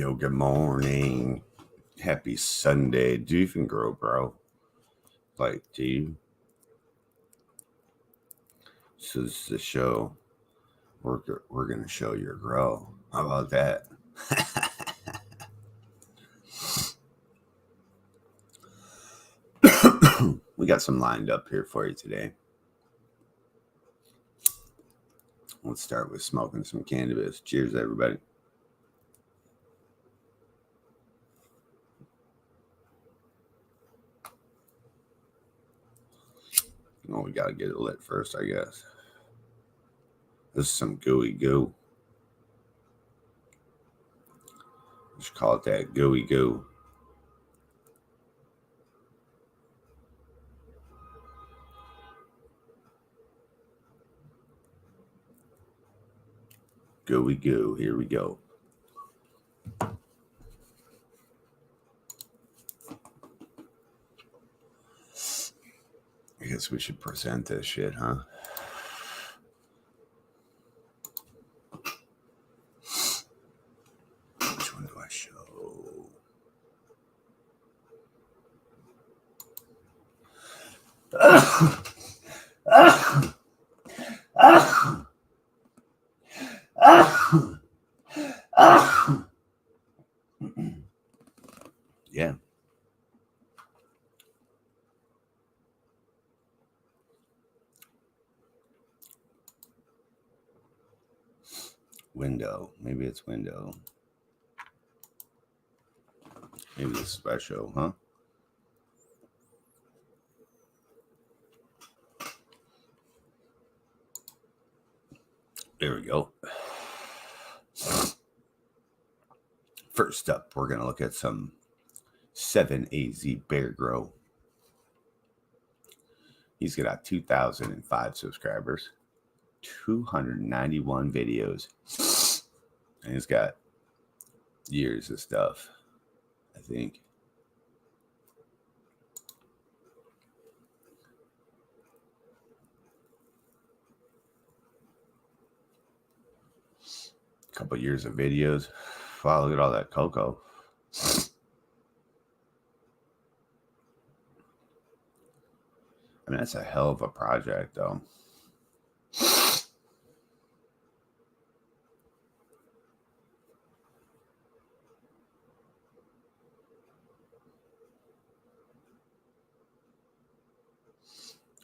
Yo, good morning. Happy Sunday. Do you even grow, bro? Like, do you? So this is the show. We're going to show your grow. How about that? We got some lined up here for you today. Let's start with smoking some cannabis. Cheers, everybody. Oh, we got to get it lit first, I guess. This is some gooey goo. We should call it that, gooey goo. Gooey goo. Here we go. I guess we should present this shit, huh? Which one do I show? Yeah. Window. Maybe it's window. Maybe it's special, huh? There we go. First up, we're going to look at some 7AZ Bear Grow. He's got 2,005 subscribers, 291 videos, and he's got years of stuff, I think. A couple years of videos. Wow, look at all that cocoa. I mean, that's a hell of a project, though.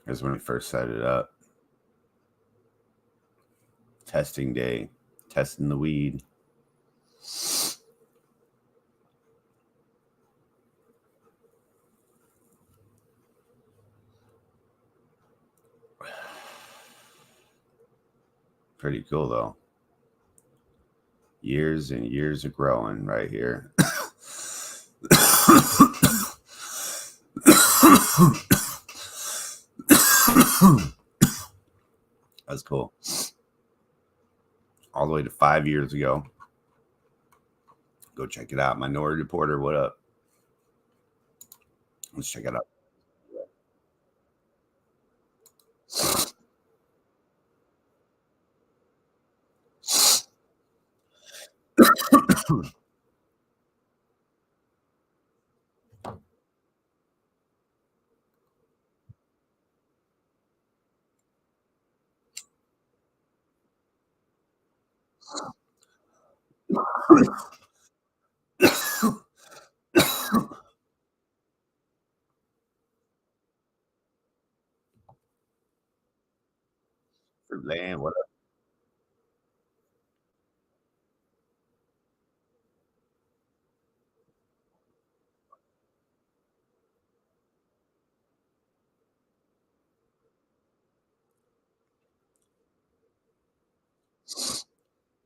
Because when we first set it up, testing day, testing the weed. Pretty cool, though. Years and years of growing right here. That's cool. All the way to 5 years ago. Go check it out. Minority Reporter, what up? Let's check it out. Land, what up?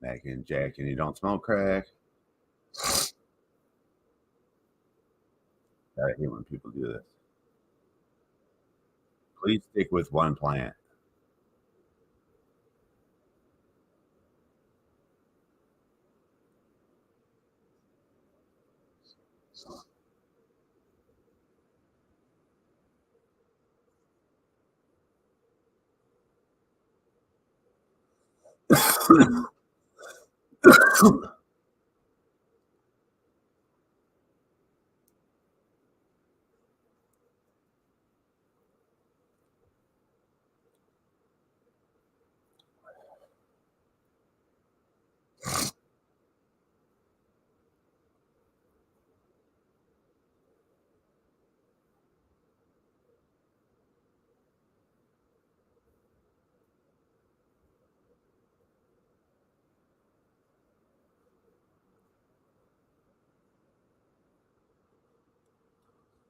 Mac and Jack, and you don't smoke crack. I hate when people do this. Please stick with one plant.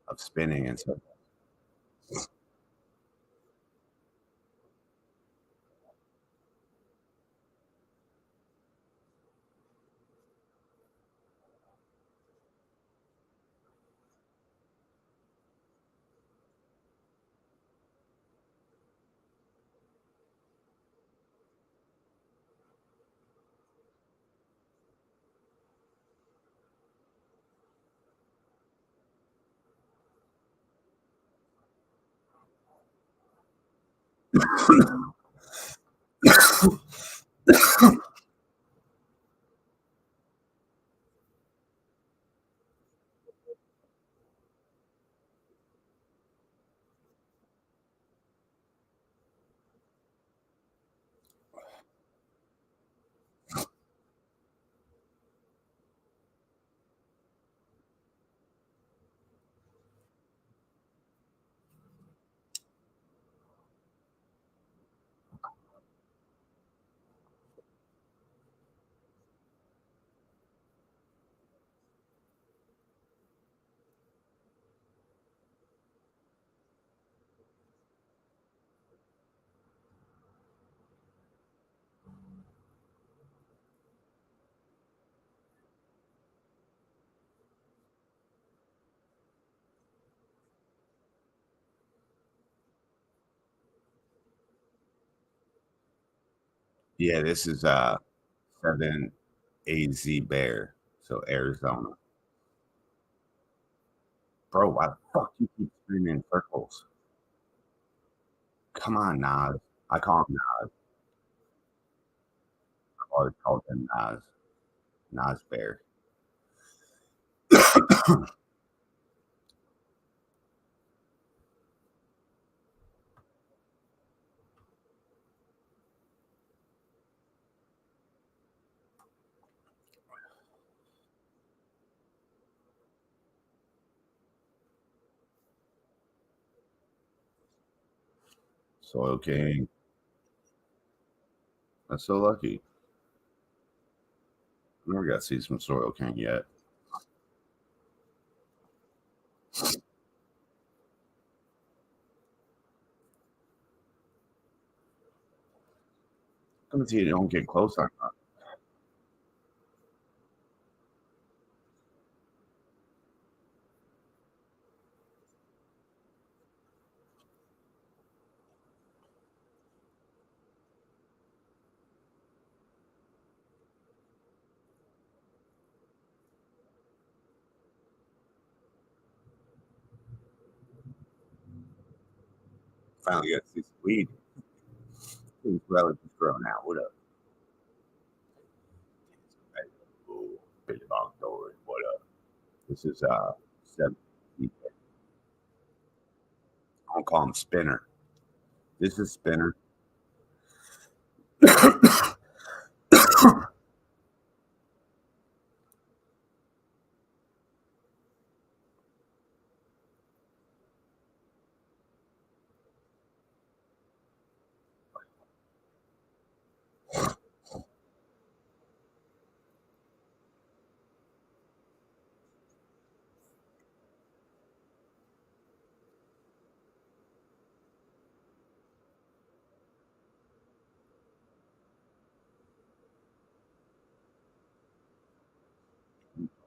of spinning and stuff. Yeah, this is 7 AZ Bear. So Arizona. Bro, why the fuck you keep spinning in circles? Come on, Nas. I call him Nas. I've always called him Nas. Nas Bear. Soil King. That's so lucky. I never got to see some Soil King yet. Come see you don't get close on that. Finally got to see some weed. These relatives grown out. What up? Oh, Billy Bob Dory. What up? This is 7. I don't call him Spinner. This is Spinner.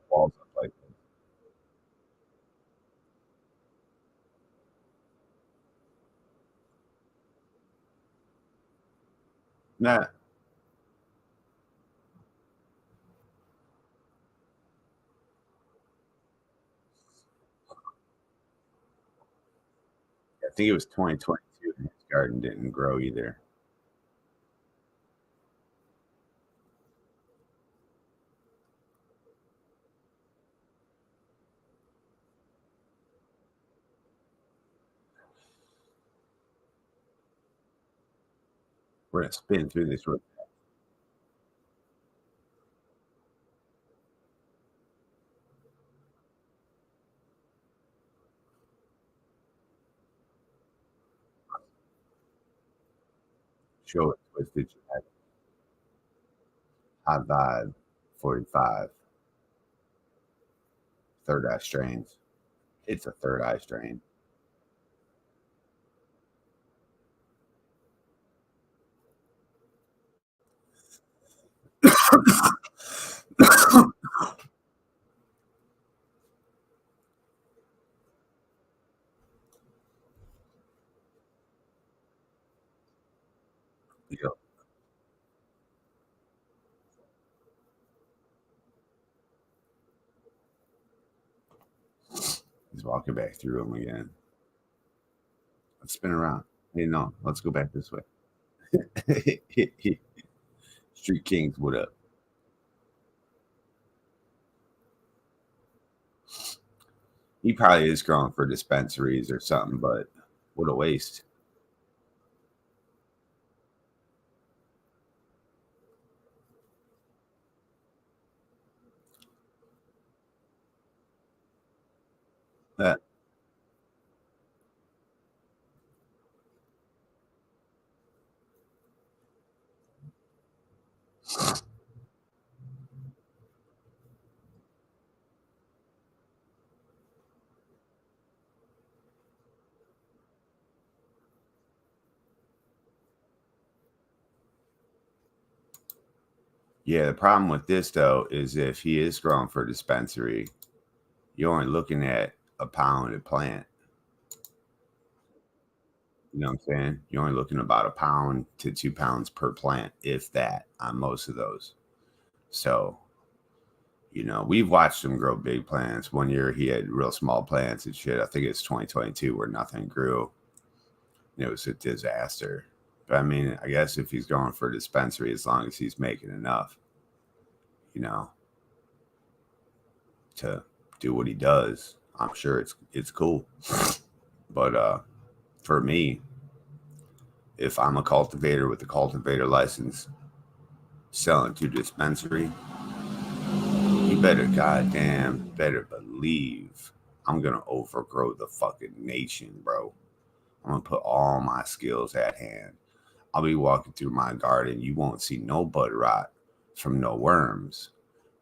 Walls up like this. Nah, I think it was 2022 and his garden didn't grow either. We're going to spin through this road. Show it, Twisted Genetic. High Vibe 45. Third Eye Strains. It's a third eye strain. Yep. He's walking back through them again. Let's spin around. Hey, no, let's go back this way. Street Kings, what up? He probably is growing for dispensaries or something, but what a waste. That Yeah, the problem with this though is if he is growing for dispensary, you're only looking at a pound a plant. You know what I'm saying? You're only looking about a pound to 2 pounds per plant, if that, on most of those. So, we've watched him grow big plants. One year he had real small plants and shit. I think it's 2022 where nothing grew. It was a disaster. But I mean, I guess if he's going for a dispensary, as long as he's making enough, you know, to do what he does, I'm sure it's cool. But for me, if I'm a cultivator with a cultivator license selling to dispensary, you better goddamn better believe I'm gonna overgrow the fucking nation, bro. I'm gonna put all my skills at hand. I'll be walking through my garden. You won't see no bud rot from no worms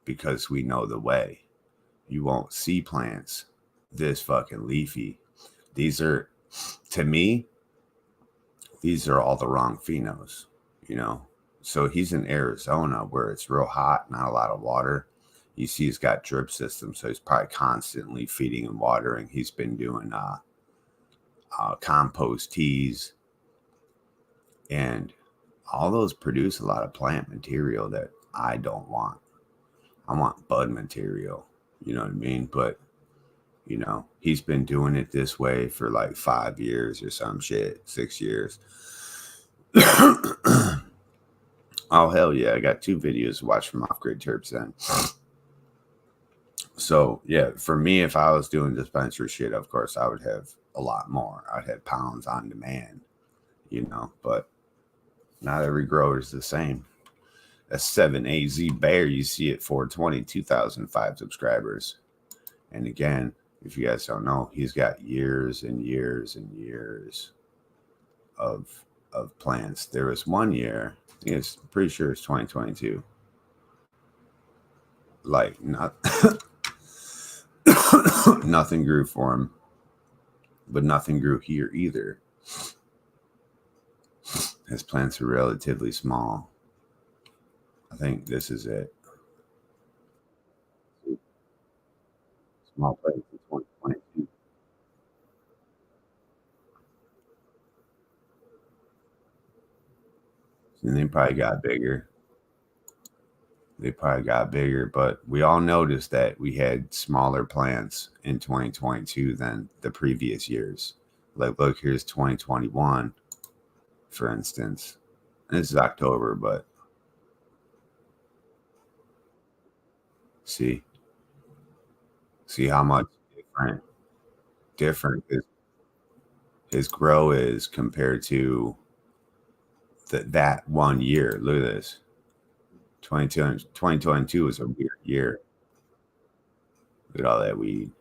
because we know the way. You won't see plants this fucking leafy. These are, to me, these are all the wrong phenos, you know? So he's in Arizona where it's real hot, not a lot of water. You see, he's got drip system, so he's probably constantly feeding and watering. He's been doing compost teas, and all those produce a lot of plant material that I don't want. I want bud material, you know what I mean? But he's been doing it this way for like 5 years or some shit, 6 years. Oh hell yeah! I got 2 videos to watch from Off Grid Terps then. So yeah, for me, if I was doing dispensary shit, of course I would have a lot more. I'd have pounds on demand, but not every grower is the same. A 7AZ Bear, you see it 420, 2005 subscribers. And again, if you guys don't know, he's got years and years and years of plants. There was one year, I think it's pretty sure it's 2022. Like not nothing grew for him, but nothing grew here either. His plants are relatively small. I think this is it. Small plants in 2022. And they probably got bigger. But we all noticed that we had smaller plants in 2022 than the previous years. Like, look, here's 2021, for instance. And this is October, but see, how much different his grow is compared to that one year. Look at this. 2022 was a weird year. Look at all that weed.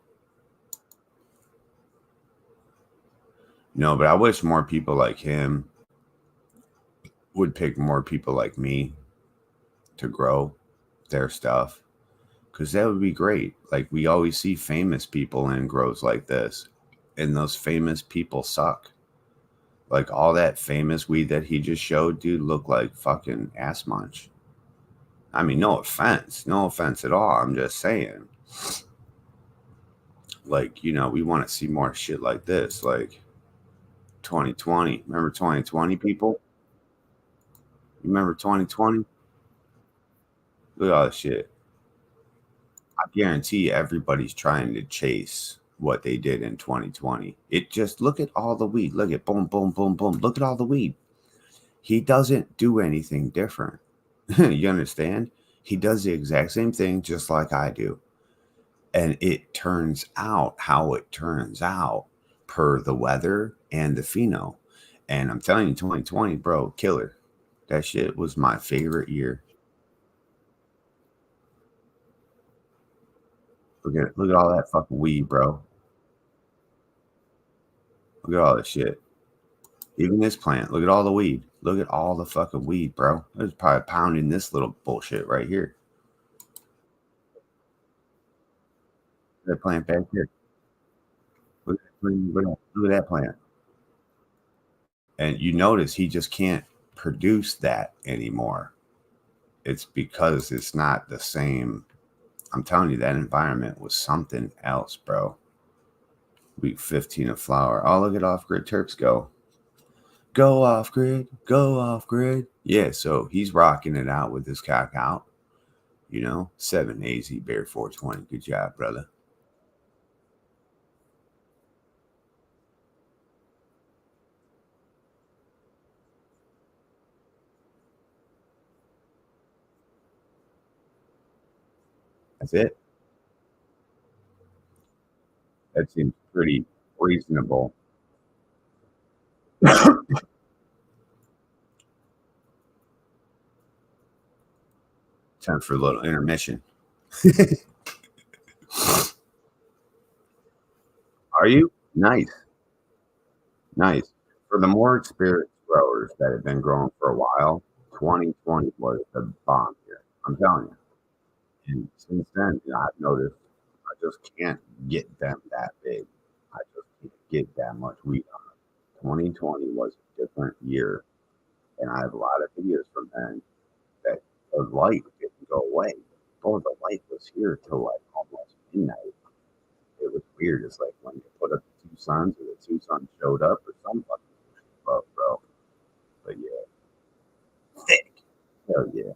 No, but I wish more people like him would pick more people like me to grow their stuff. because that would be great. Like we always see famous people in grows like this, and those famous people suck. Like all that famous weed that he just showed, dude, looked like fucking ass munch. I mean, no offense at all. I'm just saying, like, we want to see more shit like this. Like 2020, remember 2020, people? You remember 2020? Look at all this shit. I guarantee everybody's trying to chase what they did in 2020. It just look at all the weed. Look at boom, boom, boom, boom. Look at all the weed. He doesn't do anything different. You understand? He does the exact same thing just like I do. And it turns out how it turns out per the weather and the pheno. And I'm telling you, 2020, bro, killer. That shit was my favorite year. Look at all that fucking weed, bro. Look at all this shit. Even this plant. Look at all the weed. Look at all the fucking weed, bro. There's probably pounding this little bullshit right here. That plant back here. Look at that plant. And you notice he just can't produce that anymore. It's because it's not the same. I'm telling you, that environment was something else, bro. Week 15 of flower. Oh, look at off grid Turks go. Go off grid. Go off grid. Yeah, so he's rocking it out with his cock out. 7 AZ Bear 420. Good job, brother. That's it. That seems pretty reasonable. Time for a little intermission. Are you? Nice. Nice. For the more experienced growers that have been growing for a while, 2020 was the bomb here. I'm telling you. And since then, I've noticed I just can't get them that big. I just can't get that much wheat on them. 2020 was a different year, and I have a lot of videos from then that the light didn't go away. Oh, the light was here till like almost midnight. It was weird. It's like when you put up the two suns, or the two suns showed up, or some fucking up, bro. But yeah, thick. Hell yeah.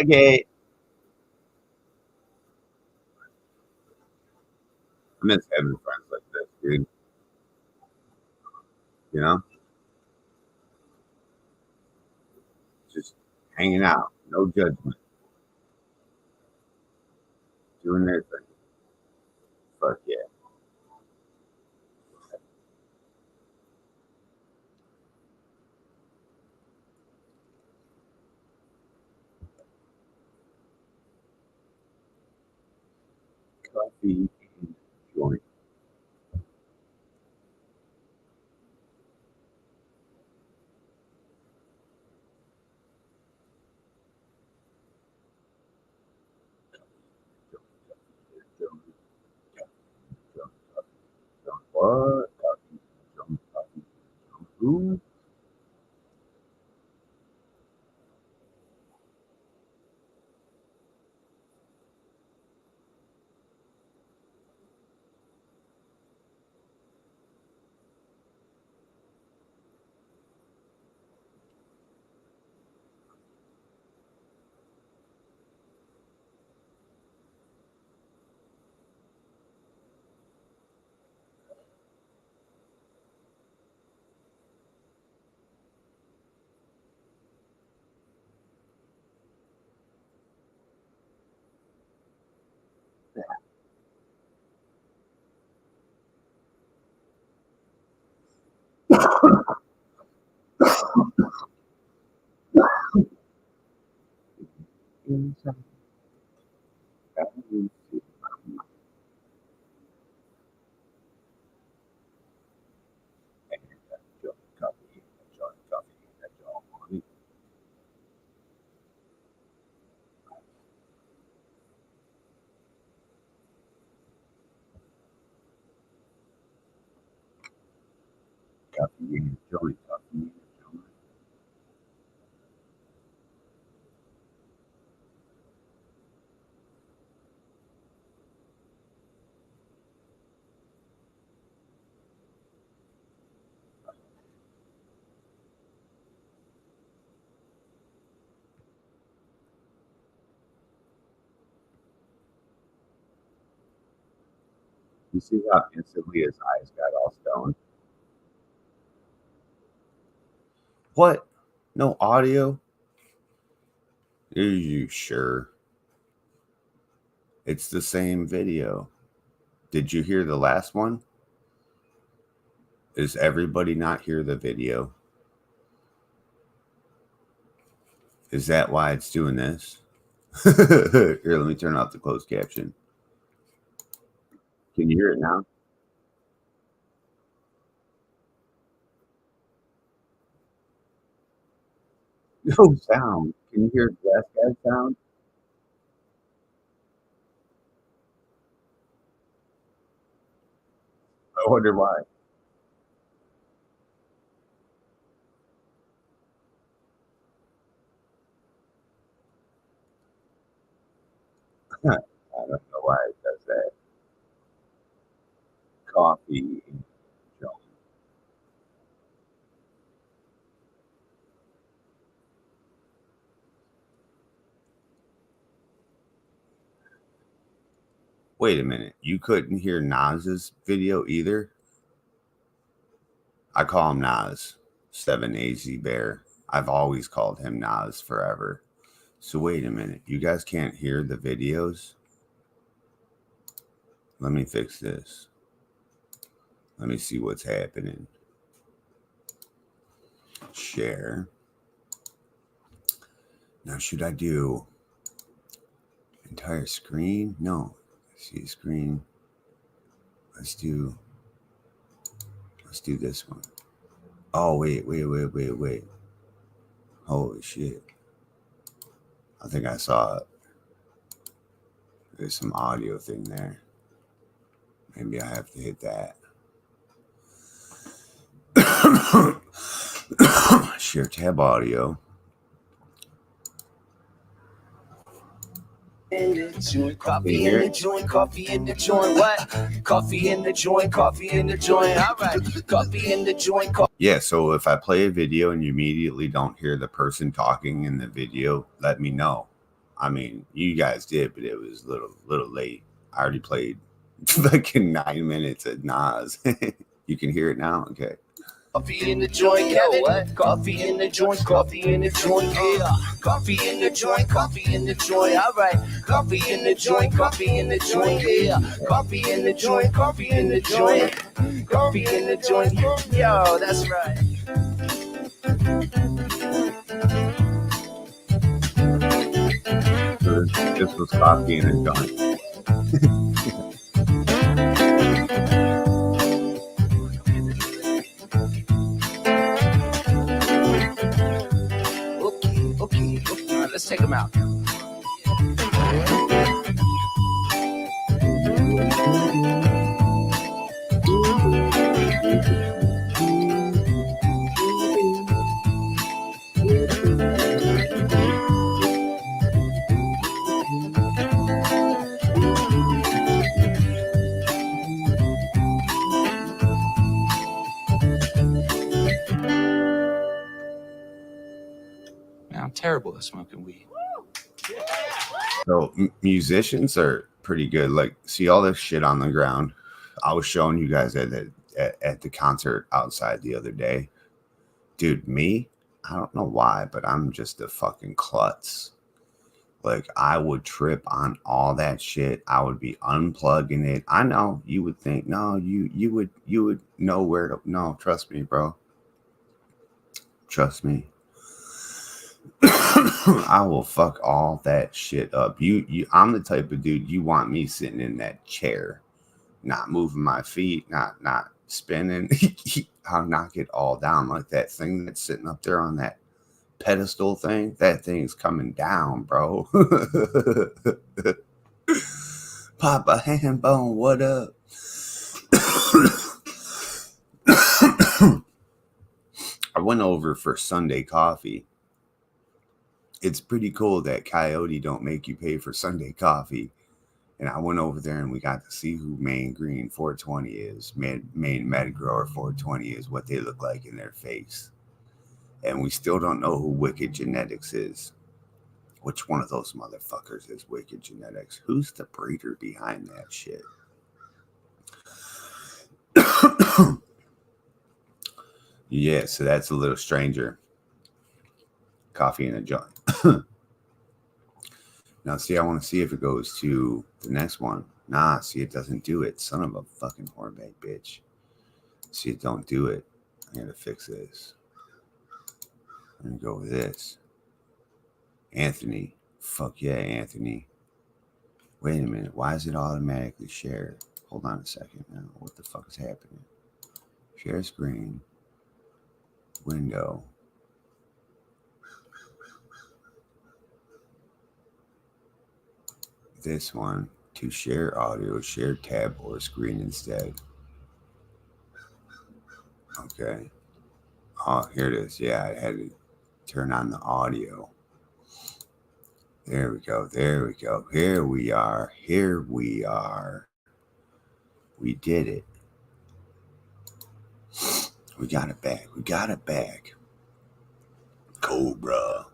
Okay. I miss having friends like this, dude. You know, just hanging out, no judgment, doing their thing. Fuck yeah. Coffee and joint. What? Coffee, who? in the joint, coffee in the joint. You see how instantly his eyes got all stoned? What? No audio? Are you sure? It's the same video. Did you hear the last one? Does everybody not hear the video? Is that why it's doing this? Here, let me turn off the closed caption. Can you hear it now? No sound. Can you hear the last guy's sound? I wonder why. I don't know why it does that. Coffee. Wait a minute. You couldn't hear Nas's video either? I call him Nas, 7AZ Bear. I've always called him Nas forever. So wait a minute. You guys can't hear the videos? Let me fix this. Let me see what's happening. Share. Now, should I do entire screen? No. See screen. Let's do this one. Oh, wait. Holy shit. I think I saw it. There's some audio thing there. Maybe I have to hit that. Share tab audio. Coffee in the joint, coffee in the joint, what? Coffee in the joint, coffee in the joint, all right. Coffee in the joint, Yeah, so if I play a video and you immediately don't hear the person talking in the video, let me know. I mean, you guys did, but it was a little late. I already played like 9 minutes at Nas. You can hear it now? Okay. Coffee in the joint, yo, what? Coffee in the joint, coffee in the joint, yeah. Coffee in the joint, coffee in the joint, all right. Coffee in the joint, coffee in the joint, yeah. Coffee in the joint, coffee in the joint, coffee in the joint, yo, that's right. This was coffee in a joint. Okay. Let's take them out. Man, I'm terrible at smoking weed. So musicians are pretty good. Like, see all this shit on the ground. I was showing you guys at the concert outside the other day. Dude, me, I don't know why, but I'm just a fucking klutz. Like, I would trip on all that shit. I would be unplugging it. I know you would think, no, you would know where to. No, trust me, bro. Trust me. I will fuck all that shit up. I'm the type of dude you want me sitting in that chair, not moving my feet, not spinning. I'll knock it all down. Like that thing that's sitting up there on that pedestal thing. That thing's coming down, bro. Papa Hambone, what up? went over for Sunday coffee. It's pretty cool that Coyote don't make you pay for Sunday coffee. And I went over there and we got to see who Maine Green 420 is. Maine Metagrower 420 is, what they look like in their face. And we still don't know who Wicked Genetics is. Which one of those motherfuckers is Wicked Genetics? Who's the breeder behind that shit? Yeah, so that's a little stranger. Coffee in a joint. Now, see, I want to see if it goes to the next one. Nah, see, it doesn't do it. Son of a fucking whorebag bitch. See, it don't do it. I gotta fix this. I'm gonna go with this. Anthony. Fuck yeah, Anthony. Wait a minute. Why is it automatically shared? Hold on a second now. What the fuck is happening? Share screen. Window. This one to share audio, share tab or screen instead. Okay. Oh, here it is. Yeah, I had to turn on the audio. There we go. There we go. Here we are. Here we are. We did it. We got it back. We got it back. Cobra.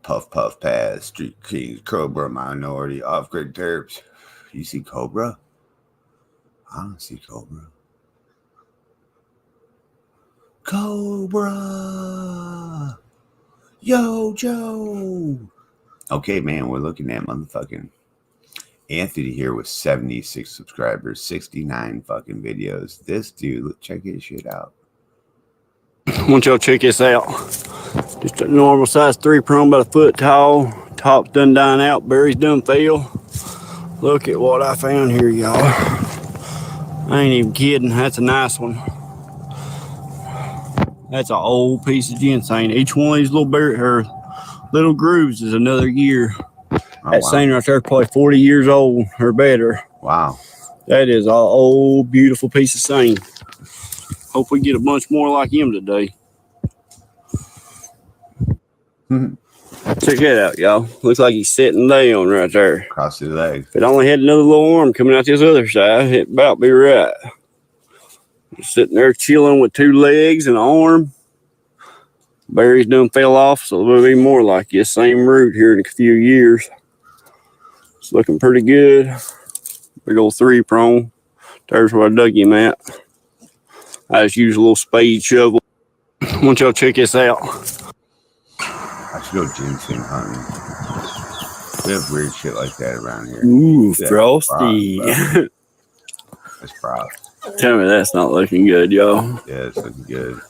Puff Puff Pass, Street Kings, Cobra, Minority, Off-Grid Terps. You see Cobra? I don't see Cobra. Cobra! Yo, Joe! Okay, man, we're looking at motherfucking Anthony here with 76 subscribers, 69 fucking videos. This dude, check his shit out. I want y'all to check this out. Just a normal size 3 prong, about a foot tall. Top's done dying out, berries done fell. Look at what I found here, y'all. I ain't even kidding. That's a nice one. That's an old piece of ginseng. Each one of these little grooves is another year. Oh, that thing right there is probably 40 years old or better. Wow. That is an old, beautiful piece of sand. Hope we get a bunch more like him today. Check that out, y'all. Looks like he's sitting down right there. Cross his legs. If it only had another little arm coming out this other side, it'd about be right. Just sitting there chilling with 2 legs and an arm. Berries done fell off, so it'll be more like this same root here in a few years. It's looking pretty good. Big old 3 prong. There's where I dug him at. I just use a little spade shovel. I want y'all to check this out. I should go ginseng hunting. We have weird shit like that around here. Ooh, frosty. That's frost. Tell me that's not looking good, y'all. Yeah, it's looking good.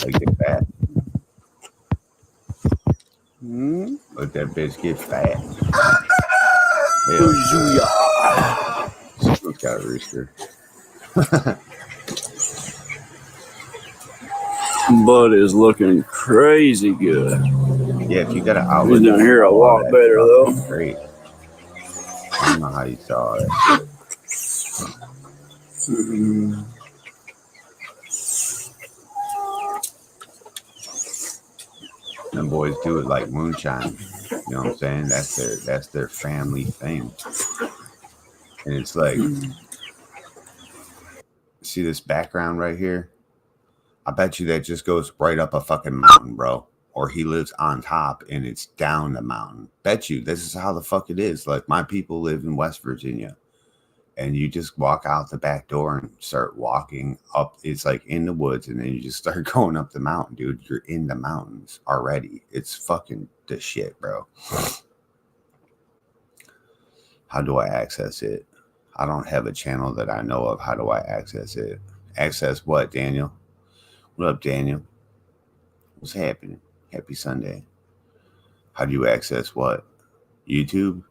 I get fat. Let that bitch get fat. Someone's got a rooster. Bud is looking crazy good. Yeah, if you got an outlet. He's down here a lot better, though. Great. I don't know how you saw it. Them boys do it like moonshine. You know what I'm saying? That's their family thing. And it's like, see this background right here? I bet you that just goes right up a fucking mountain, bro. Or he lives on top and it's down the mountain. Bet you this is how the fuck it is. Like, my people live in West Virginia. And you just walk out the back door and start walking up. It's like in the woods, and then you just start going up the mountain, dude. You're in the mountains already. It's fucking the shit, bro. How do I access it? I don't have a channel that I know of. How do I access it? Access what, Daniel? What up, Daniel? What's happening? Happy Sunday. How do you access what? YouTube?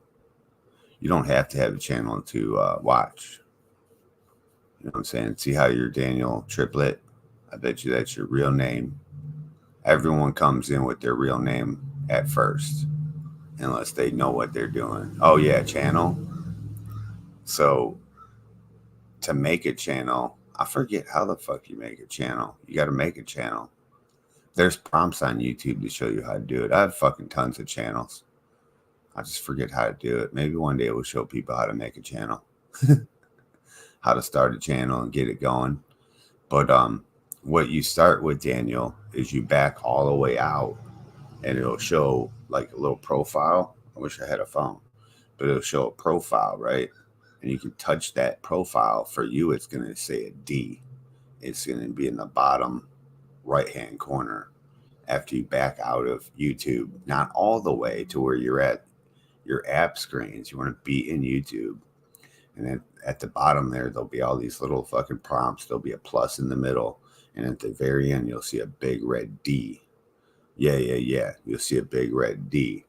You don't have to have a channel to watch. You know what I'm saying? See how you're Daniel Triplett? I bet you that's your real name. Everyone comes in with their real name at first, unless they know what they're doing. Oh, yeah, channel. So to make a channel, I forget how the fuck you make a channel. You got to make a channel. There's prompts on YouTube to show you how to do it. I have fucking tons of channels. I just forget how to do it. Maybe one day we'll show people how to make a channel, how to start a channel and get it going. But what you start with, Daniel, is you back all the way out, and it'll show like a little profile. I wish I had a phone, but it'll show a profile, right? And you can touch that profile. For you, it's going to say a D. It's going to be in the bottom right-hand corner after you back out of YouTube. Not all the way to where you're at your app screens. You want to be in YouTube. And then at the bottom there, there'll be all these little fucking prompts. There'll be a plus in the middle. And at the very end, you'll see a big red D. Yeah. You'll see a big red D.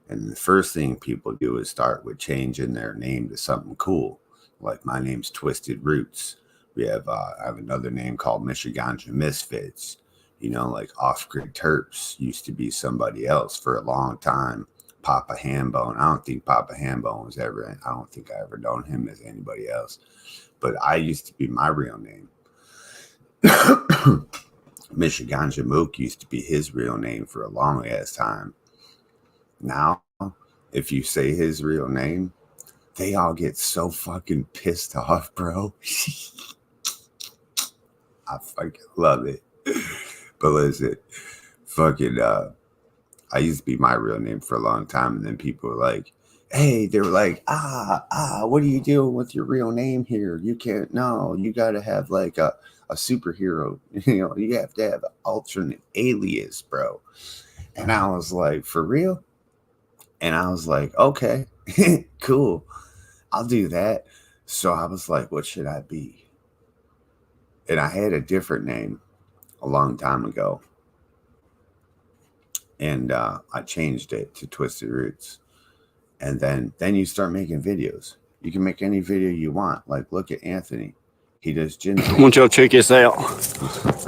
And the first thing people do is start with changing their name to something cool. Like my name's Twisted Roots. I have another name called Michiganja Misfits. You know, like Off-Grid Terps used to be somebody else for a long time. Papa Hambone. I don't think Papa Hambone was ever, I don't think I ever known him as anybody else. But I used to be my real name. Michiganja Mook used to be his real name for a long ass time. Now, if you say his real name, they all get so fucking pissed off, bro. I fucking love it. But listen, fucking, I used to be my real name for a long time, and then people were like, hey, they were like, what are you doing with your real name here? You can't, no, you got to have like a superhero, you know, you have to have an alternate alias, bro. And I was like, for real? And I was like, okay, cool, I'll do that. So I was like, what should I be? And I had a different name a long time ago. And I changed it to Twisted Roots. And then you start making videos. You can make any video you want. Like, look at Anthony. He does gin. I want y'all to check this out.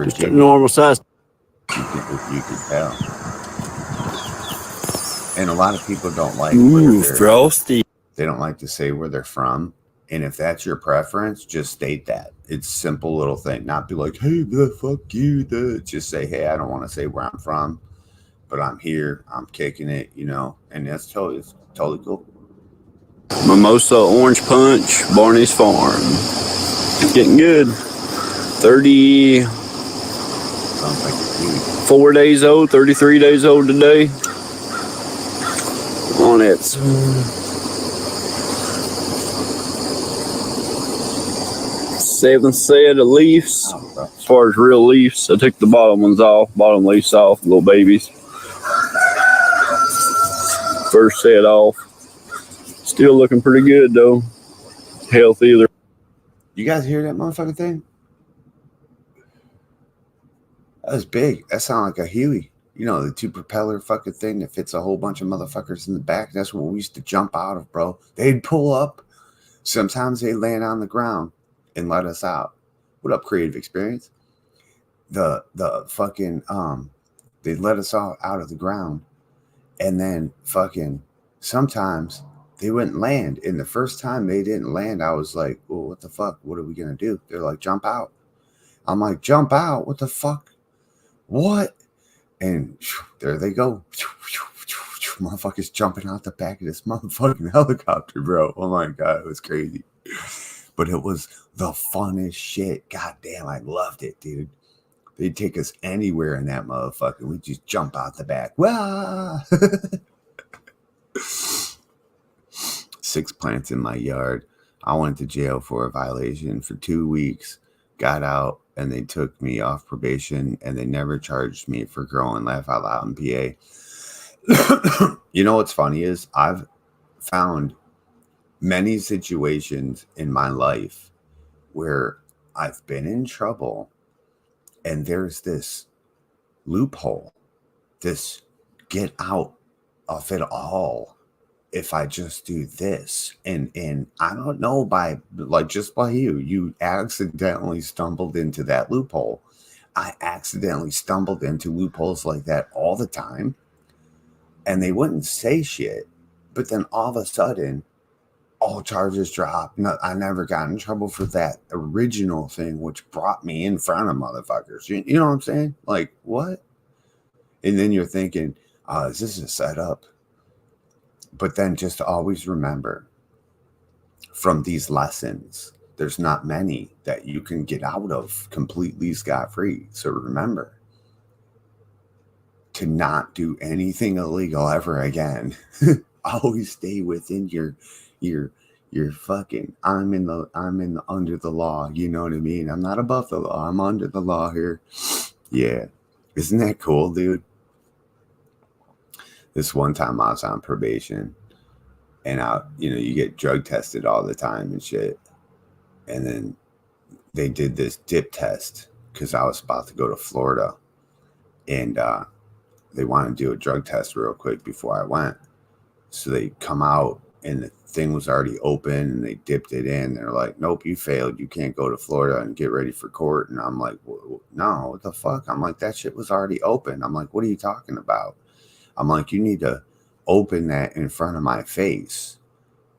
Just a normal size. You can tell. And a lot of people don't like frosty. They don't like to say where they're from. And if that's your preference, just state that. It's a simple little thing. Not be like, hey, fuck you. Just say, hey, I don't want to say where I'm from, but I'm here. I'm kicking it, you know. And that's totally cool. Mimosa Orange Punch, Barney's Farm. Getting good. 34 days old, 33 days old today. On its seventh set of leaves. As far as real leaves, I took the bottom leaves off, little babies. First set off. Still looking pretty good though. Healthy. You guys hear that motherfucking thing? That was big. That sounded like a Huey. You know, the two propeller fucking thing that fits a whole bunch of motherfuckers in the back. That's what we used to jump out of, bro. They'd pull up. Sometimes they'd land on the ground and let us out. What up, Creative Experience? The fucking, they'd let us all out of the ground. And then fucking sometimes they wouldn't land. And the first time they didn't land, I was like, well, what the fuck? What are we going to do? They're like, jump out. I'm like, jump out? What the fuck? What? And there they go. Motherfuckers jumping out the back of this motherfucking helicopter, bro. Oh my God, it was crazy. But it was the funnest shit. God damn, I loved it, dude. They'd take us anywhere in that motherfucker. We'd just jump out the back. Wah! 6 plants in my yard. I went to jail for a violation for 2 weeks. Got out, and they took me off probation, and they never charged me for growing Laugh Out Loud in PA. You know what's funny is I've found many situations in my life where I've been in trouble, and there's this loophole, this get out of it all if I just do this. And I don't know, by you accidentally stumbled into that loophole. I accidentally stumbled into loopholes like that all the time, and they wouldn't say shit. But then all of a sudden, all charges dropped. No, I never got in trouble for that original thing, which brought me in front of motherfuckers. You know what I'm saying? Like, what? And then you're thinking, is this a setup? But then just always remember, from these lessons, there's not many that you can get out of completely scot-free. So remember to not do anything illegal ever again. Always stay within your fucking I'm in the under the law. You know what I mean? I'm not above the law. I'm under the law here. Yeah. Isn't that cool, dude? This one time I was on probation, and you get drug tested all the time and shit. And then they did this dip test because I was about to go to Florida, and they wanted to do a drug test real quick before I went. So they come out and the thing was already open and they dipped it in. They're like, nope, you failed. You can't go to Florida and get ready for court. And I'm like, well, no, what the fuck? I'm like, that shit was already open. I'm like, what are you talking about? I'm like, you need to open that in front of my face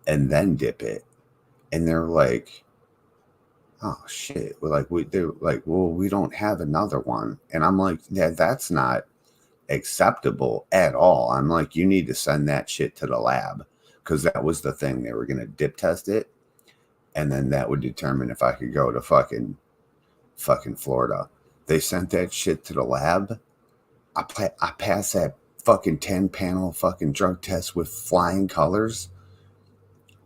and then dip it. And they're like, oh shit. They're like, well, we don't have another one. And I'm like, yeah, that's not acceptable at all. I'm like, you need to send that shit to the lab, because that was the thing. They were going to dip test it, and then that would determine if I could go to fucking Florida. They sent that shit to the lab. I passed that fucking 10-panel fucking drug test with flying colors,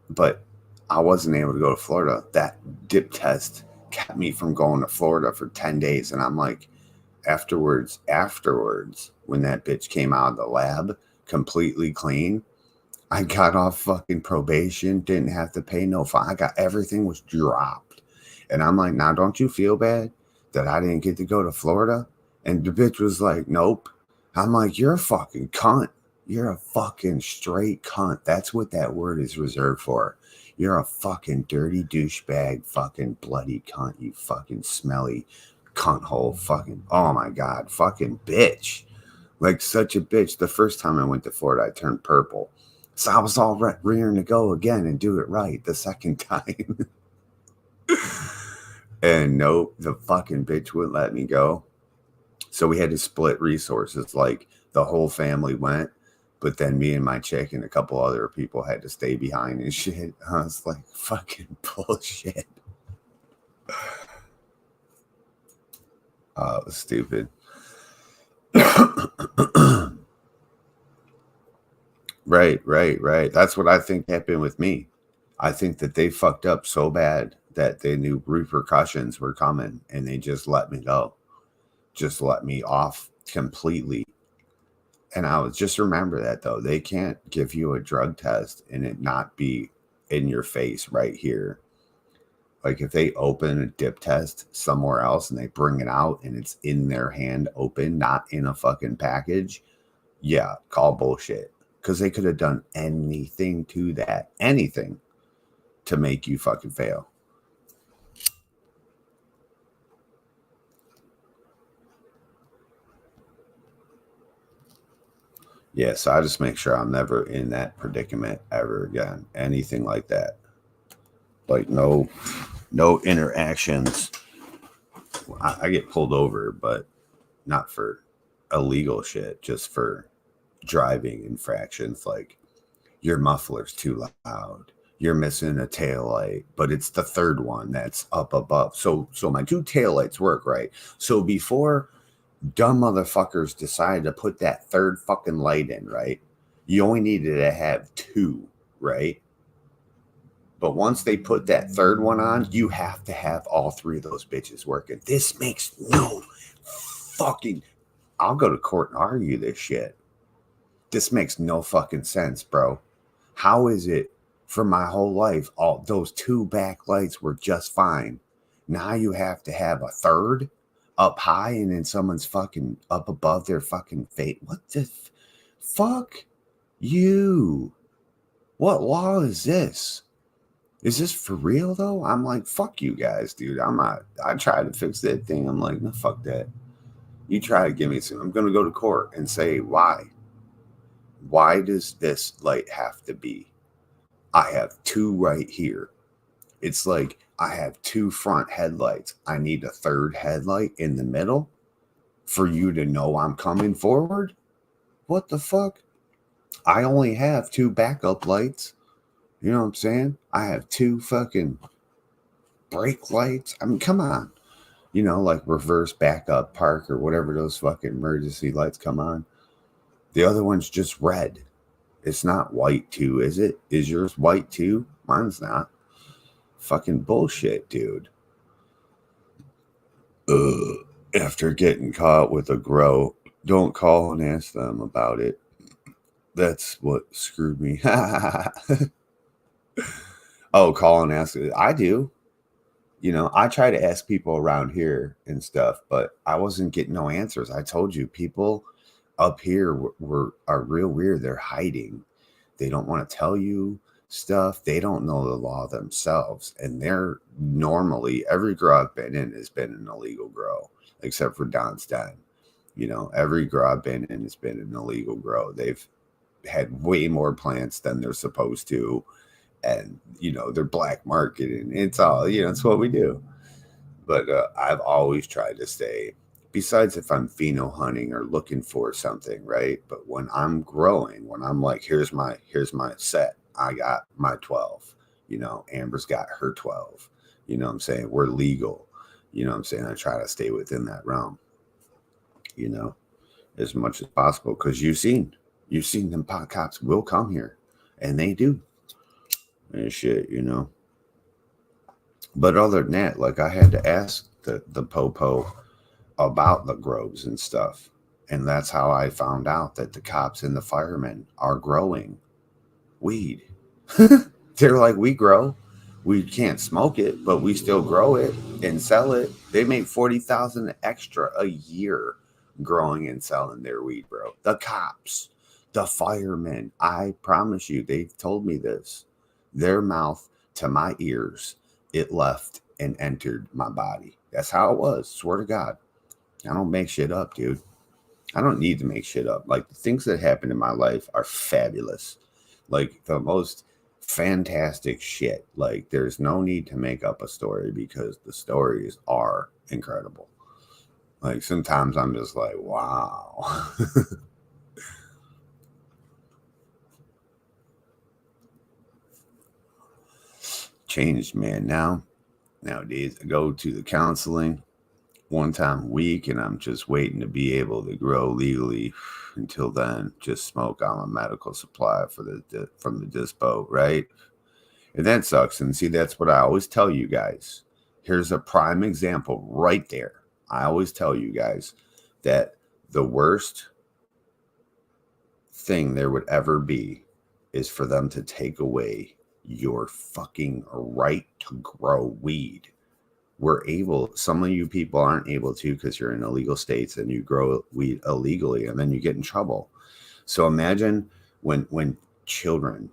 but I wasn't able to go to Florida. That dip test kept me from going to Florida for 10 days. And I'm like, afterwards, when that bitch came out of the lab completely clean, I got off fucking probation, didn't have to pay no fine. Everything was dropped. And I'm like, now don't you feel bad that I didn't get to go to Florida? And the bitch was like, nope. I'm like, you're a fucking cunt. You're a fucking straight cunt. That's what that word is reserved for. You're a fucking dirty douchebag, fucking bloody cunt, you fucking smelly cunt hole, fucking, oh my God, fucking bitch. Like such a bitch. The first time I went to Florida, I turned purple. So I was all rearing to go again and do it right the second time. And nope, the fucking bitch wouldn't let me go. So we had to split resources. Like the whole family went, but then me and my chick and a couple other people had to stay behind and shit. I was like, fucking bullshit. Oh, it was stupid. Right. That's what I think happened with me. I think that they fucked up so bad that they knew repercussions were coming and they just let me go. Just let me off completely. And I was just remember that though. They can't give you a drug test and it not be in your face right here. Like if they open a dip test somewhere else and they bring it out and it's in their hand open, not in a fucking package, yeah, call bullshit. Because they could have done anything to that. Anything to make you fucking fail. Yeah, so I just make sure I'm never in that predicament ever again. Anything like that. Like no interactions. I get pulled over, but not for illegal shit, just for driving infractions. Like your muffler's too loud, you're missing a tail light, but it's the third one that's up above. So my two tail lights work, right? So before dumb motherfuckers decided to put that third fucking light in, right, you only needed to have two, right? But once they put that third one on, you have to have all three of those bitches working. This makes no fucking... I'll go to court and argue this shit. This makes no fucking sense, bro. How is it for my whole life, all those two back lights were just fine? Now you have to have a third up high and then someone's fucking up above their fucking face. What the fuck? You. What law is this? Is this for real though? I'm like, fuck you guys, dude. I tried to fix that thing. I'm like, no, fuck that. You try to give me some. I'm going to go to court and say, why? Why does this light have to be I have 2 right here. It's like I have 2 front headlights. I need a third headlight in the middle for you to know I'm coming forward. What the fuck? I only have 2 backup lights. You know what I'm saying? I have 2 fucking brake lights. I mean, come on. You know, like reverse backup park or whatever those fucking emergency lights come on. The other one's just red. It's not white too, is it? Is yours white too? Mine's not. Fucking bullshit, dude. After getting caught with a grow, don't call and ask them about it. That's what screwed me. Oh, call and ask. I do. You know, I try to ask people around here and stuff, but I wasn't getting no answers. I told you, people up here are real weird. They're hiding. They don't want to tell you stuff. They don't know the law themselves. And they're normally, every grow I've been in has been an illegal grow, except for Don's Den. You know, every grow I've been in has been an illegal grow. They've had way more plants than they're supposed to. And, you know, they're black marketing. It's all, you know, it's what we do. But I've always tried to stay, besides if I'm pheno hunting or looking for something, right? But when I'm growing, when I'm like, here's my set, I got my 12, you know, Amber's got her 12, you know what I'm saying? We're legal, you know what I'm saying? I try to stay within that realm, you know, as much as possible. Because you've seen them pot cops will come here, and they do. And shit, you know. But other than that, like, I had to ask the popo about the groves and stuff. And that's how I found out that the cops and the firemen are growing weed. They're like, we grow. We can't smoke it, but we still grow it and sell it. They make $40,000 extra a year growing and selling their weed, bro. The cops, the firemen, I promise you, they've told me this. Their mouth to my ears, it left and entered my body. That's how it was. Swear to God. I don't make shit up, dude. I don't need to make shit up. Like, the things that happen in my life are fabulous. Like, the most fantastic shit. Like, there's no need to make up a story because the stories are incredible. Like, sometimes I'm just like, wow. Changed, man. Nowadays I go to the counseling 1 time a week, and I'm just waiting to be able to grow legally. Until then, just smoke on a medical supply from the dispo, right? And that sucks. And see, that's what I always tell you guys. Here's a prime example right there. I always tell you guys that the worst thing there would ever be is for them to take away your fucking right to grow weed. Some of you people aren't able to because you're in illegal states and you grow weed illegally, and then you get in trouble. So imagine when children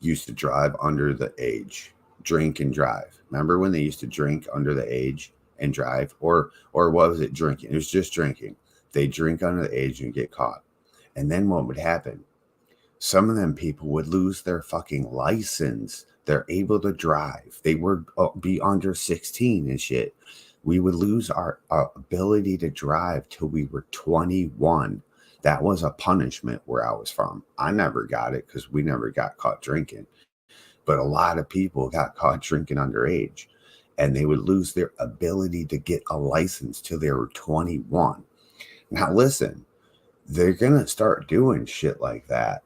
used to drive under the age, drink and drive. Remember when they used to drink under the age and drive? Or what was it, drinking? It was just drinking. They drink under the age and get caught. And then what would happen? Some of them people would lose their fucking license. They're able to drive. They would be under 16 and shit. We would lose our ability to drive till we were 21. That was a punishment where I was from. I never got it because we never got caught drinking. But a lot of people got caught drinking underage, and they would lose their ability to get a license till they were 21. Now listen, they're going to start doing shit like that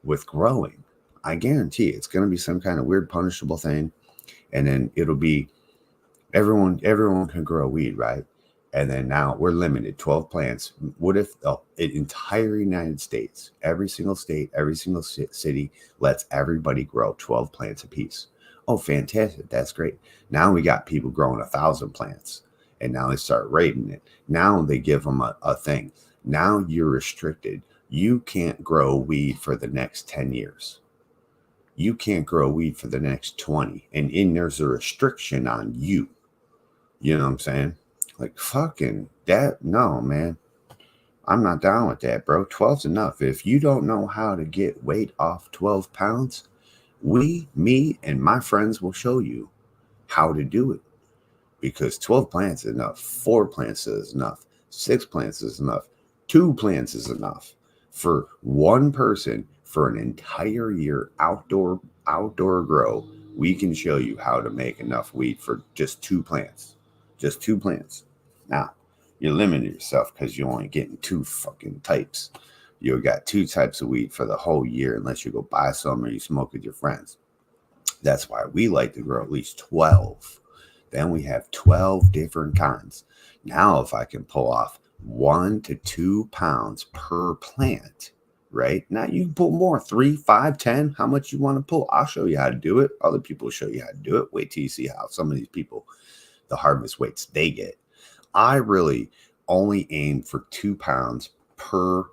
with growing. I guarantee it's going to be some kind of weird punishable thing. And then it'll be everyone can grow weed, right? And then now we're limited 12 plants. What if the entire United States, every single state, every single city lets everybody grow 12 plants apiece? Oh, fantastic. That's great. Now we got people growing 1,000 plants, and now they start rating it. Now they give them a thing. Now you're restricted. You can't grow weed for the next 10 years. You can't grow weed for the next 20. And there's a restriction on you. You know what I'm saying? Like, fucking that. No, man. I'm not down with that, bro. 12's enough. If you don't know how to get weight off 12 pounds, me and my friends will show you how to do it, because 12 plants is enough, 4 plants is enough, 6 plants is enough, 2 plants is enough for one person for an entire year outdoor grow. We can show you how to make enough weed for just 2 plants. Just 2 plants. Now, you're limiting yourself because you're only getting 2 fucking types. You got 2 types of weed for the whole year unless you go buy some or you smoke with your friends. That's why we like to grow at least 12. Then we have 12 different kinds. Now, if I can pull off 1 to 2 pounds per plant, right? Now you can pull more, 3, 5, 10, how much you want to pull. I'll show you how to do it. Other people show you how to do it. Wait till you see how some of these people, the harvest weights they get. I really only aim for 2 pounds per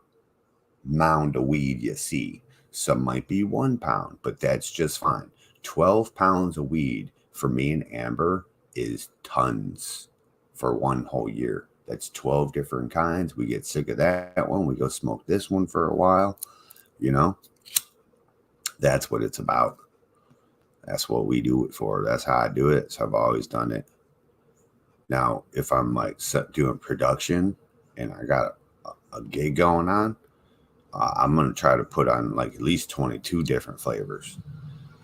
mound of weed you see. Some might be 1 pound, but that's just fine. 12 pounds of weed for me and Amber is tons for one whole year. That's 12 different kinds. We get sick of that one. We go smoke this one for a while. You know, that's what it's about. That's what we do it for. That's how I do it. So I've always done it. Now, if I'm like doing production and I got a gig going on, I'm going to try to put on like at least 22 different flavors.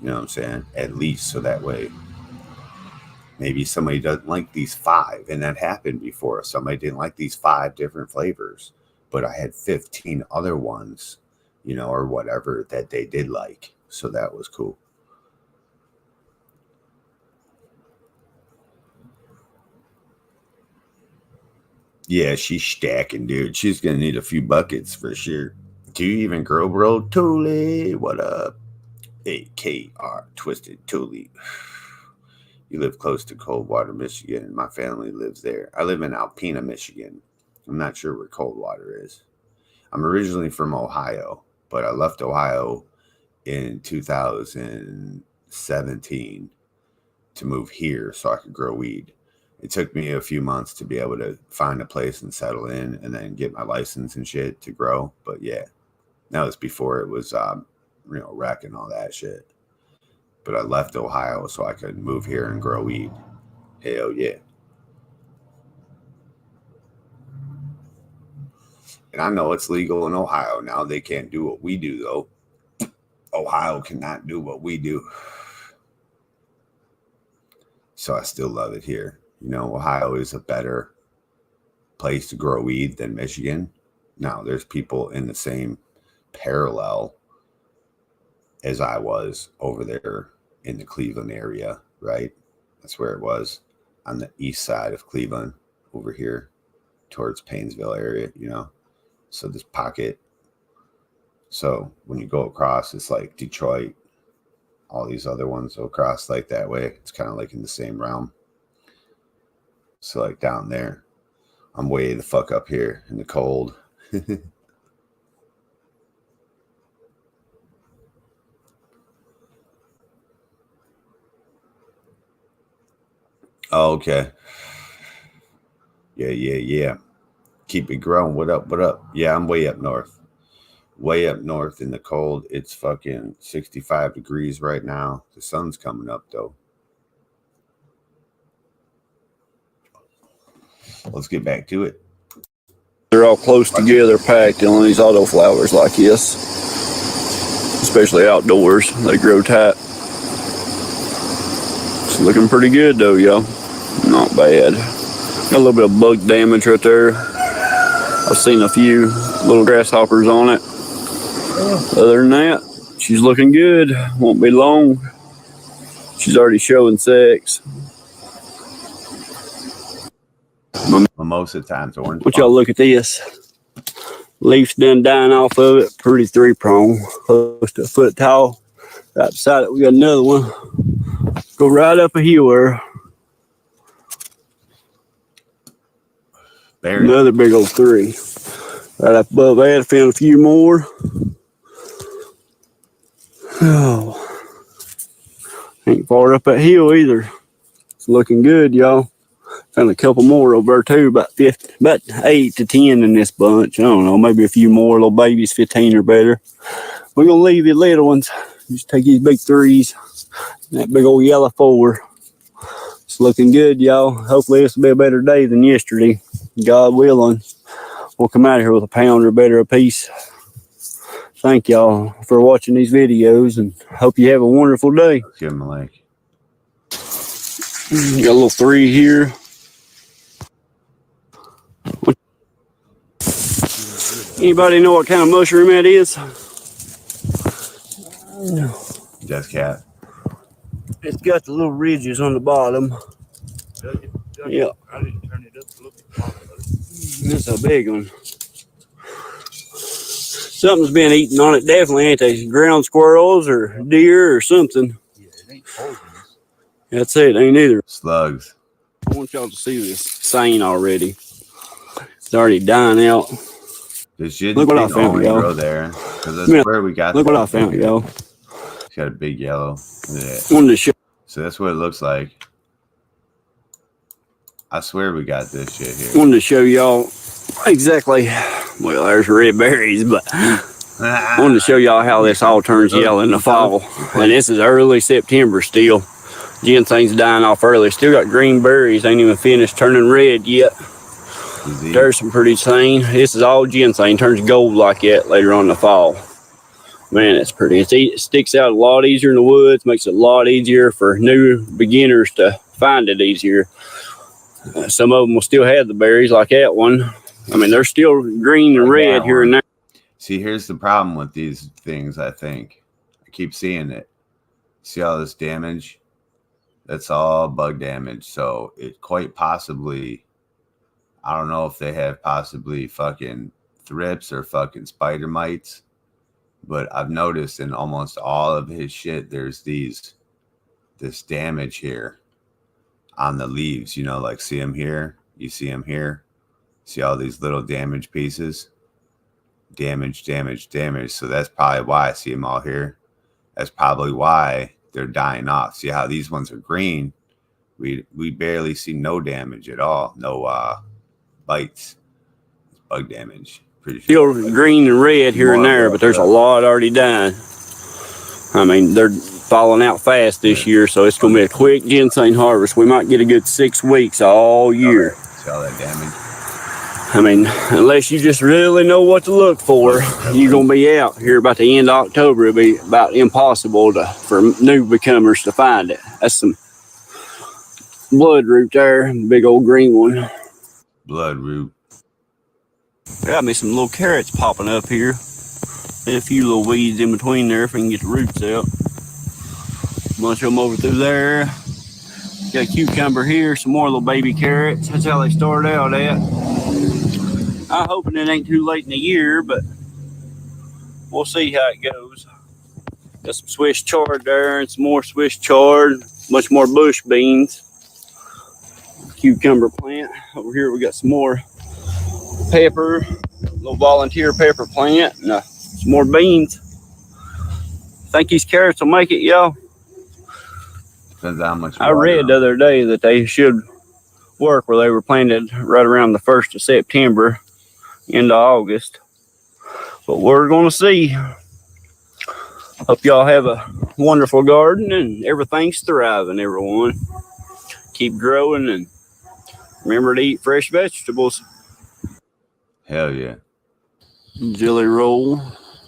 You know what I'm saying? At least, so that way maybe somebody doesn't like these 5, and that happened before. Somebody didn't like these 5 different flavors, but I had 15 other ones, you know, or whatever that they did like. So that was cool. Yeah, she's stacking, dude. She's going to need a few buckets for sure. Do you even grow, bro? Totally. What up? AKR Twisted Totally. You live close to Coldwater, Michigan. My family lives there. I live in Alpena, Michigan. I'm not sure where Coldwater is. I'm originally from Ohio, but I left Ohio in 2017 to move here so I could grow weed. It took me a few months to be able to find a place and settle in and then get my license and shit to grow. But yeah, that was before it was, rec and all that shit. But I left Ohio so I could move here and grow weed. Hell yeah. And I know it's legal in Ohio now. They can't do what we do, though. Ohio cannot do what we do. So I still love it here. You know, Ohio is a better place to grow weed than Michigan. Now, there's people in the same parallel as I was over there in the Cleveland area, right? That's where it was, on the east side of Cleveland, over here towards Painesville area, you know? So this pocket. So when you go across, it's like Detroit, all these other ones go across like that way. It's kind of like in the same realm. So like down there, I'm way the fuck up here in the cold. Oh, okay. Yeah. Keep it growing. What up? Yeah, I'm way up north. Way up north in the cold. It's fucking 65 degrees right now. The sun's coming up, though. Let's get back to it. They're all close together, packed on these autoflowers like this. Especially outdoors. They grow tight. It's looking pretty good, though, y'all. Not bad. Got a little bit of bug damage right there. I've seen a few little grasshoppers on it. Other than that, she's looking good. Won't be long. She's already showing sex. Most of the times, orange. What y'all look at this? Leaves done dying off of it. Pretty 3-prong, close to a foot tall. Right beside it, we got another one. Go right up a hill there. Another big old 3. Right up above that, I found a few more. Oh, ain't far up that hill either. It's looking good, y'all. Found a couple more over there too, about 8 to 10 in this bunch. I don't know, maybe a few more little babies, 15 or better. We're gonna leave the little ones. Just take these big 3s. That big old yellow 4. It's looking good, y'all. Hopefully this will be a better day than yesterday. God willing, we'll come out here with a pound or better apiece. Thank y'all for watching these videos and hope you have a wonderful day. Let's give him a like. Got a little 3 here. Anybody know what kind of mushroom that is? Just cat. It's got the little ridges on the bottom. Yeah. I didn't turn it up to look at It's a big one. Something's been eating on it. Definitely ain't they ground squirrels or deer or something. Yeah, it ain't poisonous. That's it. Ain't either. Slugs. I want y'all to see this sign already. It's already dying out. This should Look what I found, only y'all. grow there. Because that's Yeah. where we got Look what that. I found, y'all. It's got a big yellow. Look at that. Wanted to show. So that's what it looks like. I swear we got this shit here. Wanted to show y'all exactly. Well, there's red berries, but wanted to show y'all how this all turns yellow in the fall. And this is early September still. Ginseng's dying off early. Still got green berries. Ain't even finished turning red yet. There's some pretty thing. This is all ginseng. Turns gold like that later on in the fall. Man, it's pretty. It sticks out a lot easier in the woods. Makes it a lot easier for new beginners to find it easier. Some of them will still have the berries like that one. I mean, they're still green and red here and there. See, here's the problem with these things, I think. I keep seeing it. See all this damage? That's all bug damage. So it quite possibly, I don't know if they have possibly fucking thrips or fucking spider mites, but I've noticed in almost all of his shit, there's this damage here on the leaves. You know, like see them here? You see them here? See all these little damage pieces? Damage. So that's probably why I see them all here. That's probably why they're dying off. See how these ones are green? We barely see no damage at all. No bites. Bug damage. Pretty sure. Still green and red here and there, but there's a lot already dying. I mean, they're falling out fast this year, so it's going to be a quick ginseng harvest. We might get a good 6 weeks all year. See all that damage? I mean, unless you just really know what to look for, you're going to be out here about the end of October. It'll be about impossible for new becomers to find it. That's some bloodroot there, big old green one. Bloodroot. Got me some little carrots popping up here. And a few little weeds in between there if we can get the roots out. Bunch of them over through there. Got a cucumber here, some more little baby carrots. That's how they started out at. I'm hoping it ain't too late in the year, but we'll see how it goes. Got some Swiss chard there and some more Swiss chard. Much more bush beans. Cucumber plant. Over here we got some more pepper. Little volunteer pepper plant. And some more beans. Think these carrots will make it, y'all? Depends on how much. I read the other day that they should work where they were planted right around the 1st of September into August. But we're going to see. Hope y'all have a wonderful garden and everything's thriving, everyone. Keep growing and remember to eat fresh vegetables. Hell yeah. Jelly roll.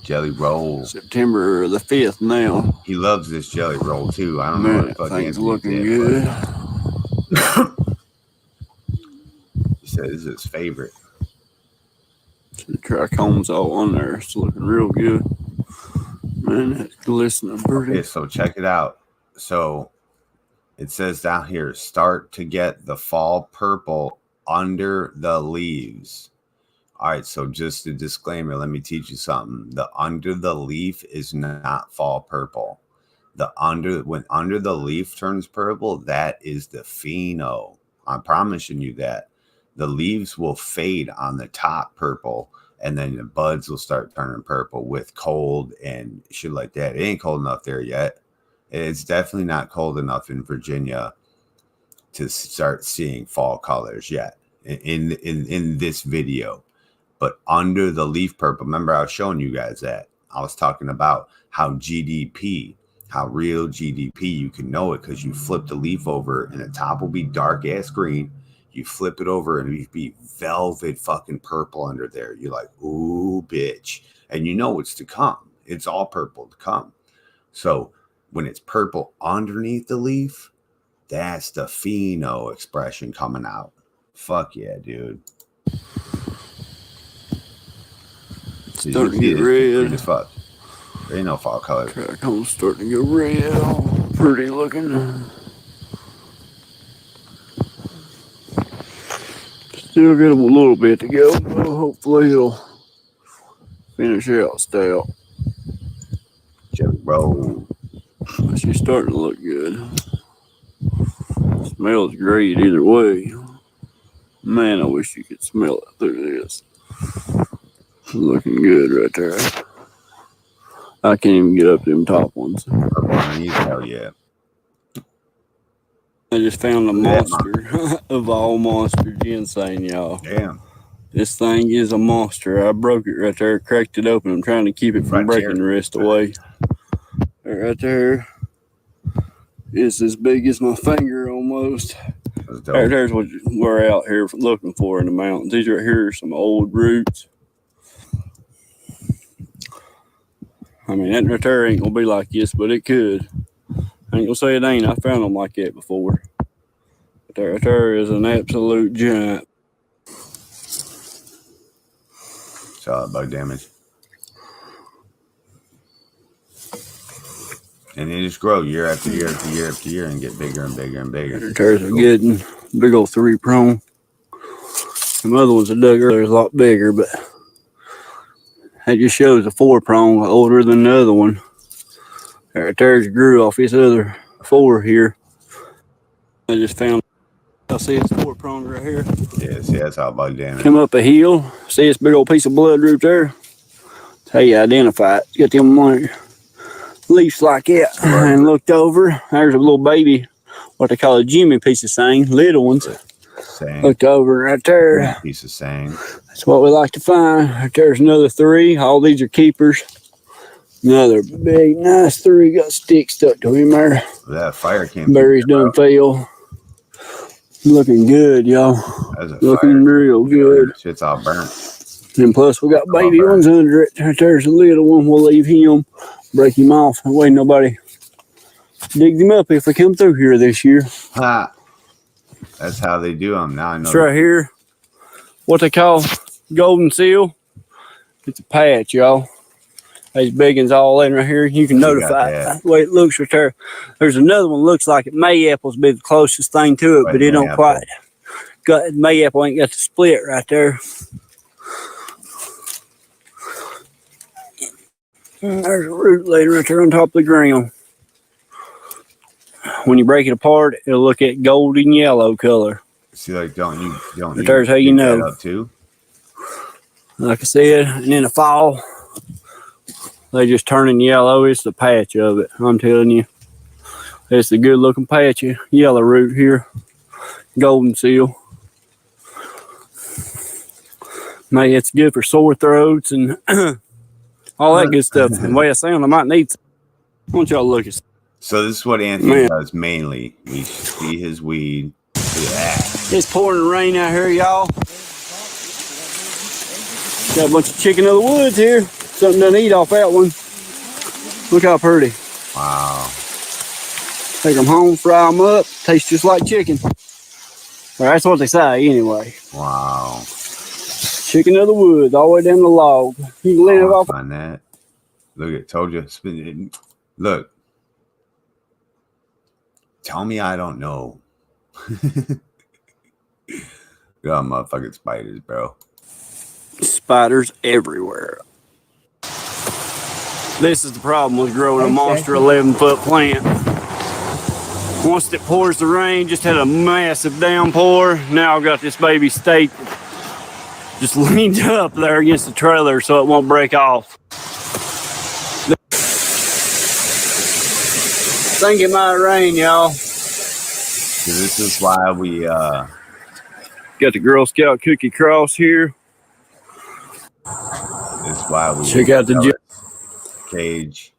Jelly roll. September the 5th now. He loves this jelly roll too. I don't know Man, what fucking things he looking did, good. but he said this is his favorite. The trichome's all on there. It's looking real good. Man, that's glistening pretty. Okay, so check it out. So it says down here, start to get the fall purple under the leaves. All right, so just a disclaimer, let me teach you something. The under the leaf is not fall purple. When under the leaf turns purple, that is the pheno. I'm promising you that. The leaves will fade on the top purple, and then the buds will start turning purple with cold and shit like that. It ain't cold enough there yet. It's definitely not cold enough in Virginia to start seeing fall colors yet in this video. But under the leaf purple, remember I was showing you guys that. I was talking about how real GDP, you can know it because you flip the leaf over and the top will be dark ass green. You flip it over and it'd be velvet fucking purple under there. You're like, ooh, bitch. And you know it's to come. It's all purple to come. So when it's purple underneath the leaf, that's the pheno expression coming out. Fuck yeah, dude. Starting to get red. As fuck. There ain't no fall color. Trichome's starting to get red. All pretty looking. Still got a little bit to go. Hopefully it'll finish out stout. Jelly roll. She's starting to look good. Smells great either way. Man, I wish you could smell it through this. Looking good right there. I can't even get up them top ones. Hell yeah. I just found a monster of all monster ginseng, y'all. Damn. This thing is a monster. I broke it right there, cracked it open. I'm trying to keep it from breaking the rest away. Right there. It's as big as my finger almost. Right there's what we're out here looking for in the mountains. These right here are some old roots. I mean, that right there ain't gonna be like this, but it could. I ain't gonna say it ain't. I found them like that before. But that right there is an absolute giant. Solid bug damage. And they just grow year after year after year after year and get bigger and bigger and bigger. There's a good one. Big old 3-prong. Some other ones I dug earlier is a lot bigger, but that just shows a 4-prong older than the other one. Right there's grew off this other 4 here. I just found, I see it's 4-prong right here. Yeah, see, that's how bug damage. Come up a hill, see this big old piece of blood root there? That's how you identify it. Get them like leaves like that. Right. And looked over, there's a little baby, what they call a Jimmy piece of sang, little ones. Sang. Looked over right there. Yeah, piece of sang. That's what we like to find. Right there's another 3. All these are keepers. Another big, nice 3. Got sticks stuck to him there. That fire can't. Berries done fell. Looking good, y'all. Looking real good. Shit's all burnt. And plus, we got baby ones under it. Right there's a little one. We'll leave him. Break him off. That way nobody digs him up if they come through here this year. Ha. That's how they do them. Now I know. It's right here. What they call golden seal. It's a patch, y'all. These big ones all in right here. You can notify it. The way it looks right there. There's another one looks like it. Mayapple's be the closest thing to it, but it don't quite. Got Mayapple ain't got the split right there. And there's a root laying right there on top of the ground. When you break it apart, it'll look at golden yellow color. See, like, don't. But there's how you know. Up too? Like I said, and in the fall, they just turning yellow. It's the patch of it. I'm telling you. It's a good looking patch of yellow root here. Golden seal. Maybe it's good for sore throats and all that good stuff. The way I sound, I might need some. I want y'all to look at. So this is what Anthony does mainly. We see his weed. Yeah. It's pouring rain out here, y'all. Got a bunch of chicken of the woods here. Something to eat off that one. Look how pretty. Wow. Take them home, fry them up. Tastes just like chicken. Well, that's what they say anyway. Wow. Chicken of the woods, all the way down the log. You can let it off. Find that. Look, it told you. Look. Tell me I don't know. Got motherfucking spiders, bro. Spiders everywhere. This is the problem with growing a monster 11-foot plant. Once it pours the rain, just had a massive downpour. Now I've got this baby staked, just leaned up there against the trailer so it won't break off. Think it might rain, y'all. So this is why we got the Girl Scout cookie cross here. This is why we check out the cage.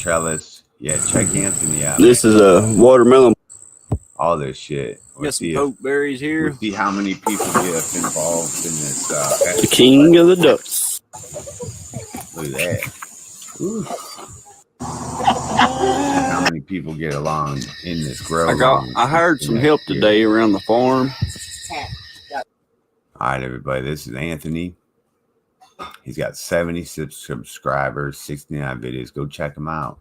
trellis. Yeah, check Anthony out. This is a watermelon. All this shit. Got some pokeberries here. We'll see how many people get involved in this. The king of the ducks. Look at that. Ooh. How many people get along in this grow? I hired some help today around the farm. All right, everybody. This is Anthony. He's got 76 subscribers, 69 videos. Go check him out.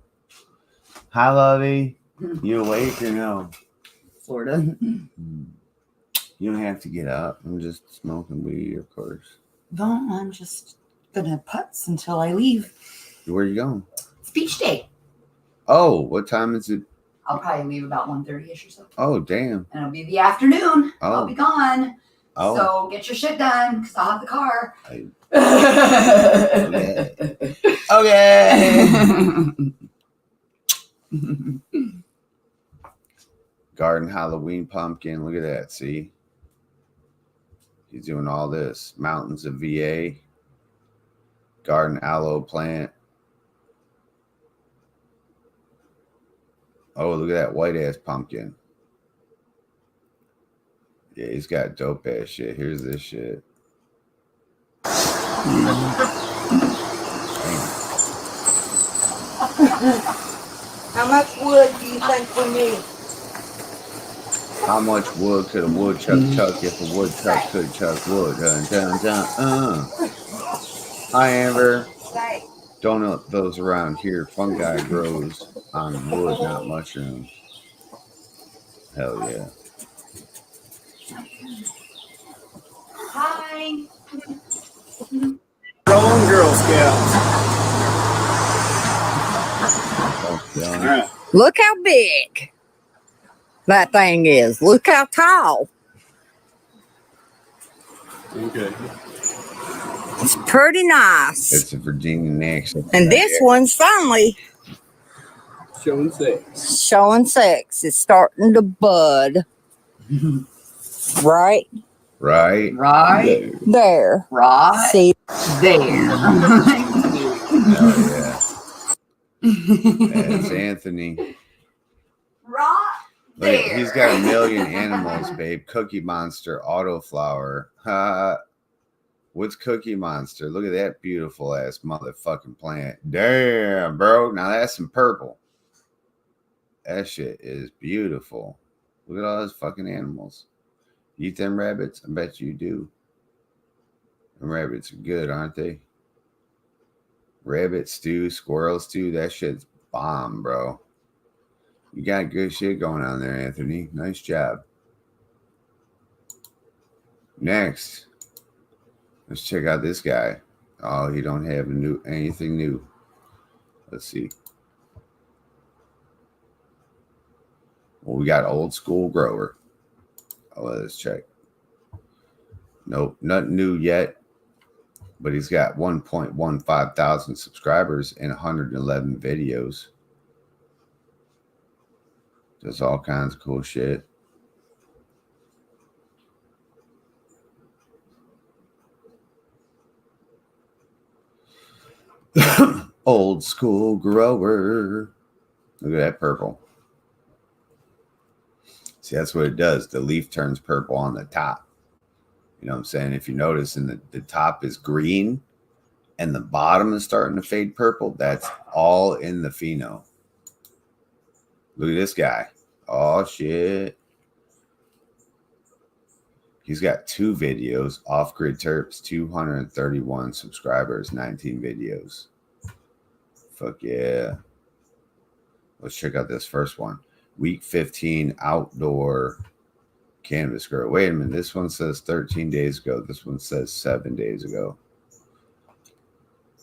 Hi, Lovey. You awake or no? Florida. You don't have to get up. I'm just smoking weed, of course. No, I'm just gonna putz until I leave. Where are you going? It's beach day. Oh, what time is it? I'll probably leave about 1:30ish or so. Oh, damn. And it'll be the afternoon. Oh. I'll be gone. Oh. So get your shit done because I'll have the car. Okay. Garden Halloween pumpkin. Look at that. See? He's doing all this. Mountains of VA. Garden aloe plant. Oh, look at that white ass pumpkin. Yeah, he's got dope ass shit. Here's this shit. How much wood do you think we need? How much wood could a woodchuck chuck if a woodchuck could chuck wood? Hi, Amber. Don't know those around here. Fungi grows on wood, not mushrooms. Hell yeah. Hi. Wrong Girl Scouts. Look how big that thing is. Look how tall. Okay. It's pretty nice. It's a Virginia National. And this one's finally Showing sex. showing sex. It's starting to bud. Right Right? Right. there. Right. See? There. Hell yeah. That's Anthony. Right. Look at, he's got a million animals, babe. Cookie Monster, Autoflower. What's Cookie Monster? Look at that beautiful ass motherfucking plant. Damn, bro. Now that's some purple. That shit is beautiful. Look at all those fucking animals. You eat them rabbits? I bet you do. Them rabbits are good, aren't they? Rabbit stew, squirrel stew. That shit's bomb, bro. You got good shit going on there, Anthony. Nice job. Next, let's check out this guy. Oh, he don't have anything new. Let's see. Well, we got old school grower. Oh, let's check. Nope, nothing new yet. But he's got 1.15 thousand subscribers and 111 videos. Does all kinds of cool shit. Old school grower. Look at that purple. See, that's what it does. The leaf turns purple on the top. You know what I'm saying? If you notice, and the top is green and the bottom is starting to fade purple, that's all in the pheno. Look at this guy. Oh, shit. He's got 2 videos. Off-Grid Terps, 231 subscribers, 19 videos. Fuck yeah. Let's check out this first one. Week 15 outdoor cannabis grow. Wait a minute. This one says 13 days ago. This one says 7 days ago.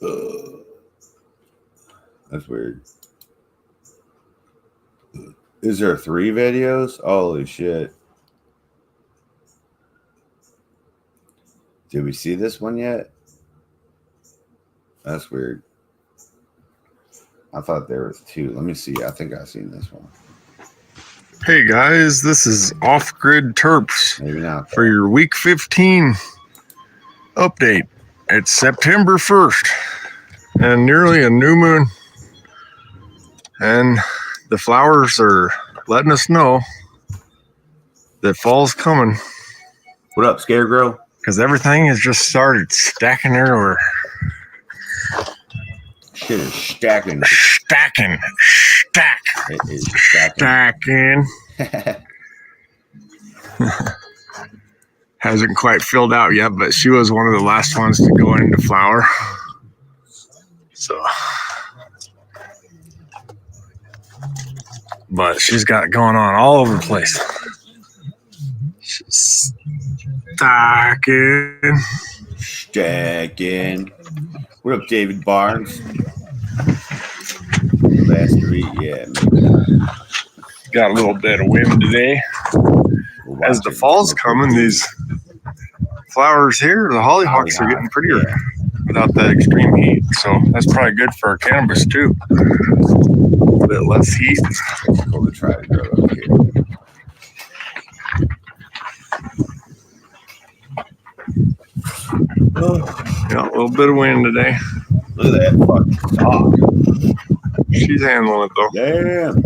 Ugh. That's weird. Is there 3 videos? Holy shit. Did we see this one yet? That's weird. I thought there was 2. Let me see. I think I've seen this one. Hey guys, this is Off Grid Terps Maybe not. for your week 15 update. It's September 1st and nearly a new moon. and the flowers are letting us know that fall's coming What up, Scarecrow? because everything has just started stacking everywhere. Shit is stacking. Stack. It is stacking. Stacking. Hasn't quite filled out yet, but she was one of the last ones to go into flower. So, but she's got it going on all over the place. She's stacking. Stacking. What up, David Barnes? Last week, yeah. Got a little bit of wind today. As the fall's coming, these flowers here, the hollyhocks are getting prettier without that extreme heat. So that's probably good for our cannabis too. A bit less heat. Cool to try to grow up here. Yeah, a little bit of wind today. Look at that fucking dog. She's handling it though. Damn.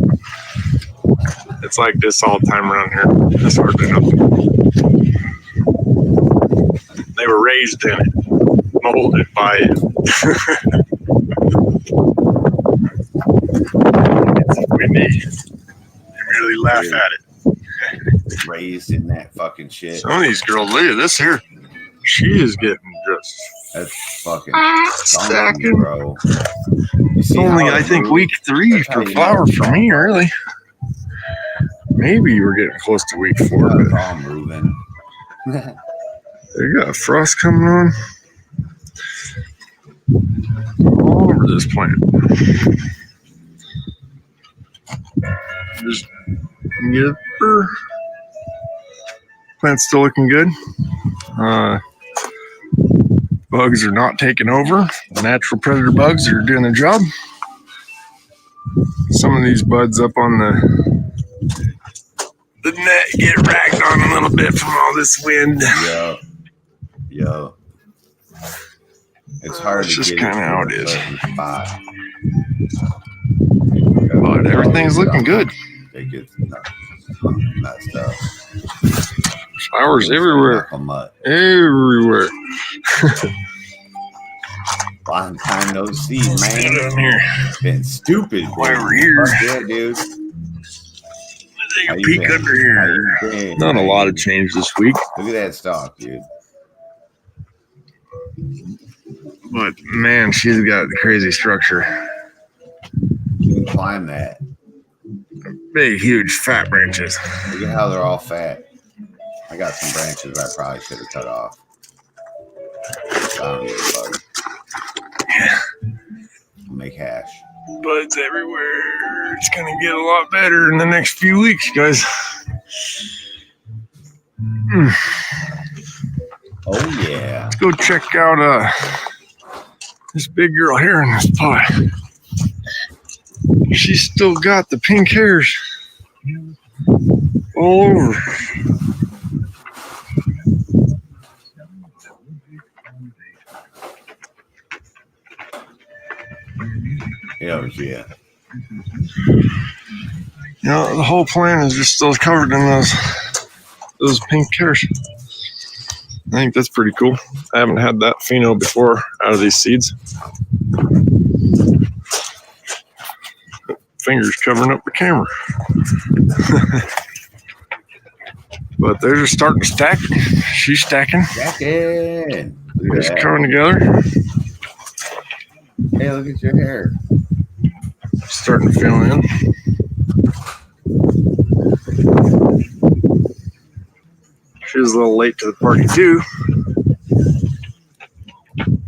It's like this all the time around here. There's hardly nothing. They were raised in it, molded by it. It's windy. You really laugh at it. Raised in that fucking shit. Some of these girls, look at this here. She is getting just That's fucking stacking. bro. You It's see only, how I it think, moves? week 3 That's how for you know flower it's for me, really. Maybe we're getting close to week 4. That's But all moving. they got frost coming on all over this plant. Just get her. Plant's still looking good. Bugs are not taking over. The natural predator bugs are doing their job. Some of these buds up on the net get ragged on a little bit from all this wind. Yo. It's hard That's to just get kinda it how to it a is. certain spot. But everything's looking good. It gets messed up. Flowers everywhere. Knuckle mutt. Everywhere. Long time no see, Get man. on here. It's been stupid. Why dude. we're here. Fuck yeah, dude. Take How a you peek been? under How here. you been? Not a lot of change this week, Look at that stalk, dude. but man, she's got crazy structure. You can climb that. Big, huge, fat branches. Look at how they're all fat. I got some branches I probably should have cut off. I don't give a fuck. I'll make hash. Buds everywhere. It's gonna get a lot better in the next few weeks, guys. Oh yeah. Let's go check out this big girl here in this pot. She's still got the pink hairs all over. Hell yeah. You know, the whole plant is just still covered in those pink hairs. I think that's pretty cool. I haven't had that pheno before out of these seeds. Fingers covering up the camera. But they're just starting to stack. She's stacking. Jack in. Look Just at that. coming together. Hey, look at your hair. Starting to fill in. She was a little late to the party too.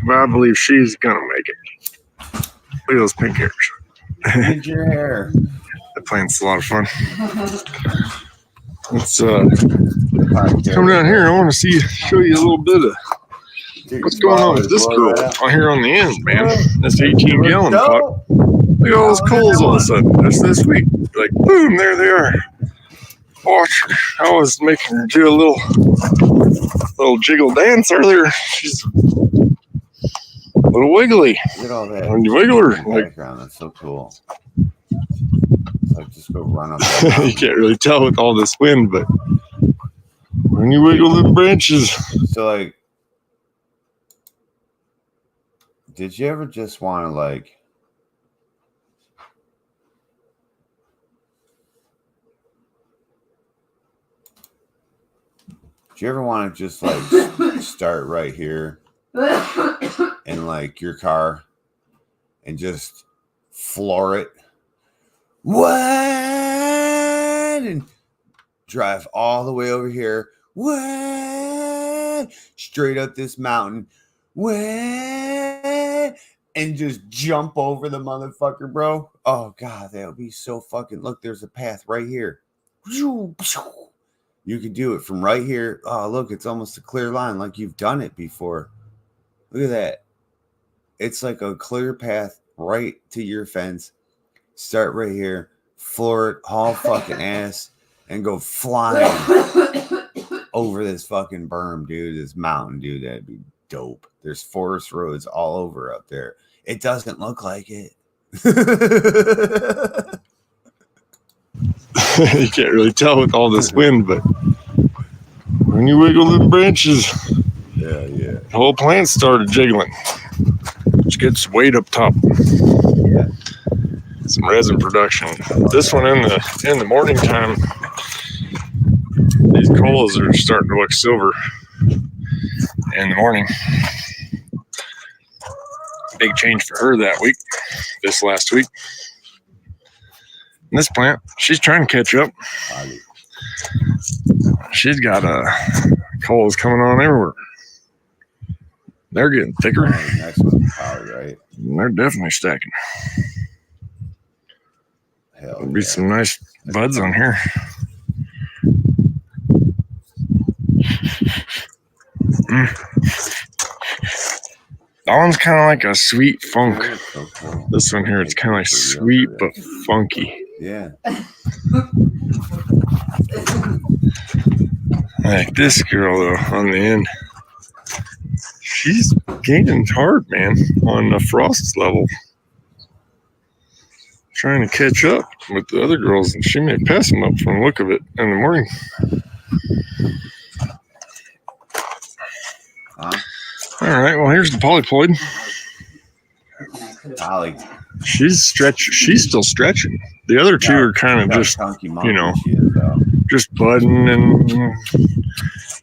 But I believe she's gonna make it. Look at those pink hairs. Look at your hair. That plant's a lot of fun. Let's come down here. I want to show you a little bit of what's going on with this girl out here on the end, man. This 18 gallon pot. Look at all those coals all of a sudden. That's this week. Like, boom, there they are. Watch her. I was making her do a little jiggle dance earlier. She's a little wiggly. Look at all that. When you wiggle her, like, Background. That's so cool. Like just go run up. That You mountain. can't really tell with all this wind, but when you wiggle them branches, So like, did you ever just want to like? Do you ever want to just like start right here in like your car and just floor it? What? And drive all the way over here. What? Straight up this mountain. What? And just jump over the motherfucker, bro. Oh God, that would be so fucking. Look, there's a path right here. You could do it from right here. Oh, look, it's almost a clear line like you've done it before. Look at that. It's like a clear path right to your fence. Start right here, floor it, haul fucking ass, and go flying over this fucking berm, dude. This mountain, dude. That'd be dope. There's forest roads all over up there. It doesn't look like it. you can't really tell with all this wind, but when you wiggle them branches, Yeah. the whole plant started jiggling, which gets weight up top. Yeah. Some resin production. This one in the morning time, these coals are starting to look silver in the morning. Big change for her that week, this last week. And this plant, she's trying to catch up. She's got coals coming on everywhere. They're getting thicker. Oh, the next one's probably right. They're definitely stacking. Hell, There'll be yeah. some nice buds on here. That one's kind of like a sweet funk. That's so cool. This one here, it's kind of like sweet but funky. Yeah. Like this girl though, on the end, she's gaining hard, man, on the frost level. Trying to catch up with the other girls, and she may pass them up from the look of it in the morning. Huh? All right, well, here's the polyploid. Holly. She's still stretching. The other two are kind of just you know, just budding,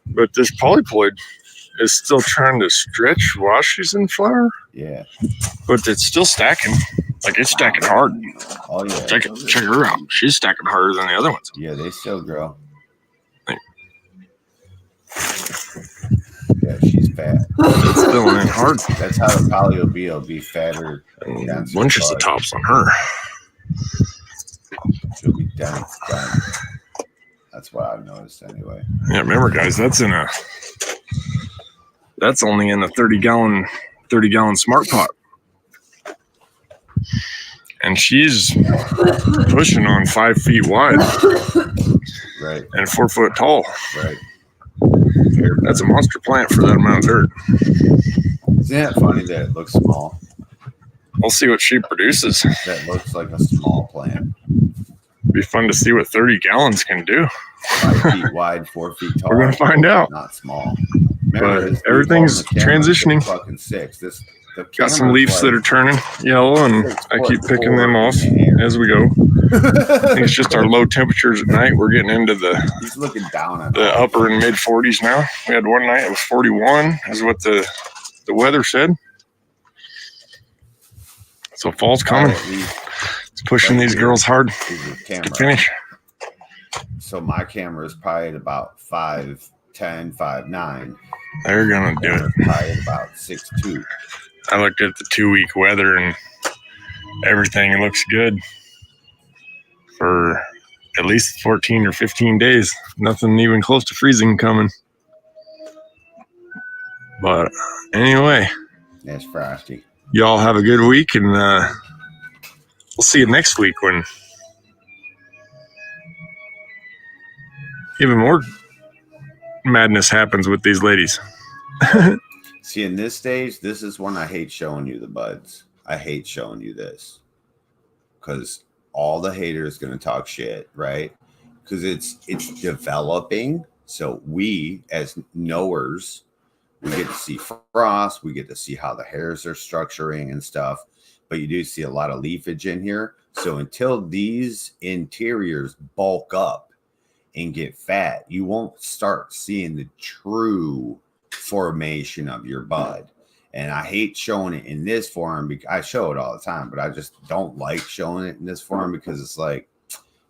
but this polyploid is still trying to stretch while she's in flower. Yeah. But it's still stacking. Like it's stacking hard. Oh yeah. Check her out. She's stacking harder than the other ones. Yeah, they still grow. Right. Yeah, she's fat. It's filling in hard. That's how the poly will be. It'll be fatter. And bunches of tops on her. She'll be dense. That's what I've noticed anyway. Yeah, remember guys, that's only in a 30 gallon smart pot. And she's pushing on 5 feet wide Right. and 4 foot tall. Right. That's a monster plant for that amount of dirt. Isn't that funny that it looks small? We'll see what she produces. That looks like a small plant. Be fun to see what 30 gallons can do. 5 feet wide, 4 feet tall. We're gonna find out. Not small. But this dude everything's holding the camera transitioning. took Fucking 6. The Got some camera's leaves that are turning yellow, and I keep picking them off as we go. I think it's just our low temperatures at night. We're getting into He's looking down at the upper and mid 40s now. We had one night it was 41, is what the weather said. So fall's coming. It's pushing these girls hard to finish. So my camera is probably at about 5'10", 5'9". They're gonna do it. Probably at about 6'2". I looked at the 2 week weather and everything looks good for at least 14 or 15 days. Nothing even close to freezing coming. But anyway, That's frosty. y'all have a good week, and we'll see you next week when even more madness happens with these ladies. See, in this stage, this is when I hate showing you the buds. I hate showing you this because all the haters gonna talk shit, right? Because it's developing. So we as knowers, we get to see frost, we get to see how the hairs are structuring and stuff, but you do see a lot of leafage in here. So until these interiors bulk up and get fat, you won't start seeing the true formation of your bud. And I hate showing it in this form because I show it all the time, but I just don't like showing it in this form because it's like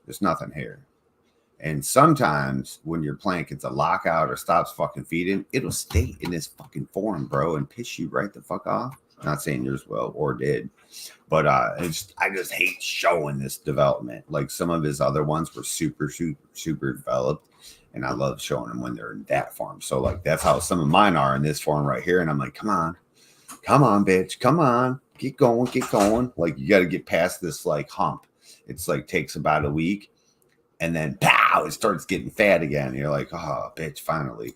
there's nothing here. And sometimes when your plant gets a lockout or stops fucking feeding, it'll stay in this fucking form, bro, and piss you right the fuck off. Not saying yours will or did, but I just hate showing this development. Like some of his other ones were super developed, and I love showing them when they're in that form. So like that's how some of mine are in this form right here. And I'm like, come on, bitch, come on, get going. Like you got to get past this like hump. It's like takes about a week. And then, pow, it starts getting fat again. You're like, oh, bitch, finally.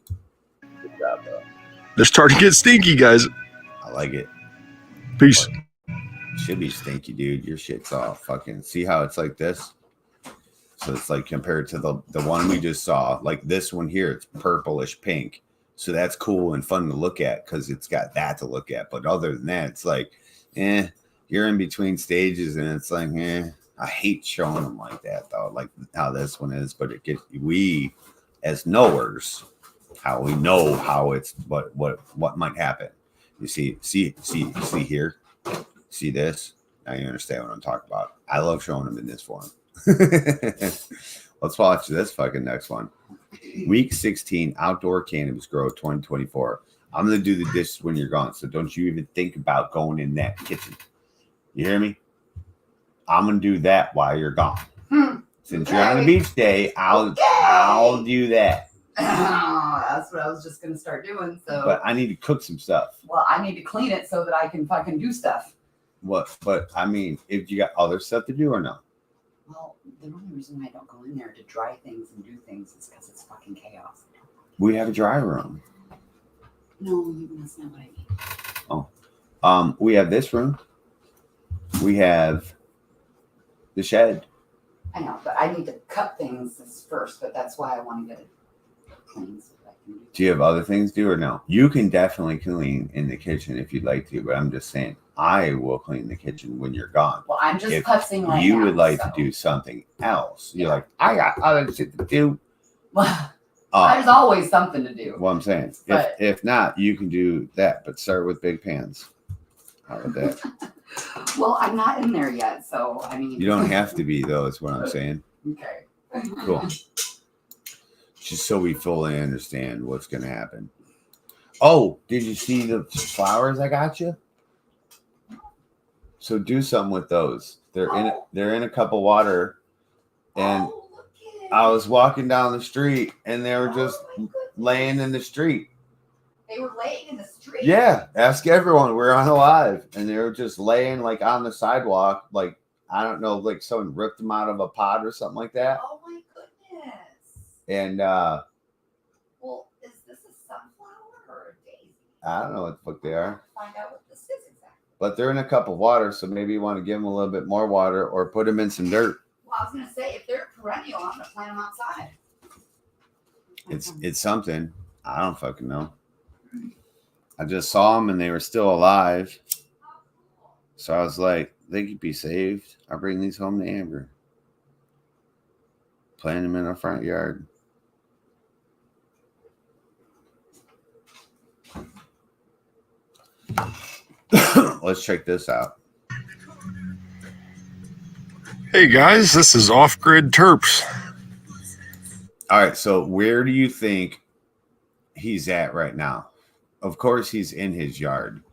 Good job, bro. They're starting to get stinky, guys. I like it. Peace. Should be stinky, dude. Your shit's all fucking. See how it's like this? So it's like compared to the one we just saw, like this one here, it's purplish pink. So that's cool and fun to look at because it's got that to look at. But other than that, it's like, you're in between stages and it's like, I hate showing them like that though, like how this one is, but we as knowers, how we know how it's what might happen. You see here, see this. Now you understand what I'm talking about. I love showing them in this form. Let's watch this fucking next one. Week 16 outdoor cannabis grow 2024. I'm gonna do the dishes when you're gone, so don't you even think about going in that kitchen. You hear me? I'm gonna do that while you're gone. Since you're on a beach day, I'll do that. That's what I was just gonna start doing. So, But I need to cook some stuff. well, I need to clean it so that I can fucking do stuff. What? But I mean, if you got other stuff to do or no? Well, the only reason I don't go in there to dry things and do things is because it's fucking chaos. We have a dry room. No, that's not what I mean. We have this room. We have the shed. I know, but I need to cut things first. But that's why I want to get it clean so that I can Do you have other things to do or no? You can definitely clean in the kitchen if you'd like to, but I'm just saying I will clean the kitchen when you're gone. Well, I'm just If putzing right now. you would like so. to do something else. You're like, I got other shit to do. Well, there's always something to do. What I'm saying. But- If not, you can do that, but start with big pans. How about that? Well, I'm not in there yet, so I mean. You don't have to be though, is what I'm saying. Okay. Cool. Just so we fully understand what's gonna happen. Oh, did you see the flowers I got you? So do something with those. They're in a cup of water, and Oh, look at it. I was walking down the street and they were just Oh, my goodness. laying in the street. They were laying in the street. Yeah, ask everyone. We're on live, and they were just laying like on the sidewalk, like I don't know, like someone ripped them out of a pot or something like that. Oh my goodness. And Well, is this a sunflower or a daisy? I don't know what the fuck they are, Find out what this is exactly. but they're in a cup of water, so maybe you want to give them a little bit more water or put them in some dirt. Well, I was gonna say if they're perennial, I'm gonna plant them outside. It's something. I don't fucking know. I just saw them and they were still alive, so I was like, they could be saved. I'll bring these home to Amber. Plant them in our front yard. Let's check this out. Hey guys, this is Off Grid Terps. All right, so where do you think he's at right now? Of course, he's in his yard.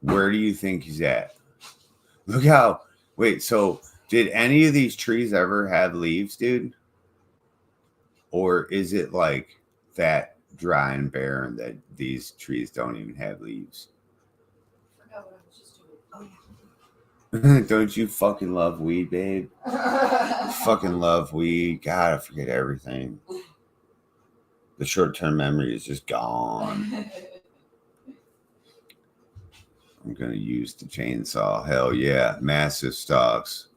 Where do you think he's at? Look how. Wait, so did any of these trees ever have leaves, dude? Or is it like that dry and barren that these trees don't even have leaves? I forgot what I was just doing. Oh Don't you fucking love weed, babe? yeah. Fucking love weed. God, I forget everything. The short-term memory is just gone. I'm gonna use the chainsaw. Hell yeah, massive stalks.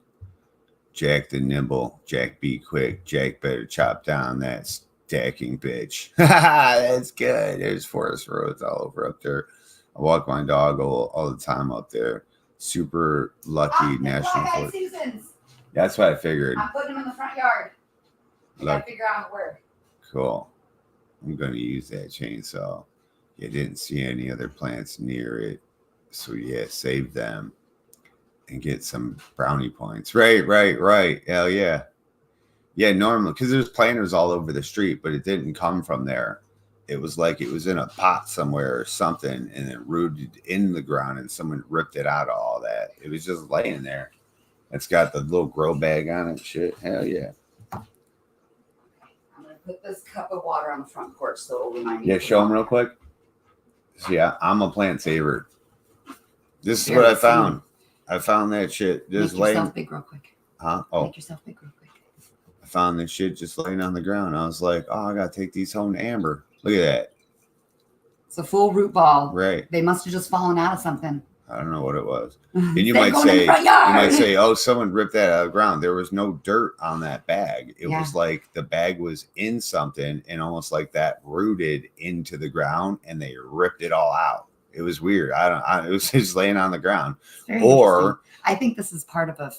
Jack the nimble, Jack be quick, Jack better chop down that stacking bitch. That's good. There's forest roads all over up there. I walk my dog all the time up there. Super lucky national forest. Susan's. That's what I figured. I'm putting them in the front yard. I gotta Look, figure out where. cool. I'm going to use that chainsaw. You didn't see any other plants near it. So yeah, save them and get some brownie points. Right. Hell yeah. Yeah, normally, because there's planters all over the street, but it didn't come from there. It was like it was in a pot somewhere or something, and it rooted in the ground, and someone ripped it out of all that. It was just laying there. It's got the little grow bag on it. Shit, hell yeah. I'm gonna put this cup of water on the front porch so it'll remind me. Yeah, to show them put it real on. quick. See, I'm a plant saver. This is Here, what I let's see. found. I found that shit just Make laying. yourself big real quick. Huh? Oh, Make yourself big real quick. I found this shit just laying on the ground. I was like, oh, I gotta take these home to Amber. Look at that. It's a full root ball. Right. They must have just fallen out of something. I don't know what it was. And you They might go in the say, front yard. oh, someone ripped that out of the ground. There was no dirt on that bag. It Yeah. was like the bag was in something and almost like that rooted into the ground and they ripped it all out. It was weird. It was just laying on the ground. Very Or interesting. I think this is part of a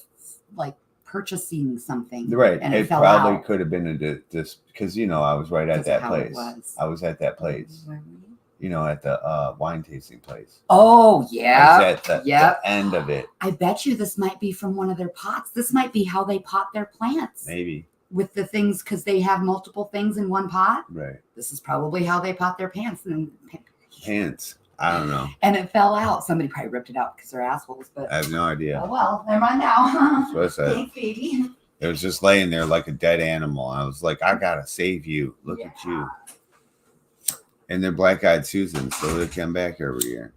like purchasing something. right. And It it fell probably out. could have been this because I was right at That's that how it place. was. I was at that place. At the wine tasting place. Oh I yeah. was at the Yep. end of it. I bet you this might be from one of their pots. This might be how they pot their plants Maybe. with the things because they have multiple things in one pot. Right. This is probably how they pot their pants Pants. I don't know. and it fell out. Somebody probably ripped it out because they're assholes. But I have no idea. oh well, never mind now. That's what I said. Thanks, baby. It was just laying there like a dead animal. I was like, I gotta save you. Look at you. And they're black-eyed Susans, so they come back every year.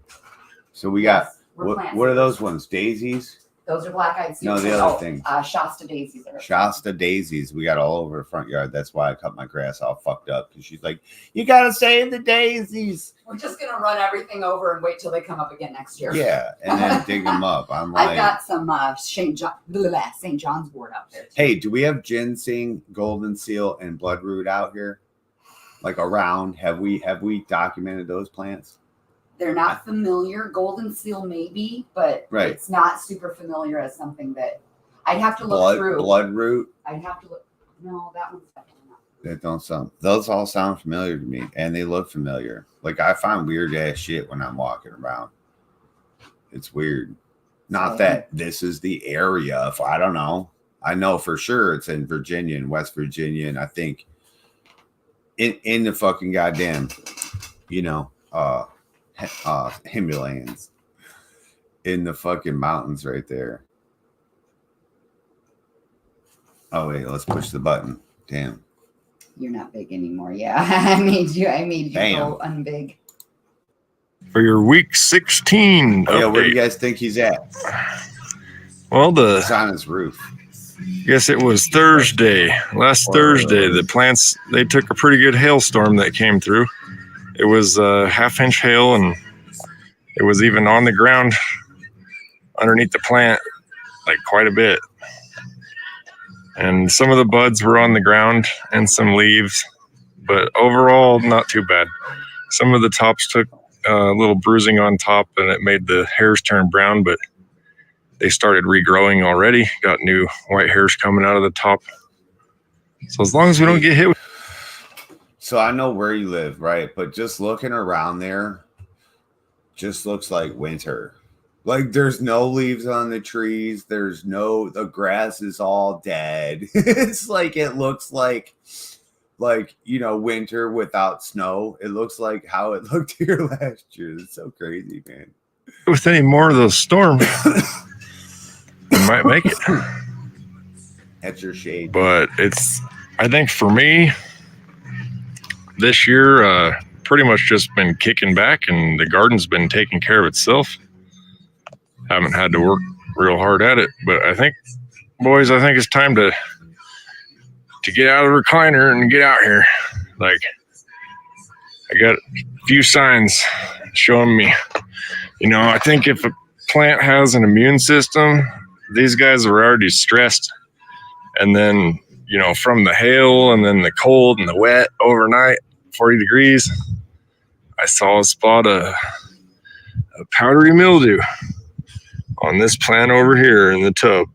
So we got Yes, we're plant what are those savers. ones? Daisies? Those are black-eyed No, Susans. the other thing. Shasta daisies. Are Shasta daisies. We got all over the front yard. That's why I cut my grass all fucked up. Because she's like, you gotta save the daisies. We're just gonna run everything over and wait till they come up again next year. Yeah, and then dig them up. I'm I've like, got some St. John's wort out there. Too. hey, do we have ginseng, golden seal, and bloodroot out here? Like around? Have we documented those plants? They're not familiar. Golden seal maybe, but Right. it's not super familiar as something that I'd have to look through. Bloodroot. I'd have to look. No, that one's definitely not. That don't sound. Those all sound familiar to me, and they look familiar. Like I find weird ass shit when I'm walking around. It's weird. Not that this is the area. I don't know. I know for sure it's in Virginia and West Virginia, and I think in the fucking goddamn, Himalayas, in the fucking mountains right there. Oh wait, let's push the button. Damn. You're not big anymore. Yeah, I made you Damn. go unbig. For your week 16 Yeah, where do you update. guys think he's at? Well, He's on his roof. guess it was Thursday. Last Thursday, the plants, they took a pretty good hailstorm that came through. It was a half-inch hail, and it was even on the ground underneath the plant, like quite a bit. And some of the buds were on the ground and some leaves, but overall, not too bad. Some of the tops took a little bruising on top, and it made the hairs turn brown, but they started regrowing already. Got new white hairs coming out of the top. So as long as we don't get hit with So I know where you live, right? But just looking around there, just looks like winter. Like there's no leaves on the trees. The grass is all dead. It's like it looks like winter without snow. It looks like how it looked here last year. It's so crazy, man. with any more of those storms, we might make it. That's your shade. But I think for me, this year, pretty much just been kicking back, and the garden's been taking care of itself. Haven't had to work real hard at it, but I think, boys, it's time to get out of the recliner and get out here. Like, I got a few signs showing me, I think if a plant has an immune system, these guys are already stressed And then, you know, from the hail and then the cold and the wet overnight, 40 degrees, I saw a spot of powdery mildew on this plant over here in the tub,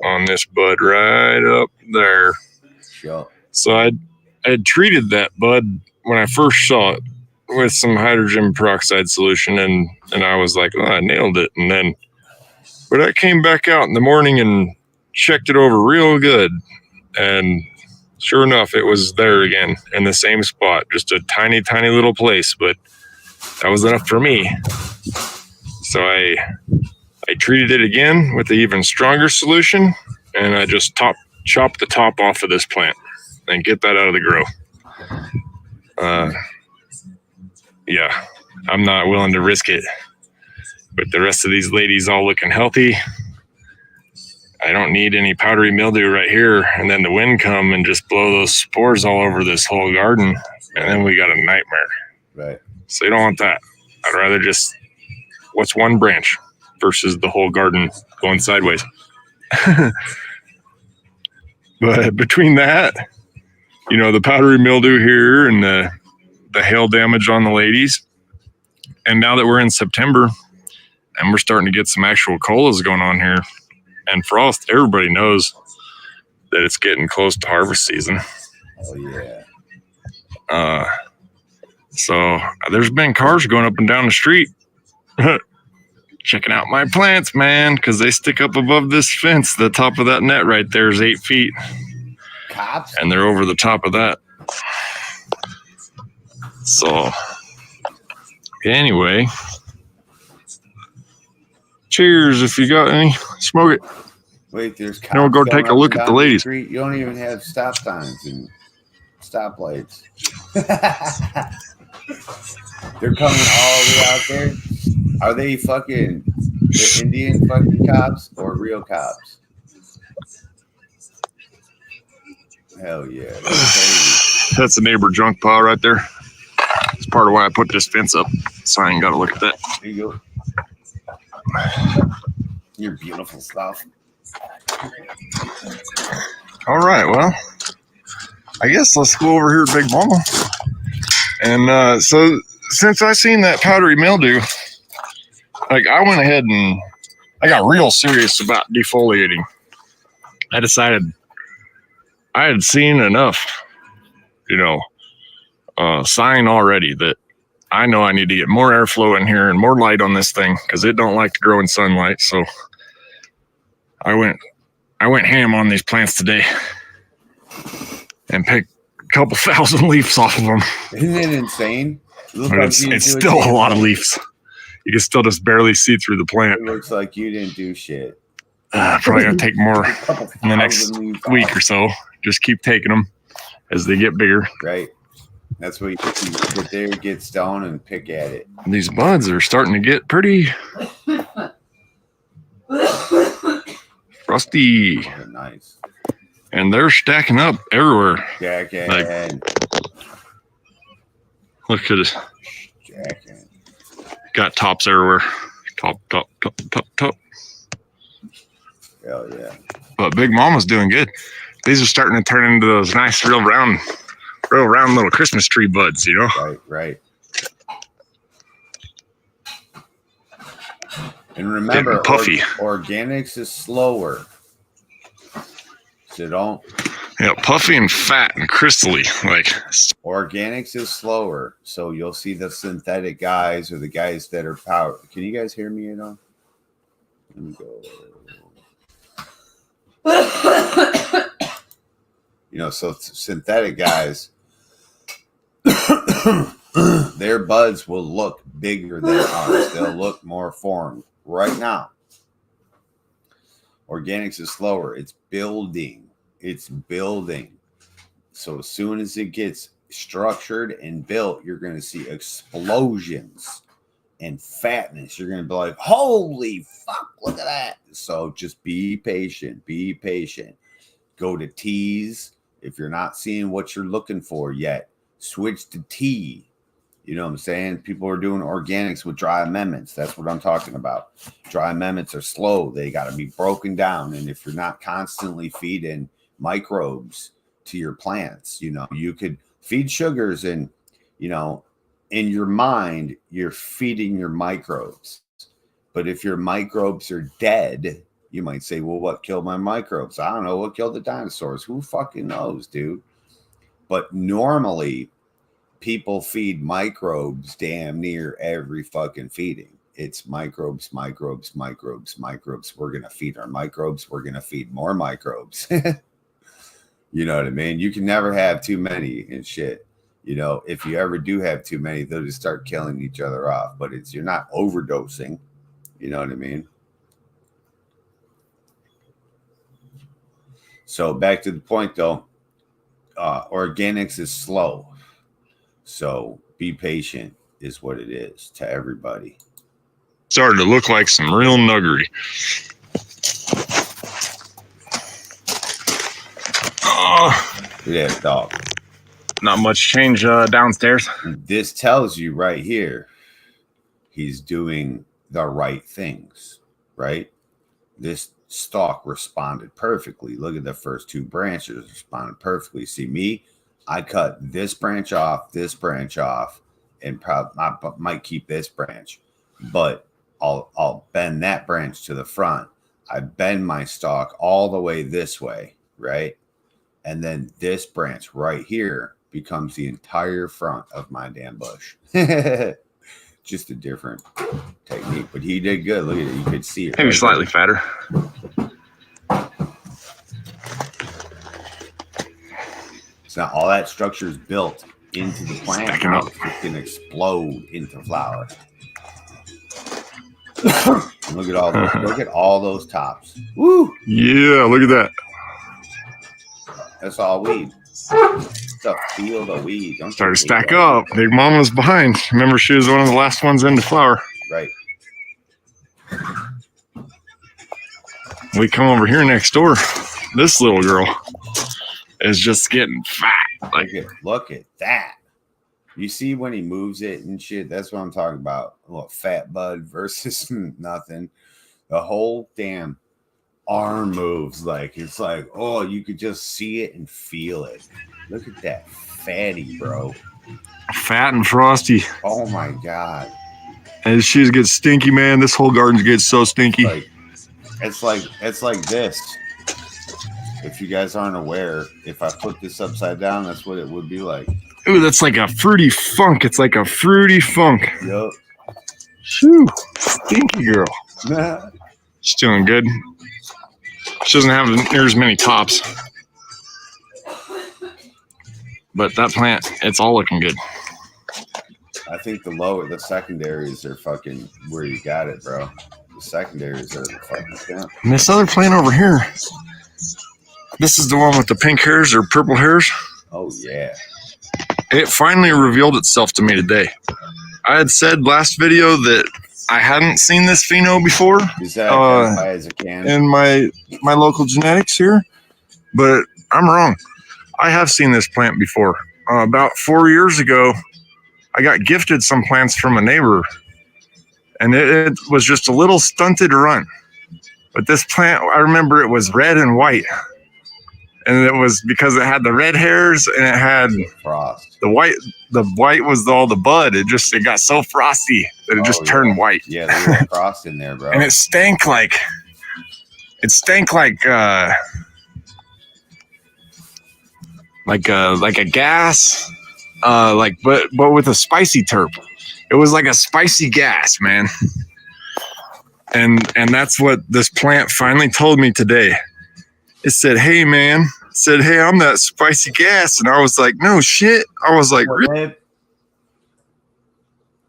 on this bud right up there. Sure. So I had treated that bud when I first saw it with some hydrogen peroxide solution, and I was like, oh, I nailed it. And then, but I came back out in the morning and checked it over real good, and sure enough, it was there again in the same spot, just a tiny, tiny little place, but that was enough for me. So I treated it again with the even stronger solution, and I just chop the top off of this plant and get that out of the grow. Yeah, I'm not willing to risk it. With the rest of these ladies all looking healthy, I don't need any powdery mildew right here, and then the wind come and just blow those spores all over this whole garden, and then we got a nightmare. Right. So you don't want that. I'd rather just, what's one branch versus the whole garden going sideways. But between that, you know, the powdery mildew here and the hail damage on the ladies, and now that we're in September and we're starting to get some actual colas going on here, and frost, everybody knows that it's getting close to harvest season. Oh yeah. So there's been cars going up and down the street checking out my plants, man, because they stick up above this fence. The top of that net right there is 8 feet. Cops? And they're over the top of that. So anyway, cheers if you got any. Smoke it. Wait, there's cops. Now we'll go going take a up look and at the down ladies. street. You don't even have stop signs and stoplights. They're coming all the way out there. Are they fucking the Indian fucking cops or real cops? Hell yeah. That's crazy. That's a neighbor junk pile right there. It's part of why I put this fence up. So I ain't got to look at that. There you go. Your beautiful stuff. All right, well, I guess let's go over here to Big Mama. And so since I seen that powdery mildew, like I went ahead and I got real serious about defoliating. I decided I had seen enough, you know, sign already that I know I need to get more airflow in here and more light on this thing because it don't like to grow in sunlight. So I went ham on these plants today and picked a couple thousand leaves off of them. Isn't it insane? But it's still a lot of leaves. You can still just barely see through the plant. It looks like you didn't do shit. Probably gonna take more in the next week or so. Just keep taking them as they get bigger. Right. That's what you get there, get stoned, and pick at it. These buds are starting to get pretty frosty, Oh, nice. and they're stacking up everywhere. Jackhand. Look at it. Jackhand. Got tops everywhere. Top. Hell yeah. But Big Mama's doing good. These are starting to turn into those nice, real round little Christmas tree buds, you know? Right. And remember, Getting puffy. Organics is slower. So don't. Yeah, puffy and fat and crystally. Like, Organics is slower. So you'll see the synthetic guys or the guys that are power. Can you guys hear me at all? Let me go. You know, so synthetic guys, their buds will look bigger than ours. They'll look more formed. Right now, organics is slower. It's building. So as soon as it gets structured and built, you're going to see explosions and fatness. You're going to be like, holy fuck, look at that. So just be patient. Go to teas. If you're not seeing what you're looking for yet, switch to tea. You know what I'm saying? People are doing organics with dry amendments. That's what I'm talking about. Dry amendments are slow. They got to be broken down. And if you're not constantly feeding microbes to your plants. You know, you could feed sugars and, you know, in your mind, you're feeding your microbes. But if your microbes are dead, you might say, well, what killed my microbes? I don't know. What killed the dinosaurs? Who fucking knows, dude? But normally, people feed microbes damn near every fucking feeding. It's microbes, microbes, microbes, microbes. We're going to feed our microbes. We're going to feed more microbes. You know what I mean? You can never have too many and shit. You know, if you ever do have too many, they'll just start killing each other off. But it's you're not overdosing. You know what I mean? So back to the point, though. Organics is slow. So be patient is what it is to everybody. Started to look like some real nuggery. Look at that dog. Not much change downstairs. This tells you right here, he's doing the right things, right? This stalk responded perfectly. Look at the first two branches responded perfectly. See me? I cut this branch off, and probably might keep this branch, but I'll bend that branch to the front. I bend my stalk all the way this way, right? And then this branch right here becomes the entire front of my damn bush. Just a different technique, but he did good. Look at it. You could see it. Maybe right slightly there. fatter. So now all that structure is built into the plant. Stacking up. It's going to explode into flower. Look at all those. Look at all those tops. Woo! Yeah, look at that. That's all weed. It's a field of weed. Don't Started to you stack hate that? up. Big Mama's behind. Remember, she was one of the last ones into flower. Right. We come over here next door. This little girl is just getting fat. Like, Look at that. You see when he moves it and shit? That's what I'm talking about. A little fat bud versus nothing. The whole damn arm moves like it's like, oh, you could just see it and feel it. Look at that fatty, bro. fat and frosty. Oh my god. And she's get stinky, man. This whole garden gets so stinky. It's like this. If you guys aren't aware, if I put this upside down, that's what it would be like. Ooh, that's like a fruity funk. It's like a fruity funk. Yup. Shoo, stinky girl. She's doing good. She doesn't have near as many tops. But that plant, it's all looking good. I think the secondaries are fucking where you got it, bro. The secondaries are the fucking stamp. And this other plant over here, this is the one with the pink hairs or purple hairs. Oh yeah. It finally revealed itself to me today. I had said last video that I hadn't seen this pheno before Is that high as a can? in my local genetics here, but I'm wrong. I have seen this plant before. About 4 years ago, I got gifted some plants from a neighbor, and it was just a little stunted to run. But this plant, I remember it was red and white, and it was because it had the red hairs and it had Frost. the white. The white was all the bud. It got so frosty that it just turned white. Yeah, there's a frost in there, bro. And it stank like a gas, but with a spicy terp. It was like a spicy gas, man. And that's what this plant finally told me today. It said, "Hey, man." It said, "Hey, I'm that spicy gas," and I was like, "No shit." I was like, "Really?"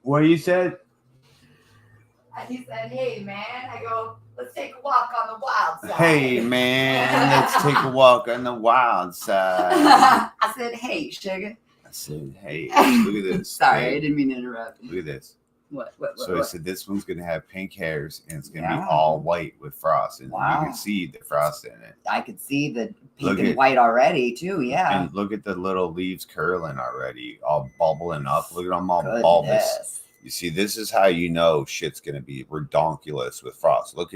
What you said? He said, "Hey, man." I go, "Let's take a walk on the wild side." Hey man, let's take a walk on the wild side. I said, "Hey, sugar." I said, hey, look at this. Sorry, I Hey, didn't mean to interrupt. look at this. What? So I said this one's gonna have pink hairs and it's gonna be Yeah. all white with frost, and Wow. you can see the frost in it. I could see the Look pink and at- white already too. Yeah. And look at the little leaves curling already, all bubbling up. Look at them all bulbous. Goodness. You see, this is how you know shit's gonna be redonkulous with frost. Look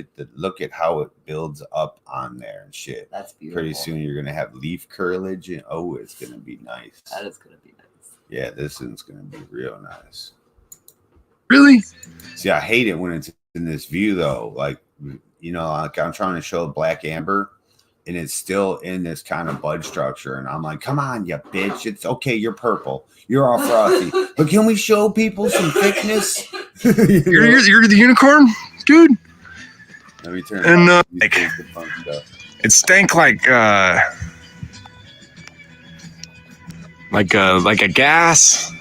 at how it builds up on there and shit. That's beautiful. Pretty soon you're gonna have leaf curlage, and oh, it's gonna be nice. That is gonna be nice. Yeah, this one's gonna be real nice. Really? See, I hate it when it's in this view though. Like, you know, like I'm trying to show black amber, and it's still in this kind of bud structure, and I'm like, come on, you bitch! It's okay. You're purple. You're all frosty. But can we show people some thickness? You're the unicorn, dude. Let me turn. And It stank like a gas,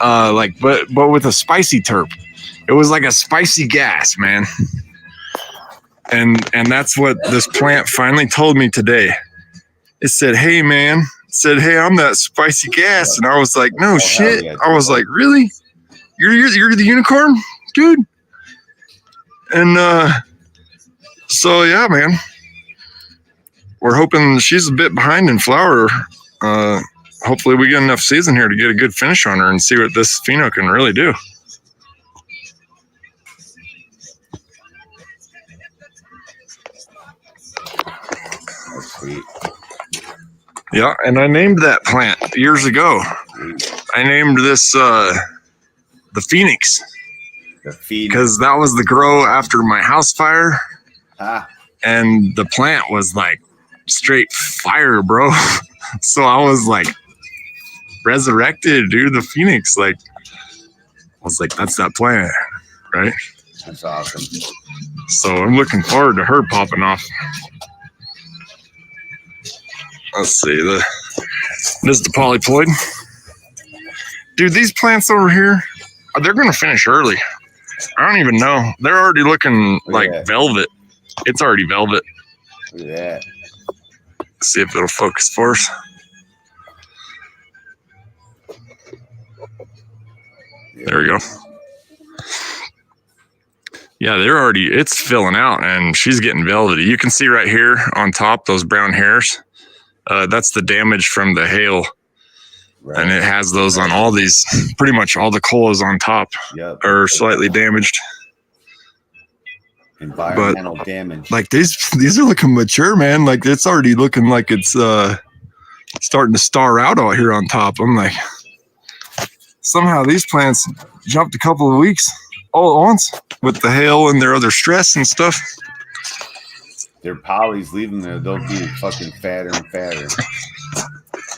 but with a spicy terp. It was like a spicy gas, man. And that's what this plant finally told me today. It said, "Hey, man." It said, "Hey, I'm that spicy gas," and I was like, "No shit." yeah, I was like, "Really? You're the unicorn, dude?" And so yeah, man. We're hoping she's a bit behind in flower. Hopefully we get enough season here to get a good finish on her and see what this pheno can really do. That's sweet. Yeah, and I named that plant years ago. I named this the Phoenix The feed. because that was the grow after my house fire, Ah, and the plant was like straight fire, bro. So I was like resurrected, dude. The Phoenix, like, I was like, that's that plant, right? that's awesome. So I'm looking forward to her popping off. Let's see, this is the polyploid. Dude, these plants over here, they're gonna finish early. I don't even know. They're already looking like Yeah. velvet. It's already velvet. Look at that. See if it'll focus for us. There we go. Yeah, it's filling out and she's getting velvety. You can see right here on top, those brown hairs. That's the damage from the hail. Right. And it has those on all these, pretty much all the colas on top Yep. are slightly damaged. Environmental damage. Like these are looking mature, man. Like it's already looking like it's starting to star out out here on top. I'm like, somehow these plants jumped a couple of weeks all at once with the hail and their other stress and stuff. Their polys leave them there. They'll be fucking fatter and fatter.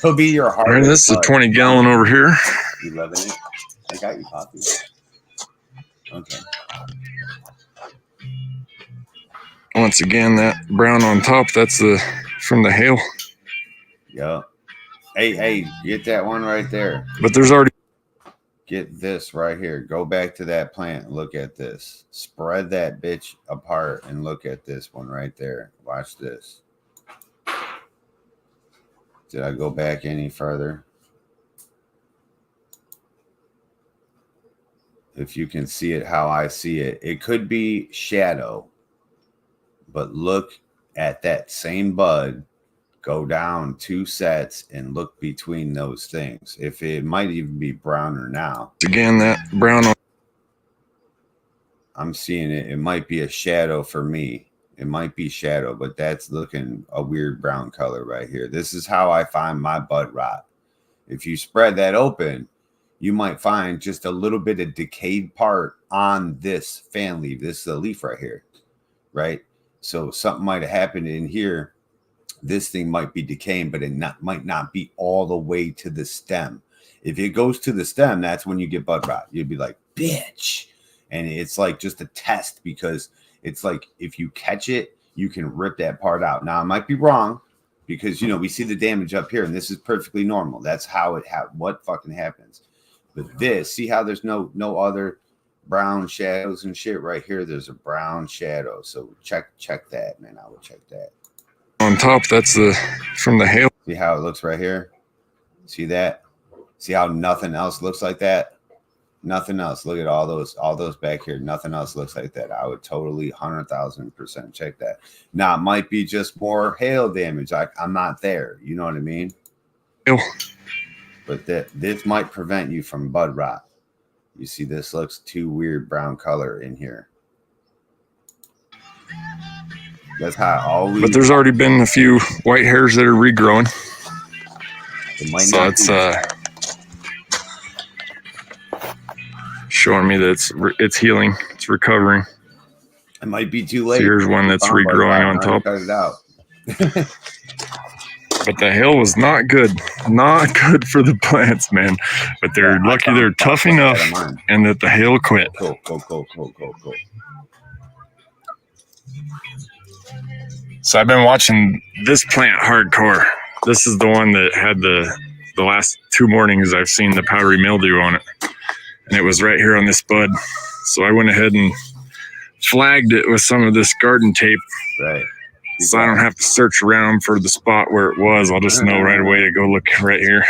He'll be your heart. All right, this is a 20 gallon over here. You loving it? I got you, Poppy. Okay. Once again, that brown on top, that's from the hail. Yep. Hey, get that one right there. But there's already Get this right here. Go back to that plant. Look at this. Spread that bitch apart and look at this one right there. Watch this. Did I go back any further? If you can see it how I see it, it could be shadow, but look at that same bud, go down 2 sets and look between those things. If it might even be browner now. again that brown on. I'm seeing it. It might be a shadow for me. It might be shadow, but that's looking a weird brown color right here. This is how I find my bud rot. If you spread that open, you might find just a little bit of decayed part on this fan leaf. This is a leaf right here, right? So something might have happened in here. This thing might be decaying, but it might not be all the way to the stem. If it goes to the stem, that's when you get bud rot. You'd be like, bitch. And it's like just a test, because it's like if you catch it, you can rip that part out. Now, I might be wrong, because, you know, we see the damage up here, and this is perfectly normal. That's how what fucking happens. But this, see how there's no other brown shadows and shit right here? There's a brown shadow. So check that, man. I would check that. On top, that's from the hail. See how it looks right here? See that? See how nothing else looks like that? Nothing else. Look at all those back here. Nothing else looks like that. I would totally 100,000% check that. Now, it might be just more hail damage. I'm not there. You know what I mean? Hail. But this might prevent you from bud rot. You see, this looks too weird brown color in here. That's how I always. But there's already been a few white hairs that are regrowing. It might So not it's be. showing me that it's healing, it's recovering. It might be too So late. here's one that's regrowing on top. Cut it out. But the hail was not good. Not good for the plants, man. But they're lucky they're tough enough and that the hail quit. Cool. So I've been watching this plant hardcore. This is the one that had the last 2 mornings I've seen the powdery mildew on it. And it was right here on this bud. So I went ahead and flagged it with some of this garden tape. Right. So I don't have to search around for the spot where it was. I'll just know right away to go look right here.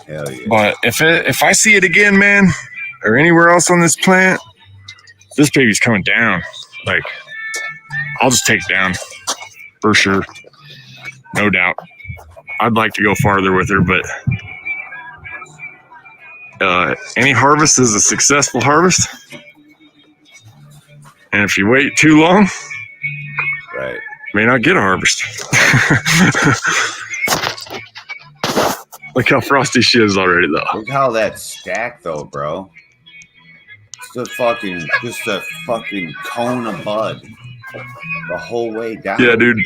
Hell yeah. But if I see it again, man, or anywhere else on this plant, this baby's coming down. Like, I'll just take it down for sure. No doubt. I'd like to go farther with her, but any harvest is a successful harvest. And if you wait too long, Right. may not get a harvest. Look how frosty she is already, though. Look how that's stacked, though, bro. Just a fucking cone of bud the whole way down. Yeah, dude.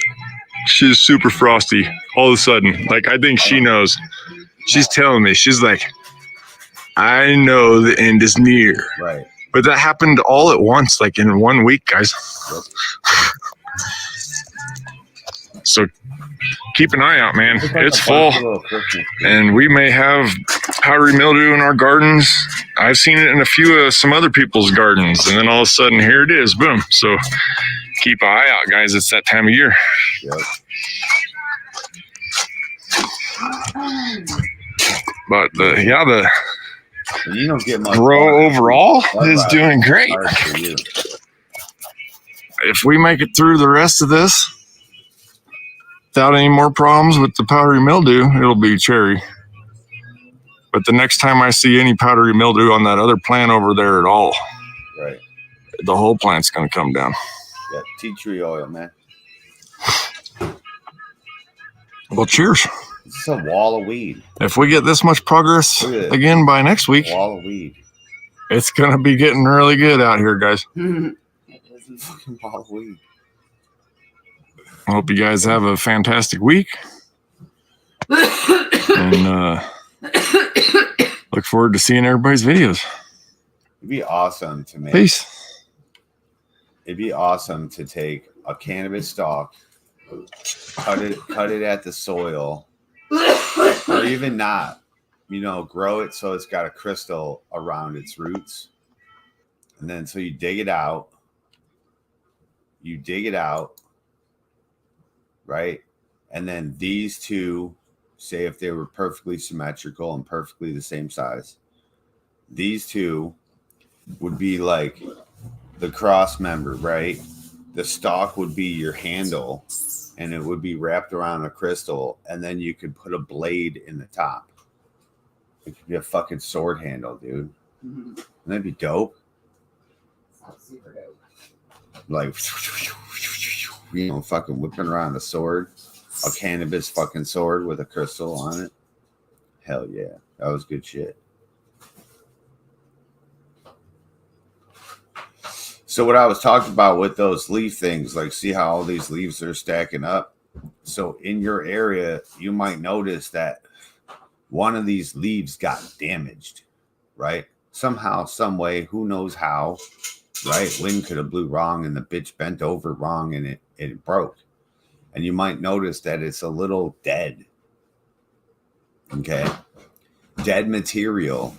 She's super frosty all of a sudden. Like, I think she knows. She's telling me. She's like, I know the end is near. Right. But that happened all at once, like in 1 week, guys. Yep. So keep an eye out, man. It's fall, and we may have powdery mildew in our gardens. I've seen it in a few of some other people's gardens, and then all of a sudden, here it is, boom. So keep an eye out, guys. It's that time of year. Yep. But the You don't get much grow overall is Right. doing great. hard for you. If we make it through the rest of this without any more problems with the powdery mildew, it'll be cherry. But the next time I see any powdery mildew on that other plant over there at all, Right. the whole plant's going to come down. Yeah. Tea tree oil, man. Well, cheers. It's a wall of weed. If we get this much progress Look at it. again by next week, Wall of weed. it's going to be getting really good out here, guys. It isn't. Fucking wall of weed. I hope you guys have a fantastic week. And look forward to seeing everybody's videos. It'd be awesome to make. Peace. It'd be awesome to take a cannabis stalk, cut it at the soil, or even not, grow it so it's got a crystal around its roots. And then so you dig it out, right? And then these two, say if they were perfectly symmetrical and perfectly the same size, these two would be like the cross member, right? The stalk would be your handle, and it would be wrapped around a crystal, and then you could put a blade in the top. It could be a fucking sword handle, dude. Mhm. Wouldn't that be dope? Sounds super dope. Like, fucking whipping around a sword, a cannabis fucking sword with a crystal on it. Hell yeah, that was good shit. So what I was talking about with those leaf things, like see how all these leaves are stacking up. So in your area, you might notice that one of these leaves got damaged, right? Somehow, some way, who knows how, right? Wind could have blew wrong and the bitch bent over wrong and it broke. And you might notice that it's a little dead. Okay. Dead material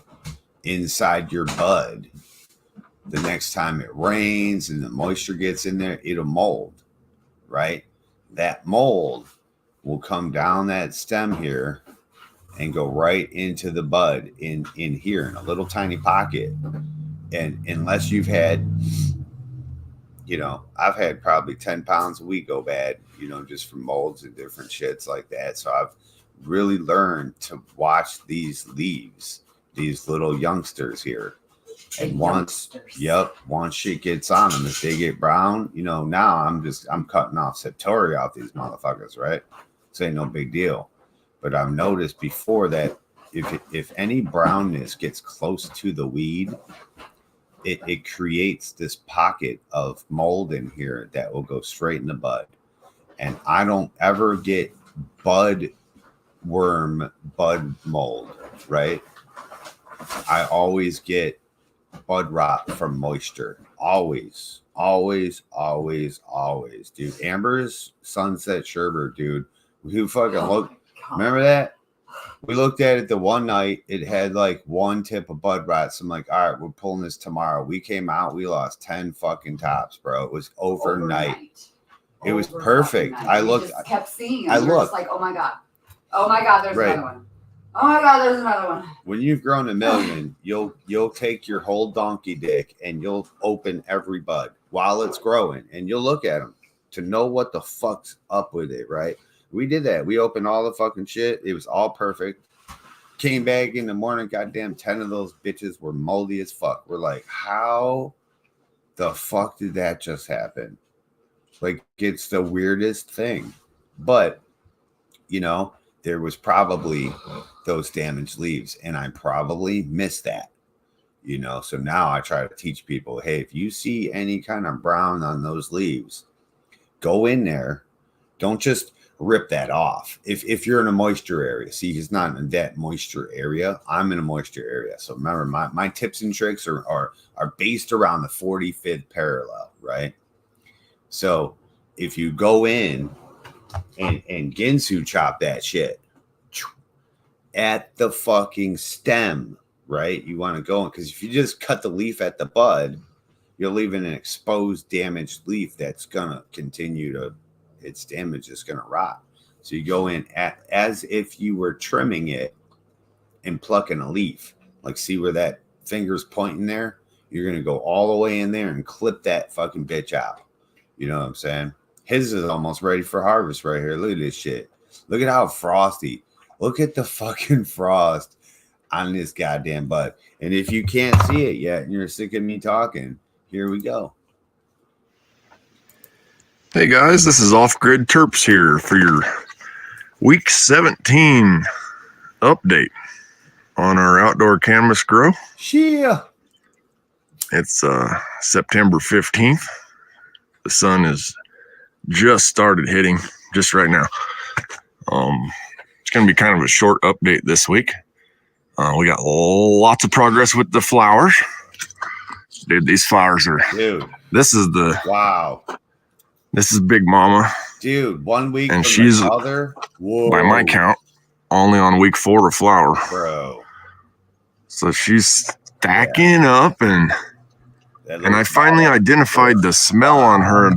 inside your bud. The next time it rains and the moisture gets in there, it'll mold, right? That mold will come down that stem here and go right into the bud in here in a little tiny pocket. And unless you've had, I've had probably 10 pounds a week go bad, just from molds and different shits like that. So I've really learned to watch these leaves these little youngsters here. The And once youngsters. once shit gets on them, if they get brown, you know, now I'm cutting off Satori off these motherfuckers, right? This ain't no big deal. But I've noticed before that if any brownness gets close to the weed, it creates this pocket of mold in here that will go straight in the bud. And I don't ever get bud mold, right? I always get bud rot from moisture. Always, dude. Amber's Sunset Sherbet, dude. We fucking look. Remember that? We looked at it the one night. It had like one tip of bud rot. So I'm like, all right, we're pulling this tomorrow. We came out. We lost 10 fucking tops, bro. It was overnight. It was perfect. I looked. We just kept seeing them. I We're looked. just like, oh my god, there's Right. another one. Oh my god, there's another one. When you've grown a million, you'll take your whole donkey dick and you'll open every bud while it's growing, and you'll look at them to know what the fuck's up with it, right? We did that. We opened all the fucking shit. It was all perfect. Came back in the morning, goddamn 10 of those bitches were moldy as fuck. We're like, how the fuck did that just happen? Like, it's the weirdest thing. But, you know, there was probably those damaged leaves, and I probably missed that, you know. So now I try to teach people, hey, if you see any kind of brown on those leaves, go in there. Don't just rip that off. If you're in a moisture area, see, he's not in that moisture area. I'm in a moisture area. So remember, my tips and tricks are based around the 45th parallel, right? So if you go in and Ginsu chop that shit at the fucking stem, right? You want to go in, because if you just cut the leaf at the bud, you're leaving an exposed, damaged leaf that's gonna continue to, its damage is gonna rot. So you go in as if you were trimming it and plucking a leaf. Like, see where that finger's pointing there? You're gonna go all the way in there and clip that fucking bitch out. You know what I'm saying? His is almost ready for harvest right here. Look at this shit. Look at how frosty. Look at the fucking frost on this goddamn bud. And if you can't see it yet and you're sick of me talking, here we go. Hey guys, this is Off Grid Terps here for your week 17 update on our outdoor cannabis grow. Yeah. It's September 15th. The sun is just started hitting just right now. It's going to be kind of a short update this week. We got lots of progress with the flowers. Dude, these flowers are... Dude. This is Wow. This is Big Mama. Dude, 1 week And from she's, the other. Whoa. by my count, only on week 4 of flower. Bro. So she's stacking up, and I finally identified the smell on her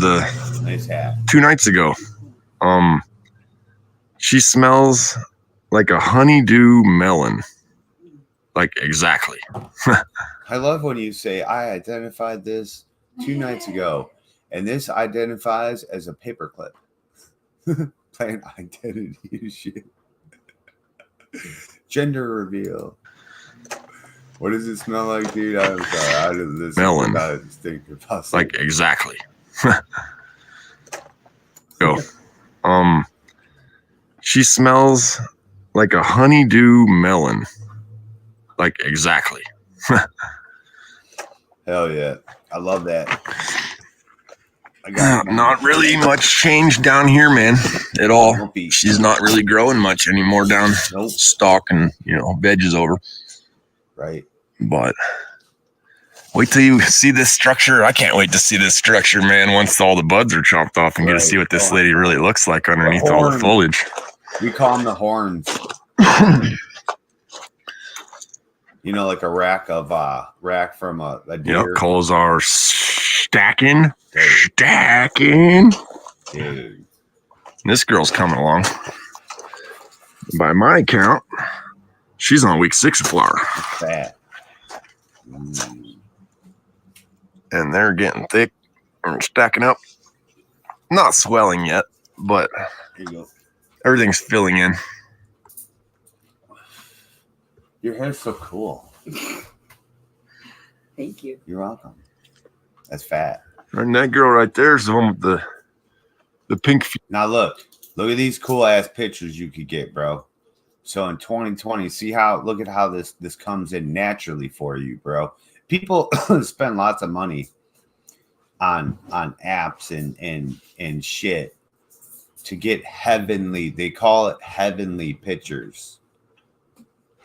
nice hat. 2 nights ago. She smells like a honeydew melon. Like, exactly. I love when you say, I identified this 2 nights ago, and this identifies as a paperclip. Plant identity shit. Gender reveal. What does it smell like, dude? I'm sorry. I didn't listen. Melon. Not a distinctive possible. Like, exactly. Go. She smells like a honeydew melon. Like, exactly. Hell yeah. I love that. I got Not really much change down here, man, at all. Don't be- She's not really growing much anymore down Nope. stalk and, veg is over. Right. But wait till you see this structure. I can't wait to see this structure, man, once all the buds are chopped off and get to see what this lady really looks like underneath all the horn. foliage. We call them the horns. Like a rack from a deer. Yep, calls are stacking. Dude. This girl's coming along. By my count, she's on week 6 of flower. Fat. And they're getting thick and stacking up. Not swelling yet, but Here you go. everything's filling in. Your hair's so cool. Thank you. You're welcome. That's fat. And that girl right there is the one with the pink. Now look at these cool ass pictures you could get, bro. So in 2020, look at how this comes in naturally for you, bro. People spend lots of money on apps and shit to get heavenly. They call it heavenly pictures.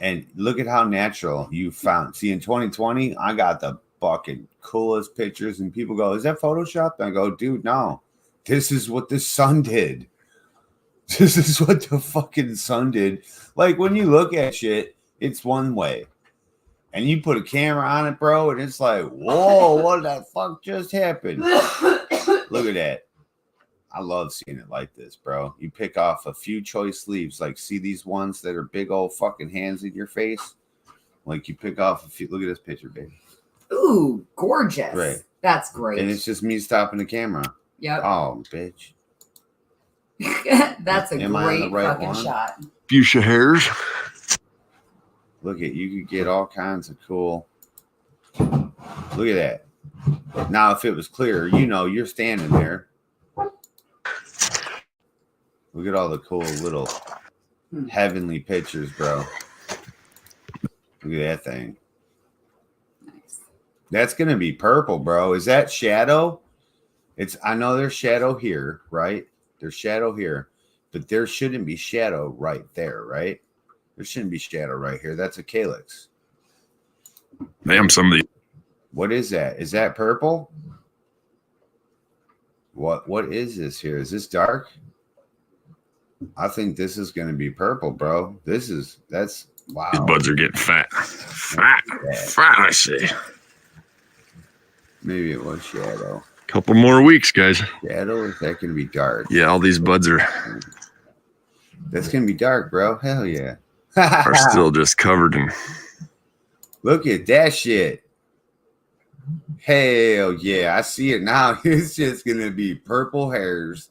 And look at how natural you found. See, in 2020, I got the fucking coolest pictures, and people go, "Is that Photoshopped?" I go, "Dude, no. This is what the sun did. This is what the fucking sun did." Like, when you look at shit, it's one way. And you put a camera on it, bro, and it's like, whoa, what the fuck just happened? Look at that. I love seeing it like this, bro. You pick off a few choice leaves. Like, see these ones that are big old fucking hands in your face? Like, you pick off a few. Look at this picture, baby. Ooh, gorgeous. Right. That's great. And it's just me stopping the camera. Yep. Oh, bitch. That's a Am I on great the right fucking one? shot. Fuchsia hairs. Look at, you could get all kinds of cool. Look at that. Now, if it was clear, you're standing there. Look at all the cool little heavenly pictures, bro. Look at that thing. Nice. That's gonna be purple, bro. Is that shadow? I know there's shadow here, right? There's shadow here, but there shouldn't be shadow right there, right? There shouldn't be shadow right here. That's a calyx. Damn, somebody. What is that? Is that purple? What is this here? Is this dark? I think this is going to be purple, bro. That's wow. These buds are getting fat. Fat, I say. Maybe it was shadow. Couple more weeks, guys. Shadow, or is that going to be dark? Yeah, all these buds are That's going to be dark, bro. Hell yeah. still just covered in. Look at that shit. Hell yeah. I see it now. It's just going to be purple hairs,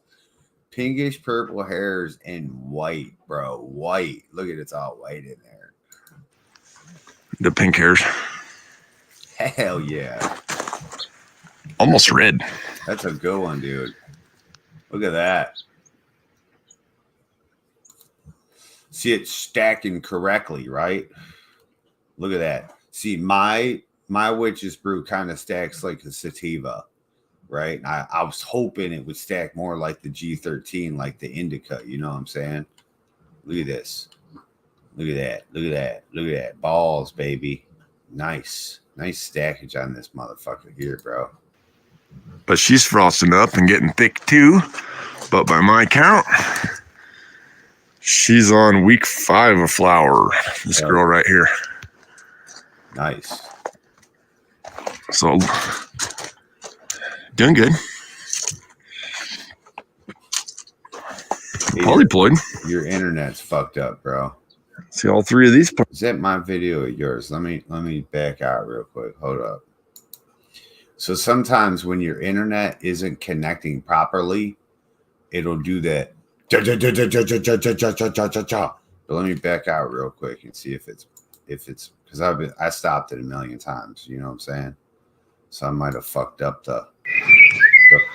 pinkish purple hairs, and white, bro. White. Look at it's all white in there. The pink hairs. Hell yeah. Almost red. That's a good one, dude. Look at that. See it stacking correctly, right? Look at that. See, my witch's brew kind of stacks like a sativa, right? I was hoping it would stack more like the G13, like the indica. You know what I'm saying? Look at this. Look at that. Look at that. Look at that. Balls, baby. Nice. Nice stackage on this motherfucker here, bro. But she's frosting up and getting thick too. But by my count, she's on week 5 of flower. This girl right here. Nice. So doing good. Hey, Polyploid. your internet's fucked up, bro. See all 3 of these. Is that my video or yours? Let me back out real quick. Hold up. So sometimes when your internet isn't connecting properly, it'll do that. But let me back out real quick and see if it's because I stopped it a million times. You know what I'm saying? So I might have fucked up the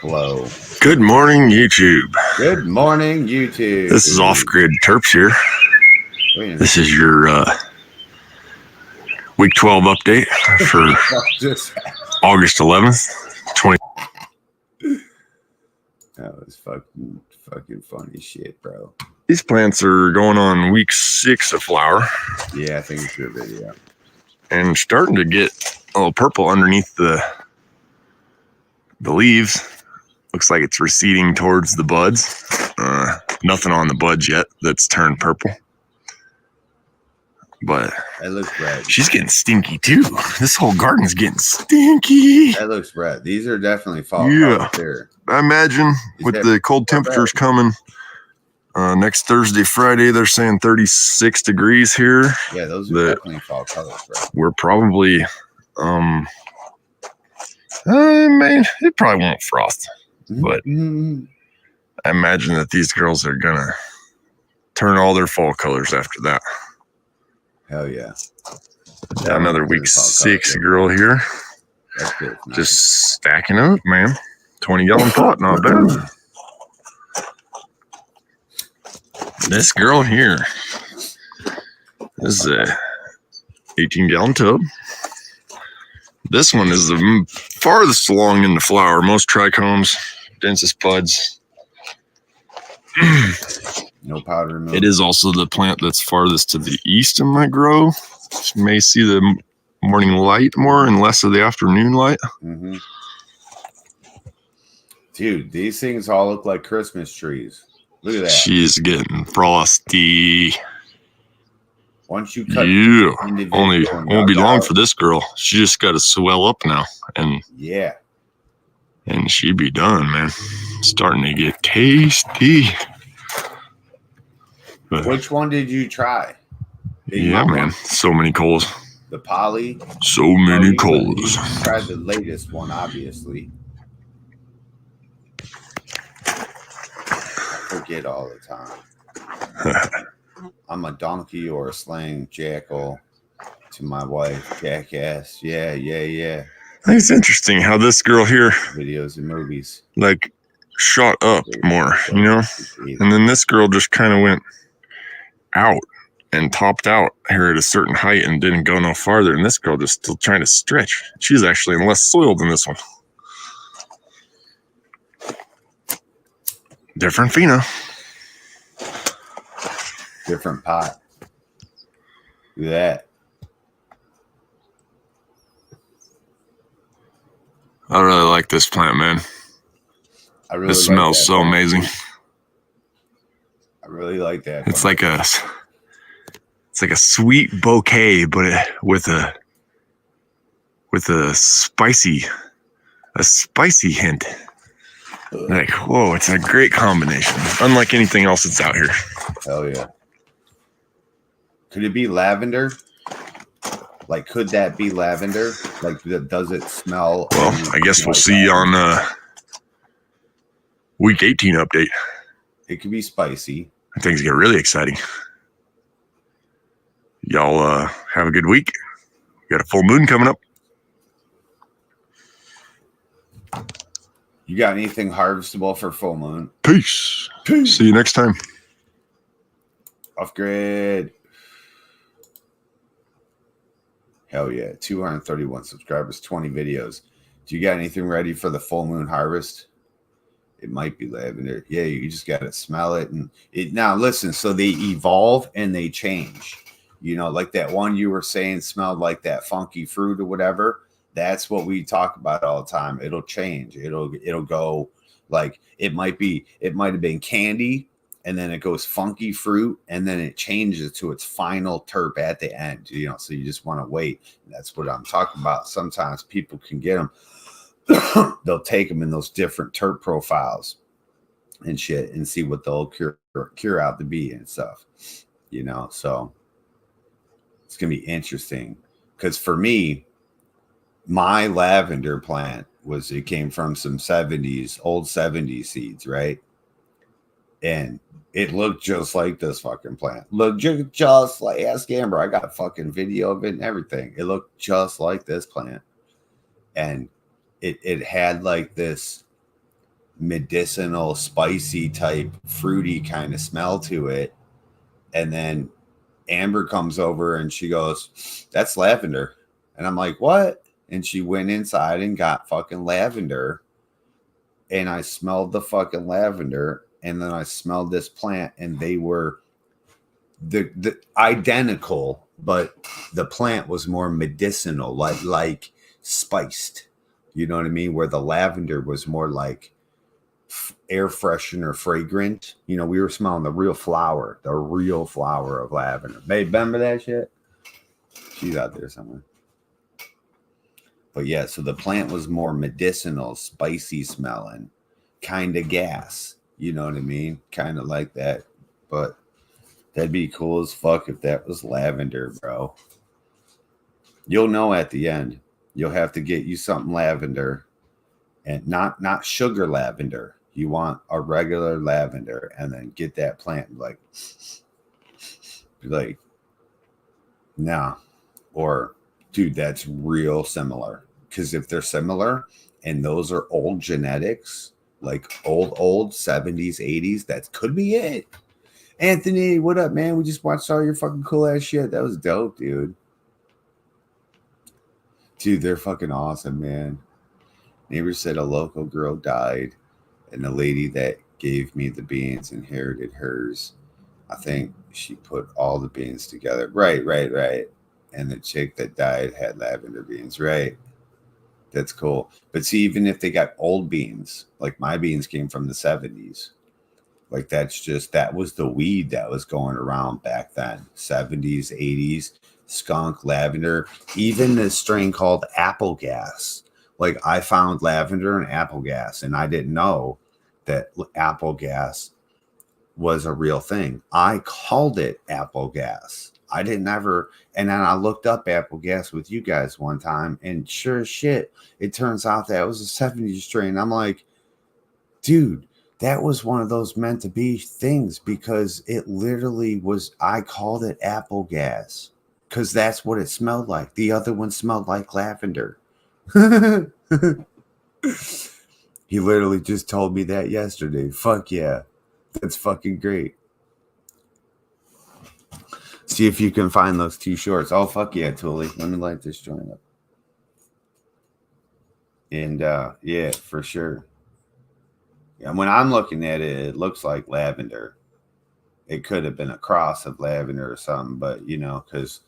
flow. Good morning, YouTube. Good morning, YouTube. This is Off-Grid Terps here. Wait a minute. This is your week 12 update for Just August 11th, 20. that was fucking funny shit, bro. These plants are going on week 6 of flower Yeah, I think it's your video. and starting to get a little purple underneath the leaves. Looks like it's receding towards the buds. Nothing on the buds yet that's turned purple. But That looks red. she's getting stinky too. This whole garden's getting stinky. That looks red. These are definitely fall Yeah. colors here. I imagine with that- the cold temperatures coming next Thursday, Friday, they're saying 36 degrees here. Yeah, those are The- definitely fall colors, bro. We're probably, it probably won't frost. But- Mhm. I imagine that these girls are gonna turn all their fall colors after that. Hell yeah. Got another week 6 girl here. That's good. Nice. Just stacking up, man. 20-gallon pot, not bad. This girl here. This is a 18-gallon tub. This one is the farthest along in the flower. Most trichomes, densest buds. No powder removal. It is also the plant that's farthest to the east in my grow. You may see the morning light more and less of the afternoon light. Mm-hmm. Dude, these things all look like Christmas trees. Look at that. She's getting frosty. Once you cut, Yeah, individual only and won't be knock long out- for this girl. She just got to swell up now, and Yeah. she be done, man. Starting to get tasty. But Which one did you try? The yeah, young man, one? so many coals, The poly. so Oh, many you coals. tried the latest one, obviously. I forget all the time. I'm a donkey or a slaying jackal to my wife, jackass. Yeah. I think it's interesting how this girl here Videos and movies. like shot up more, you know, and then this girl just kind of went out and topped out here at a certain height and didn't go no farther. And this girl just still trying to stretch. She's actually in less soil than this one. Different pheno. Different pot. Look at that. I really like this plant, man. I really It like smells that so plant. amazing. I really like that. It's plant. like a sweet bouquet, but with a spicy hint. Like, whoa, it's a great combination. Unlike anything else that's out here. Hell yeah. Could it be lavender? Like, could that be lavender? Like, does it smell? Well, I guess we'll like see lavender? on week 18 update. It could be spicy. Things get really exciting. Y'all have a good week. We got a full moon coming up. You got anything harvestable for full moon? Peace. See you next time. Off grid. Hell yeah. 231 subscribers, 20 videos. Do you got anything ready for the full moon harvest? It might be lavender. Yeah, you just got to smell it. And it now listen, so they evolve and they change. You know, like that one you were saying smelled like that funky fruit or whatever. That's what we talk about all the time. It'll change. It'll go like it might have been candy, and then it goes funky fruit, and then it changes to its final terp at the end. You know, so you just want to wait. And that's what I'm talking about. Sometimes people can get them. They'll take them in those different terp profiles and shit, and see what they'll cure out to be and stuff. You know, so it's gonna be interesting because for me, my lavender plant it came from some old 70s seeds, right? And it looked just like this fucking plant. Looked just like, ask Amber. I got a fucking video of it and everything. It looked just like this plant. And it had like this medicinal, spicy type, fruity kind of smell to it. And then Amber comes over and she goes, "That's lavender." And I'm like, "What?" And she went inside and got fucking lavender. And I smelled the fucking lavender. And then I smelled this plant, and they were the identical, but the plant was more medicinal, like spiced. You know what I mean? Where the lavender was more like air freshener, fragrant. You know, we were smelling the real flower of lavender. Babe, remember that shit? She's out there somewhere. But yeah, so the plant was more medicinal, spicy smelling, kind of gas. You know what I mean? Kind of like that. But that'd be cool as fuck if that was lavender, bro. You'll know at the end. You'll have to get you something lavender, and not sugar lavender. You want a regular lavender, and then get that plant like No. Or, dude, that's real similar. Because if they're similar and those are old genetics, like old 70s, 80s, that could be it. Anthony, what up, man? We just watched all your fucking cool ass shit. That was dope, dude. Dude, they're fucking awesome, man. Neighbor said a local girl died, and the lady that gave me the beans inherited hers. I think she put all the beans together. Right. And the chick that died had lavender beans. Right. That's cool. But see, even if they got old beans, like my beans came from the 70s, like that was the weed that was going around back then. 70s, 80s, skunk, lavender, even this strain called apple gas. Like I found lavender and apple gas, and I didn't know that apple gas was a real thing. I called it apple gas. I didn't ever, and then I looked up apple gas with you guys one time, and sure as shit, it turns out that it was a 70s strain. I'm like, dude, that was one of those meant to be things, because it literally was, I called it apple gas because that's what it smelled like. The other one smelled like lavender. He literally just told me that yesterday. Fuck yeah. That's fucking great. See if you can find those two shorts. Oh, fuck yeah, Tully. Let me light this joint up. And yeah, for sure. And when I'm looking at it, it looks like lavender. It could have been a cross of lavender or something, but you know, because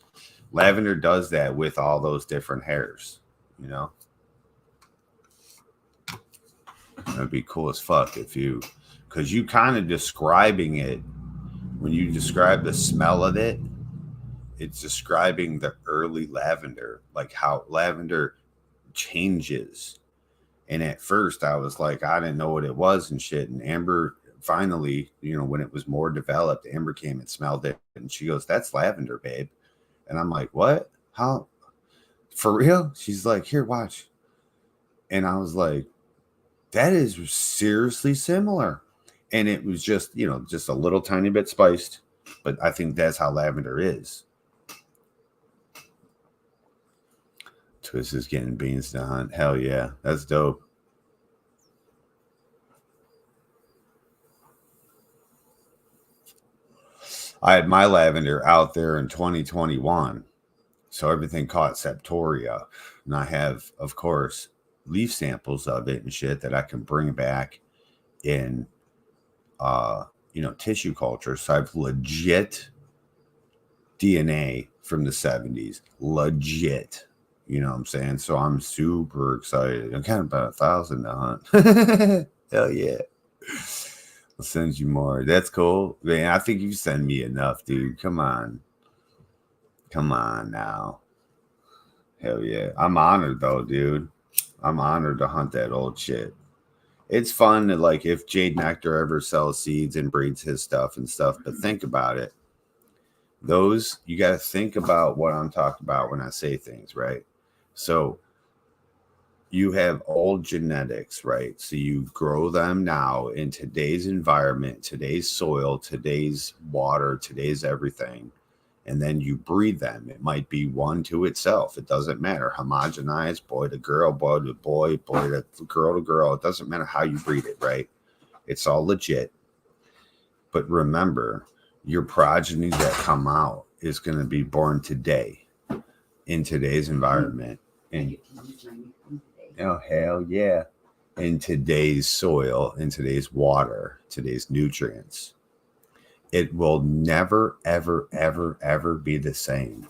lavender does that with all those different hairs, you know. It'd be cool as fuck if you, because you kind of describing it, when you describe the smell of it, it's describing the early lavender, like how lavender changes. And at first I was like, I didn't know what it was and shit. And Amber finally, you know, when it was more developed, Amber came and smelled it. And she goes, that's lavender, babe. And I'm like, what? How? For real? She's like, here, watch. And I was like, that is seriously similar. And it was just, you know, just a little tiny bit spiced. But I think that's how lavender is. Twist is getting beans to hunt. Hell yeah. That's dope. I had my lavender out there in 2021. So everything caught septoria. And I have, of course, leaf samples of it and shit that I can bring back in, you know, tissue culture. So I've legit DNA from the 70s. Legit. You know what I'm saying? So I'm super excited. I'm kind of about 1,000 to hunt. Hell yeah. I'll send you more. That's cool. Man, I think you send me enough, dude. Come on. Come on now. Hell yeah. I'm honored though, dude. I'm honored to hunt that old shit. It's fun to, like, if Jade Nectar ever sells seeds and breeds his stuff and stuff, but think about it. Those, you got to think about what I'm talking about when I say things, right? So you have old genetics, right? So you grow them now in today's environment, today's soil, today's water, today's everything. And then you breed them. It might be one to itself. It doesn't matter. Homogenized, boy to girl, boy to boy, boy to girl. It doesn't matter how you breed it, right? It's all legit. But remember, your progeny that come out is going to be born today in today's environment. And oh, hell yeah. In today's soil, in today's water, today's nutrients. It will never, ever, ever, ever be the same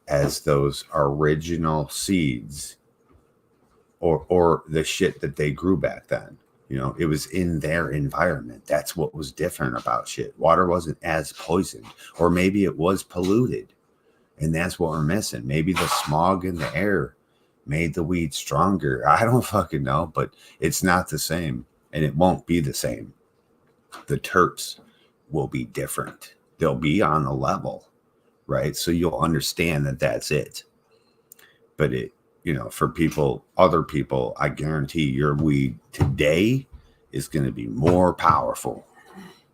as those original seeds or the shit that they grew back then. You know, it was in their environment. That's what was different about shit. Water wasn't as poisoned, or maybe it was polluted. And that's what we're missing. Maybe the smog in the air made the weed stronger. I don't fucking know, but it's not the same, and it won't be the same. The terps will be different. They'll be on a level, right? So you'll understand that that's it. But it, you know, for people, other people, I guarantee your weed today is going to be more powerful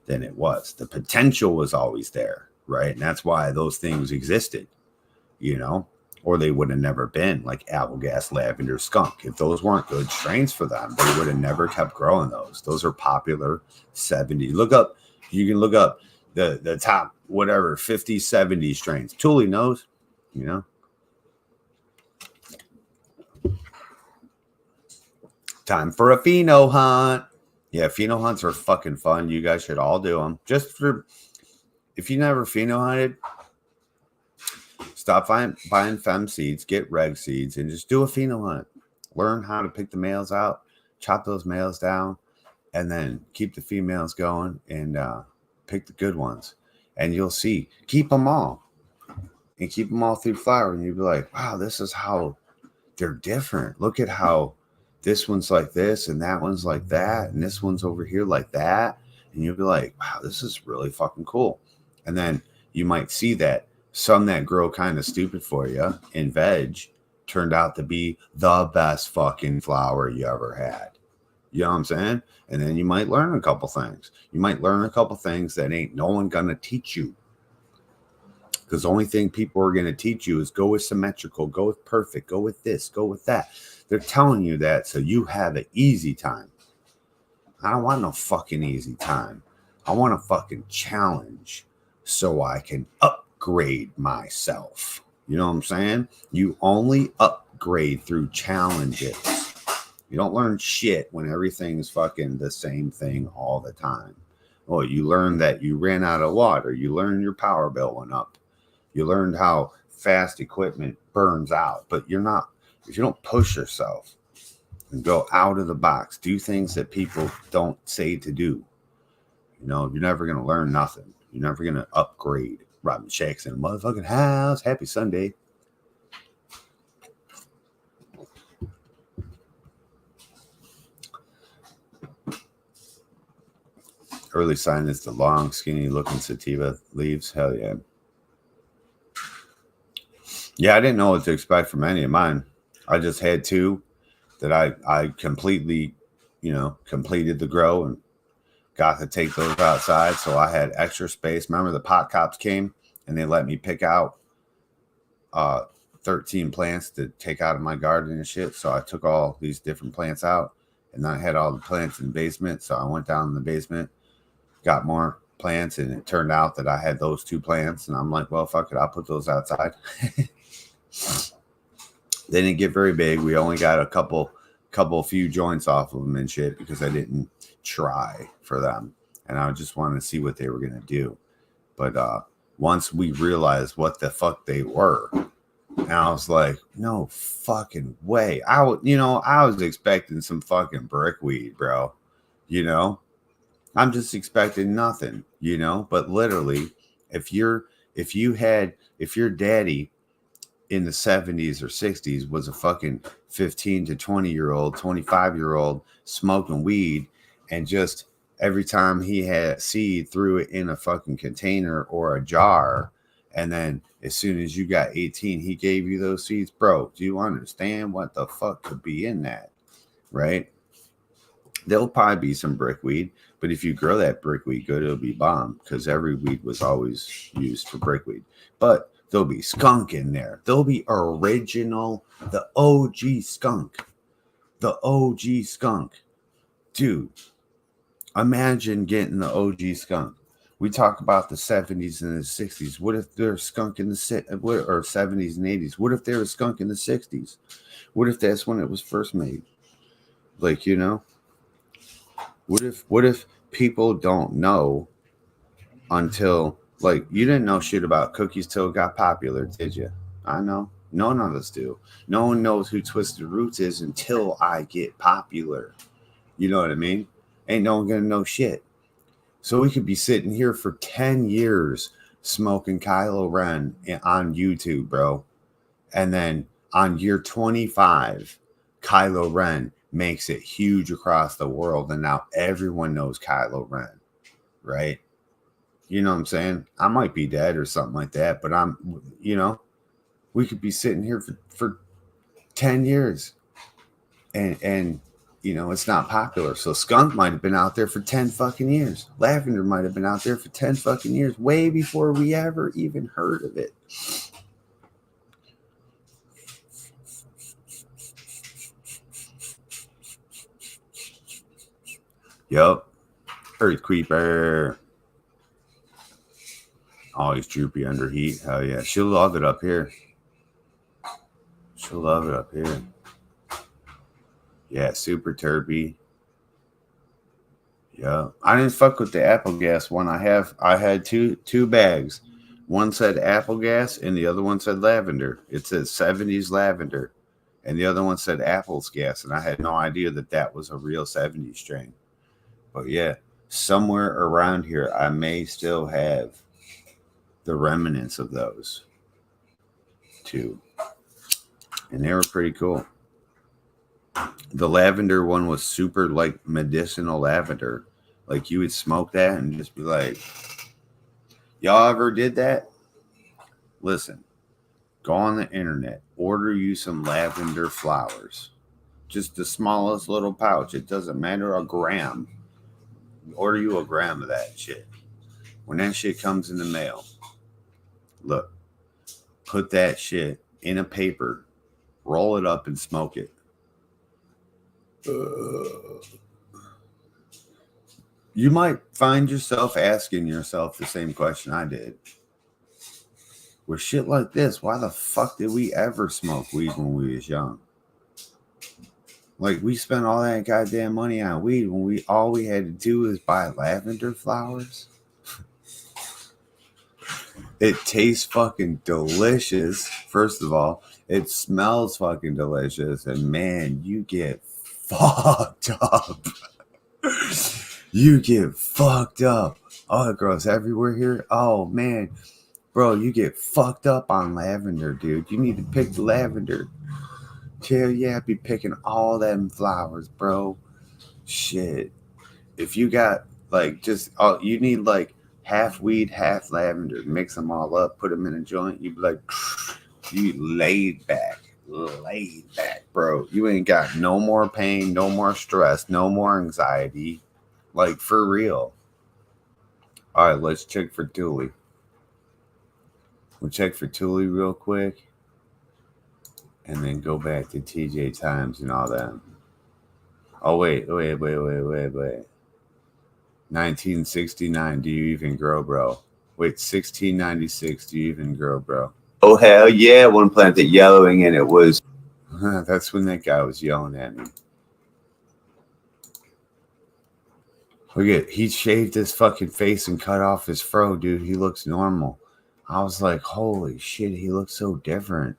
than it was. The potential was always there, right? And that's why those things existed, you know, or they would have never been like apple gas, lavender, skunk. If those weren't good strains for them, they would have never kept growing those. Those are popular 70. You can look up the top, whatever, 50, 70 strains. Thule knows, you know. Time for a pheno hunt. Yeah, pheno hunts are fucking fun. You guys should all do them. Just for, if you never pheno hunted, stop buying fem seeds, get reg seeds, and just do a pheno hunt. Learn how to pick the males out, chop those males down, and then keep the females going and pick the good ones. And you'll see, keep them all. And keep them all through flower. And you'll be like, wow, this is how they're different. Look at how this one's like this, and that one's like that, and this one's over here like that. And you'll be like, wow, this is really fucking cool. And then you might see that some that grow kind of stupid for you in veg turned out to be the best fucking flower you ever had. You know what I'm saying? And then you might learn a couple things. You might learn a couple things that ain't no one gonna teach you. Because the only thing people are going to teach you is go with symmetrical, go with perfect, go with this, go with that. They're telling you that so you have an easy time. I don't want no fucking easy time. I want a fucking challenge so I can upgrade myself. You know what I'm saying? You only upgrade through challenges. You don't learn shit when everything's fucking the same thing all the time. Oh, you learn that you ran out of water. You learn your power bill went up. You learned how fast equipment burns out, but you're not, if you don't push yourself and go out of the box, do things that people don't say to do, you know, you're never going to learn nothing. You're never going to upgrade. Robin Shakes in a motherfucking house. Happy Sunday. Early sign is the long, skinny looking sativa leaves. Hell yeah. Yeah, I didn't know what to expect from any of mine. I just had two that I completely, you know, completed the grow and got to take those outside. So I had extra space. Remember the pot cops came and they let me pick out 13 plants to take out of my garden and shit. So I took all these different plants out and I had all the plants in the basement. So I went down in the basement, got more plants, and it turned out that I had those two plants. And I'm like, well, fuck it, I'll put those outside. They didn't get very big. We only got a few joints off of them and shit because I didn't try for them. And I just wanted to see what they were going to do. But once we realized what the fuck they were, and I was like, no fucking way. I was expecting some fucking brickweed, bro. You know, I'm just expecting nothing, you know, but literally if your daddy in the 70s or 60s was a fucking 15 to 20-year-old, 25-year-old smoking weed, and just every time he had seed threw it in a fucking container or a jar, and then as soon as you got 18 he gave you those seeds, bro, do you understand what the fuck could be in that? Right? There'll probably be some brickweed, but if you grow that brickweed good, it'll be bomb, because every weed was always used for brickweed. But there'll be skunk in there. There'll be original, the OG skunk. The OG skunk. Dude, imagine getting the OG skunk. We talk about the 70s and the 60s. What if there's skunk in the 70s and 80s? What if there was skunk in the 60s? What if that's when it was first made? Like, you know? What if people don't know until, like, you didn't know shit about cookies till it got popular, did you? I know. None of us do. No one knows who Twisted Roots is until I get popular. You know what I mean? Ain't no one gonna know shit. So we could be sitting here for 10 years smoking Kylo Ren on YouTube, bro. And then on year 25, Kylo Ren makes it huge across the world. And now everyone knows Kylo Ren, right? You know what I'm saying? I might be dead or something like that, but we could be sitting here for 10 years and you know, it's not popular. So skunk might have been out there for 10 fucking years. Lavender might have been out there for 10 fucking years, way before we ever even heard of it. Yup. Earth creeper. Always droopy under heat. Hell yeah. She'll love it up here. She'll love it up here. Yeah, super terpy. Yeah. I didn't fuck with the apple gas one. I had two bags. One said apple gas and the other one said lavender. It said 70s lavender. And the other one said apples gas. And I had no idea that was a real 70s strain. But yeah, somewhere around here, I may still have the remnants of those too. And they were pretty cool. The lavender one was super like medicinal lavender. Like you would smoke that and just be like, y'all ever did that? Listen, go on the internet, order you some lavender flowers. Just the smallest little pouch. It doesn't matter, a gram. Order you a gram of that shit. When that shit comes in the mail, look, put that shit in a paper, roll it up and smoke it. You might find yourself asking yourself the same question I did. With shit like this, why the fuck did we ever smoke weed when we was young? Like, we spent all that goddamn money on weed when all we had to do was buy lavender flowers. It tastes fucking delicious. First of all, it smells fucking delicious. And man, you get fucked up. You get fucked up. Oh, it grows everywhere here. Oh, man. Bro, you get fucked up on lavender, dude. You need to pick the lavender. Hell yeah, be picking all them flowers, bro. Shit. If you got, like, you need, like, half weed, half lavender. Mix them all up, put them in a joint. You be like, you laid back, bro. You ain't got no more pain, no more stress, no more anxiety. Like, for real. All right, let's check for Thule. We'll check for Thule real quick. And then go back to TJ Times and all that. Oh, wait. 1969, do you even grow, bro? Wait, 1696, do you even grow, bro? Oh, hell yeah, one planted yellowing and it was... That's when that guy was yelling at me. Look at, he shaved his fucking face and cut off his fro, dude. He looks normal. I was like, holy shit, he looks so different.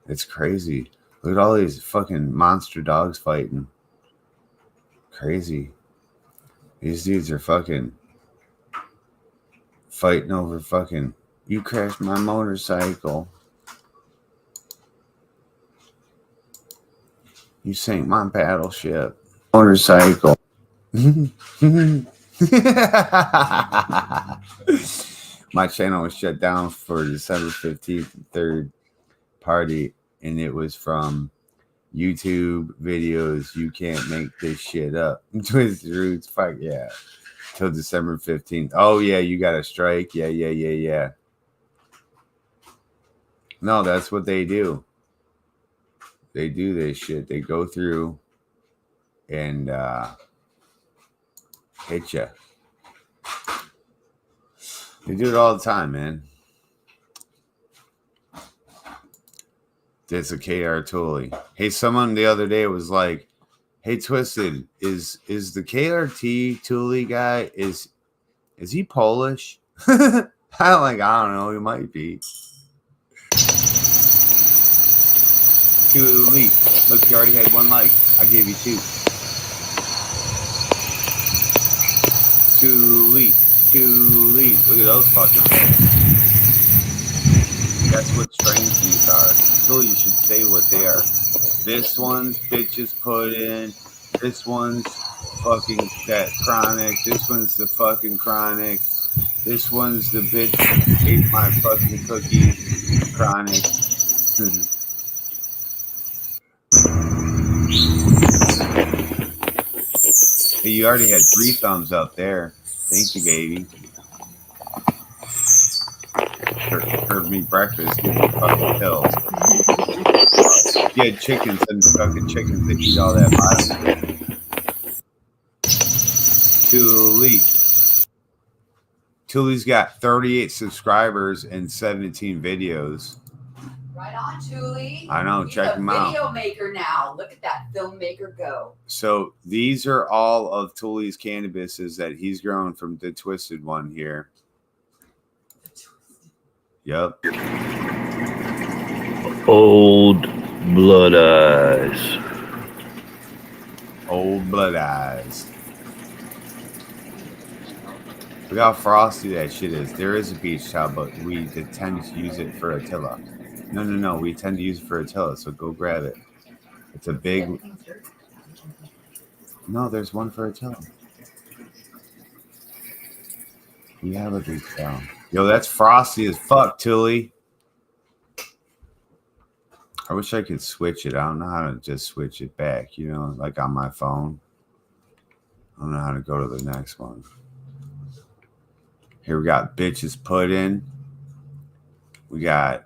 It's crazy. Look at all these fucking monster dogs fighting. Crazy. These dudes are fucking fighting over fucking, you crashed my motorcycle. You sank my battleship. Motorcycle. My channel was shut down for December 15th, third party, and it was from YouTube videos. You can't make this shit up. Twisted Roots, fuck yeah. Till December 15th. Oh yeah, you got a strike. Yeah. No, that's what they do. They do this shit. They go through and hit you. They do it all the time, man. It's a KR Thule. Hey, someone the other day was like, hey, Twisted, is the KRT Thule guy, is he Polish? I don't know, he might be. Thule. Look, you already had one like. I gave you two. Thule. Look at those fucking things. That's what strains these are. So you should say what they are. This one's bitches put in. This one's fucking that chronic. This one's the fucking chronic. This one's the bitch ate my fucking cookie chronic. Hey, you already had 3 thumbs up there. Thank you, baby. Serve me breakfast. Give me fucking pills. You had chickens and fucking chickens that eat all that bottom. Tule's got 38 subscribers and 17 videos. Right on, Tuli. I know. He's Check a him out. video maker now. Look at that filmmaker go. So these are all of Tule's cannabises that he's grown from the Twisted One here. Yep. Old Blood Eyes. Old Blood Eyes. Look how frosty that shit is. There is a beach towel, but we tend to use it for Attila. No. We tend to use it for Attila, so go grab it. It's a big... No, there's one for Attila. We have a beach towel. Yo, that's frosty as fuck, Tilly. I wish I could switch it. I don't know how to just switch it back, you know, like on my phone. I don't know how to go to the next one. Here we got Bitches Pudding. We got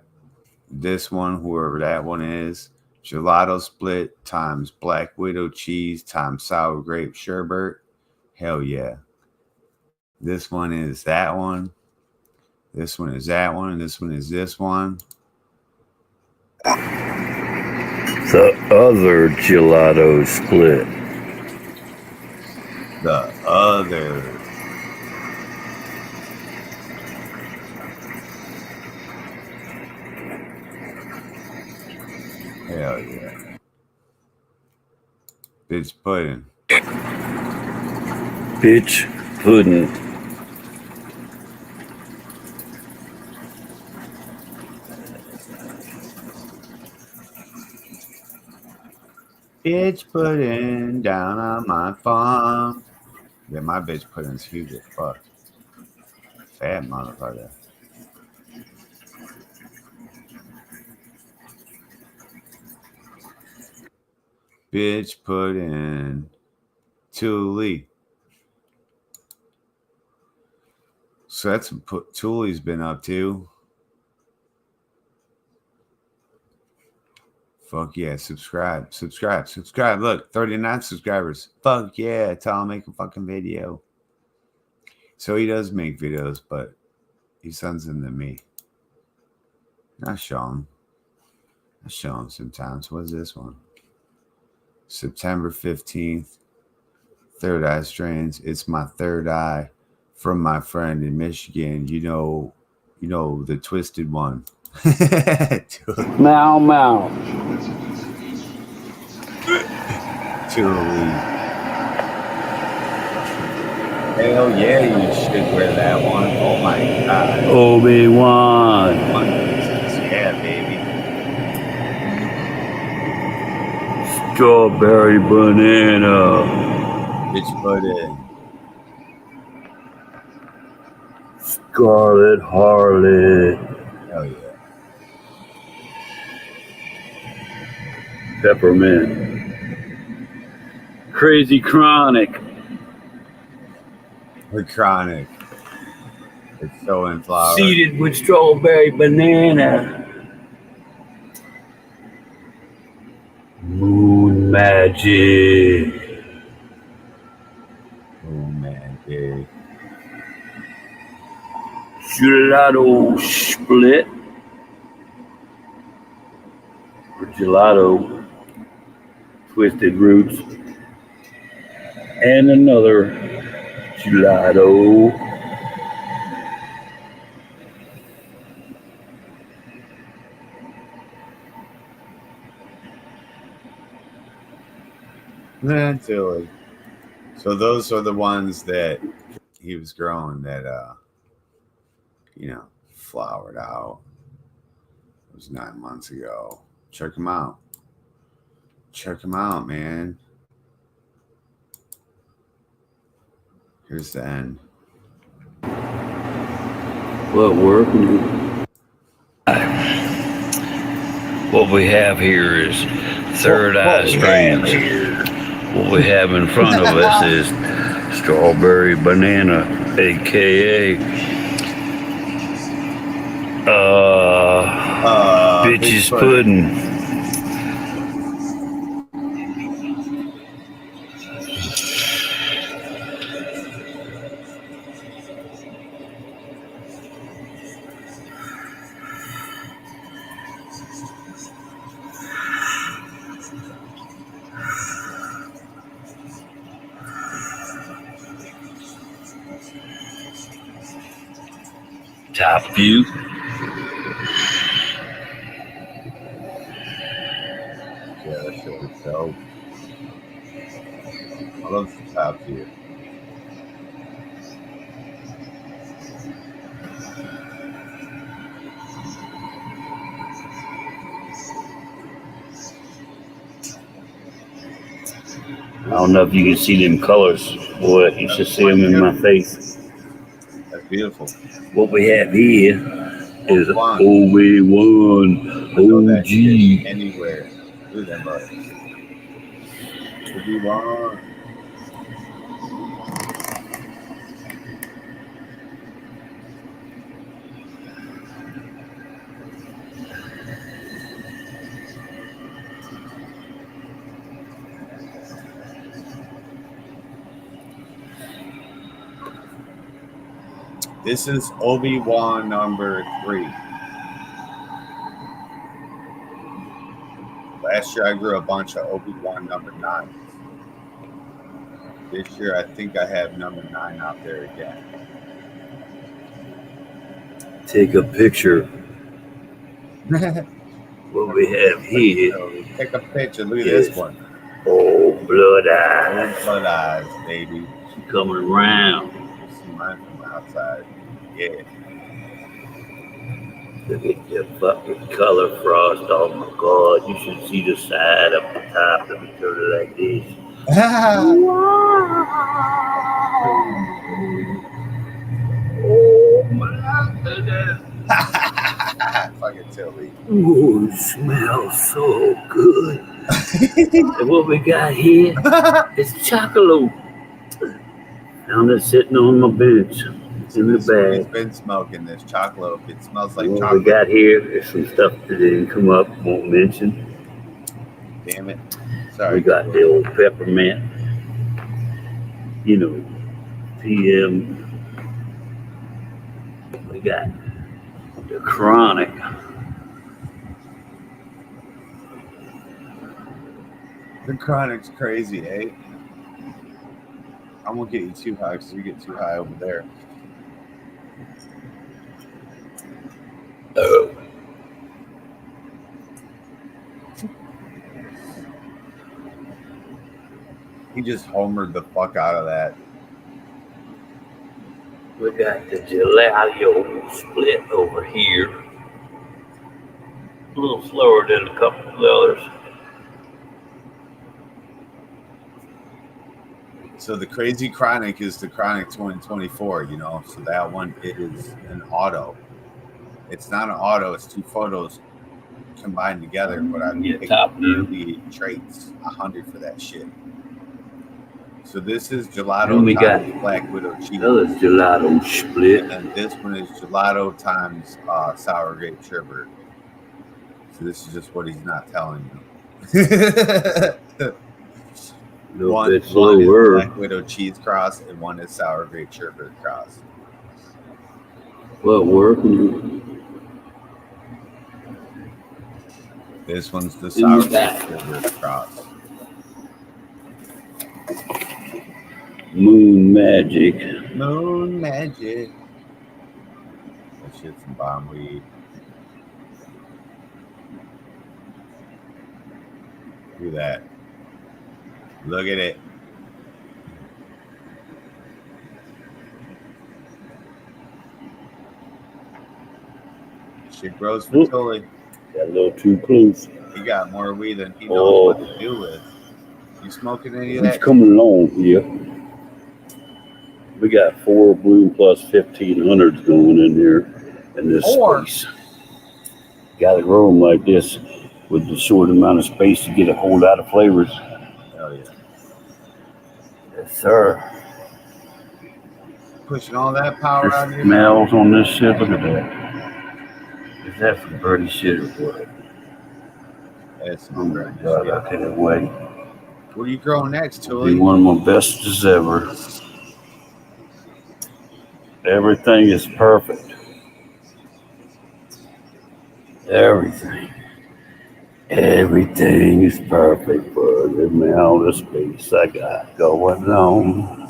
this one, whoever that one is. Gelato Split times Black Widow cheese times sour grape sherbet. Hell yeah. This one is that one. This one is that one. And this one is this one. The other gelato split. The other. Hell yeah. Bitch pudding. Bitch pudding. Bitch pudding down on my farm. Yeah, my bitch pudding's huge as fuck. Fat motherfucker. Bitch pudding. Tule. So that's what Tule's been up to. Fuck yeah, subscribe. Look, 39 subscribers. Fuck yeah, tell him make a fucking video. So he does make videos, but he sends them to me. I show him sometimes. What's this one? September 15th. Third Eye Strains. It's my third eye from my friend in Michigan. You know the Twisted One. Mow mow. Totally. Hell yeah, you should wear that one. Oh my god. Obi-Wan. Yeah, baby. Strawberry banana. Bitch pudding. Scarlet Harlot. Hell yeah. Peppermint. Crazy Chronic. We're chronic. It's so in flower. Seeded with strawberry banana. Moon Magic. Oh man, dude. Gelato Split. Or Gelato. Twisted Roots. And another gelato. Silly. So those are the ones that he was growing that flowered out. It was 9 months ago. Check them out. Check them out, man. Here's the end. What working? What we have here is Third Eye Strains. What we have in front of us is strawberry banana, aka bitches pudding. Top view. Yeah, that shit was dope. I love the top view. I don't know if you can see them colors. Boy, you should see them in my face. That's beautiful. What we have here is Obi-Wan. Obi-Wan Throw that shit OG. anywhere. Do that, bud. Obi-Wan. This is Obi-Wan number 3. Last year I grew a bunch of Obi-Wan number 9s. This year I think I have number 9 out there again. Take a picture. What we have here. Take a picture. Look at this one. Oh, blood eyes. Blood eyes, baby. She coming around. You see mine from the outside. Yeah. Look at the fucking color frost. Oh my god. You should see the side up the top of the turtle like this. Oh my goodness. Fucking Tilly. Ooh, it smells so good. And what we got here is chocolate. Found it sitting on my bench in the He's bag. been smoking this chocolate. It smells like What chocolate. we got here is some stuff that didn't come up, won't mention. Damn it. We Sorry. got the old peppermint, you know, PM. We got the chronic. The chronic's crazy, eh? I won't get you too high because you get too high over there. He just homered the fuck out of that. We got the gelato split over here. A little slower than a couple of the others. So the Crazy Chronic is the Chronic 2024, you know. So that one is an auto. It's not an auto, it's 2 photos combined together, but I Yeah, picked top view. the traits 100 for that shit. So this is And gelato we times Black Widow cheese. Another gelato split. And this one is gelato times sour grape sherbet. So this is just what he's not telling you. A little one bit is slower. Black Widow cheese cross and one is sour grape sherbet cross. What working? This one's the sour grape that? sherbet cross. Moon magic. Moon magic. That shit's some bomb weed. Look at that. Look at it. Shit grows for Oop. Tully. Got a little too close. He got more weed than he knows what Oh. to do with. You smoking any of It's that? coming along here. We got 4 Bloom Plus 1500s going in here in this Four? space. Got to grow them like this with the short amount of space to get a whole lot of flavors. Hell yeah. Yes, sir. pushing all that power out here. Smells on this shit. Look at that. Is that for birdie shit or what? That's Oh my God, I can't wait. What are you growing next, Be Tully? one of my bestest ever. Everything is perfect. Everything. Everything is perfect for me. All this space I got going on.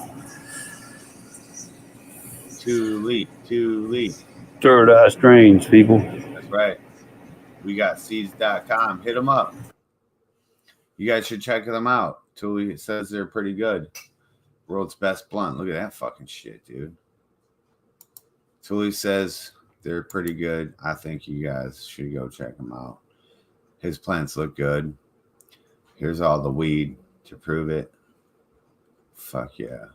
Tully. Third Eye Strange, people. That's right. We got seeds.com. Hit them up. You guys should check them out. Tully says they're pretty good. World's best blunt. Look at that fucking shit, dude. Tully says they're pretty good. I think you guys should go check them out. His plants look good. Here's all the weed to prove it. Fuck yeah.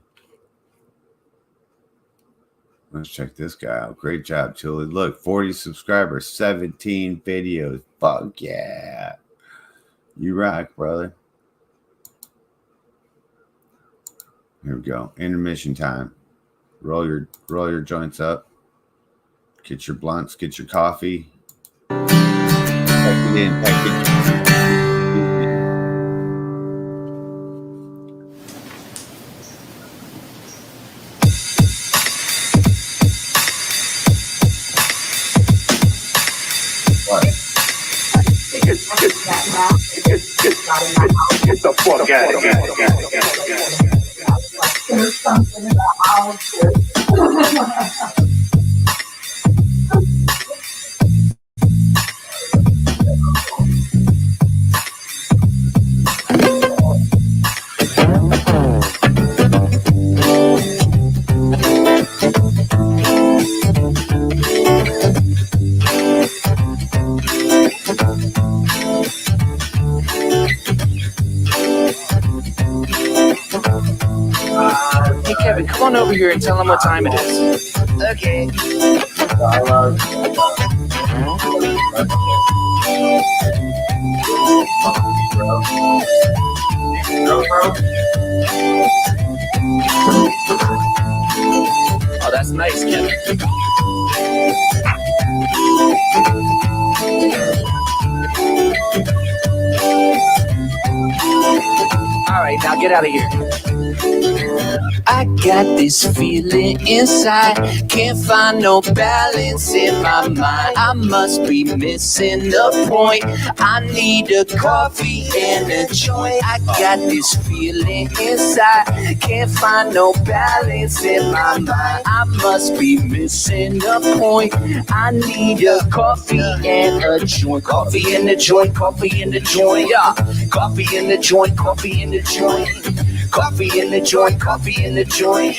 Let's check this guy out. Great job, Tully. Look, 40 subscribers, 17 videos. Fuck yeah. You rock, brother. Here we go. Intermission time. Roll your joints up. Get your blunts. Get your coffee. Pack it in. Get the fuck out of here. There's something about all Hey Kevin, come on over here and tell him what time it is. Okay. Oh, that's nice, Kevin. All right, now get out of here. I got this feeling inside, can't find no balance in my mind. I must be missing the point. I need a coffee and a joint. I got this feeling inside, can't find no balance in my mind. I must be missing the point. I need a coffee and a joint. Coffee in the joint, coffee in the joint, yeah. Coffee in the joint, coffee in the joint. Coffee in the joint, coffee in the joint,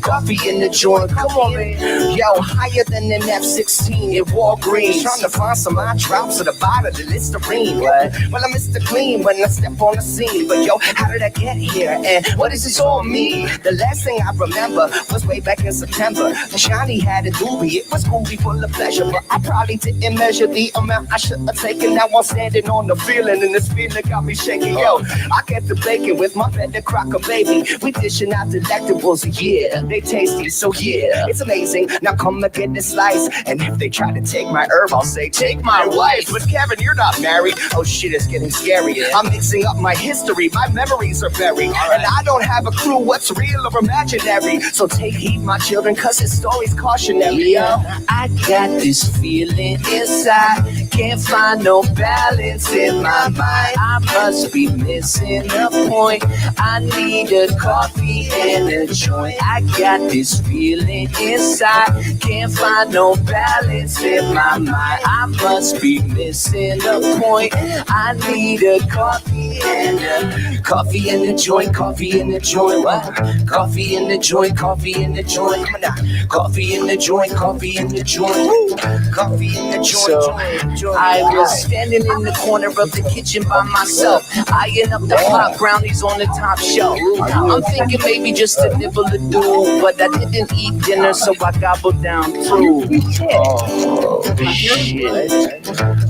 coffee in the joint, come on, man. Yo, higher than an F-16 at Walgreens. Trying to find some eye drops at the bottom of the Listerine. What? Well, I'm Mr. Clean when I step on the scene. But yo, how did I get here? And what does this all mean? The last thing I remember was way back in September. Johnny had a doobie, it was groovy full of pleasure. But I probably didn't measure the amount I should have taken. Now I'm standing on the feeling, and this feeling got me shaking. Yo, I get the bacon with my bed to crack. Baby, we dishing out delectables, yeah, they tasty, so yeah, it's amazing. Now come and get this slice, and if they try to take my herb, I'll say, take my wife. But Kevin, you're not married. Oh shit, it's getting scary. I'm mixing up my history, my memories are buried, and I don't have a clue what's real or imaginary. So take heed, my children, cause this story's cautionary. Yeah, I got this feeling inside, can't find no balance in my mind. I must be missing a point. I need a coffee and a joint. I got this feeling inside, can't find no balance in my mind. I must be missing a point. I need a coffee and a joint, coffee in the joint. What? Coffee in the joint, coffee in the joint. Come on now. Coffee in the joint, coffee in the joint. Coffee in the joint. So I was standing in the corner of the kitchen by myself, eyeing up the hot brownies on the top shelf. I'm thinking maybe just a nibble or two, but I didn't eat dinner, so I gobbled down too. Oh shit,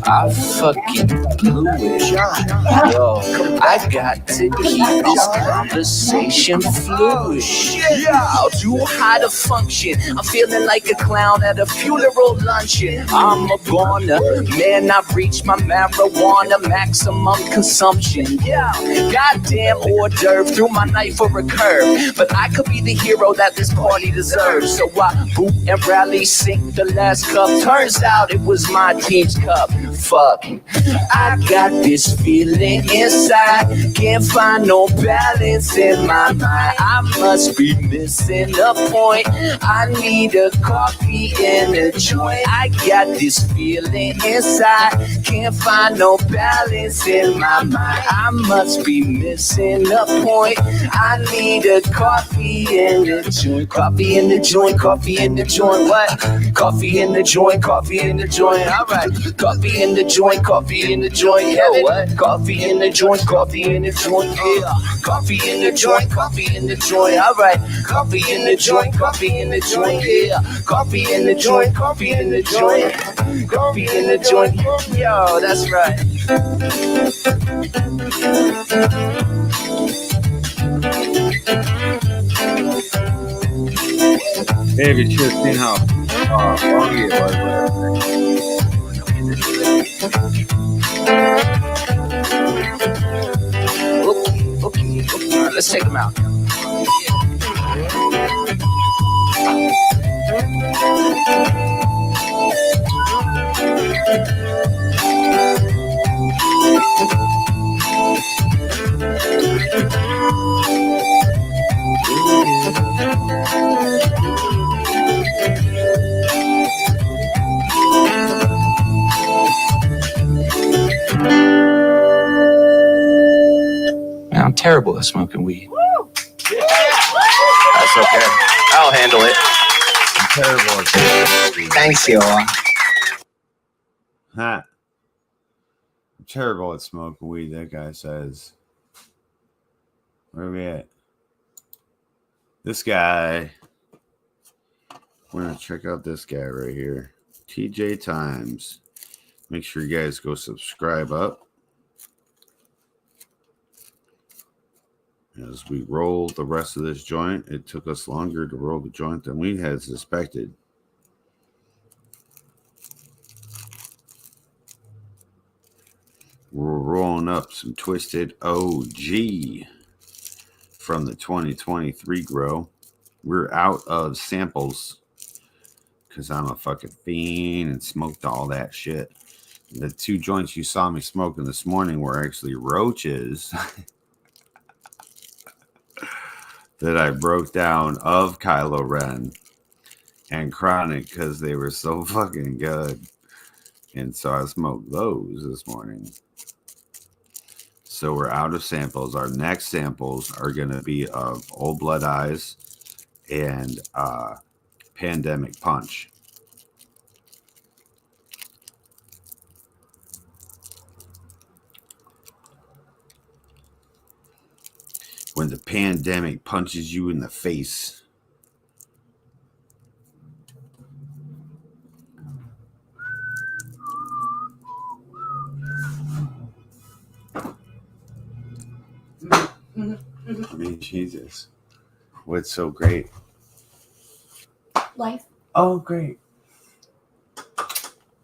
I fucking blew it. Yo, I got to to keep this conversation fluid. Yeah, too high to function. I'm feeling like a clown at a funeral luncheon. I'm a goner, man, I've reached my marijuana maximum consumption. Yeah, goddamn hors d'oeuvre, threw my knife over a curve. But I could be the hero that this party deserves. So I boot and rally, sink the last cup. Turns out it was my team's cup. Fuck, I got this feeling inside. Can't find no balance in my mind. I must be missing a point. I need a coffee and a joint. I got this feeling inside. Can't find no balance in my mind. I must be missing a point. I need a coffee and a joint. Coffee in the joint, coffee in the joint. What? Coffee in the joint, coffee in the joint. All right. Coffee in the joint, coffee in the joint. Yeah, what? Coffee in the joint, coffee in the joint. Yeah. Coffee in the joint, coffee in the joint. All right. Coffee in the joint, coffee in the joint. Yeah. Coffee in the joint, coffee in the joint. Coffee in the joint. Yo, that's right. Have you just seen how foggy it was Okay. Let's take them out. Man, I'm terrible at smoking weed. That's okay. I'll handle it. I'm terrible at this. Thanks, you. Huh. I'm terrible at smoking weed, that guy says. Where are we at? This guy. We're going to check out this guy right here. TJ Times. Make sure you guys go subscribe up. As we roll the rest of this joint, it took us longer to roll the joint than we had suspected. We're rolling up some Twisted OG from the 2023 grow. We're out of samples because I'm a fucking fiend and smoked all that shit. The two joints you saw me smoking this morning were actually roaches that I broke down of Kylo Ren and Chronic because they were so fucking good. And so I smoked those this morning. So we're out of samples. Our next samples are going to be of Old Blood Eyes and Pandemic Punch. When the pandemic punches you in the face. I mean, Jesus. What's so great? Life. Oh, great.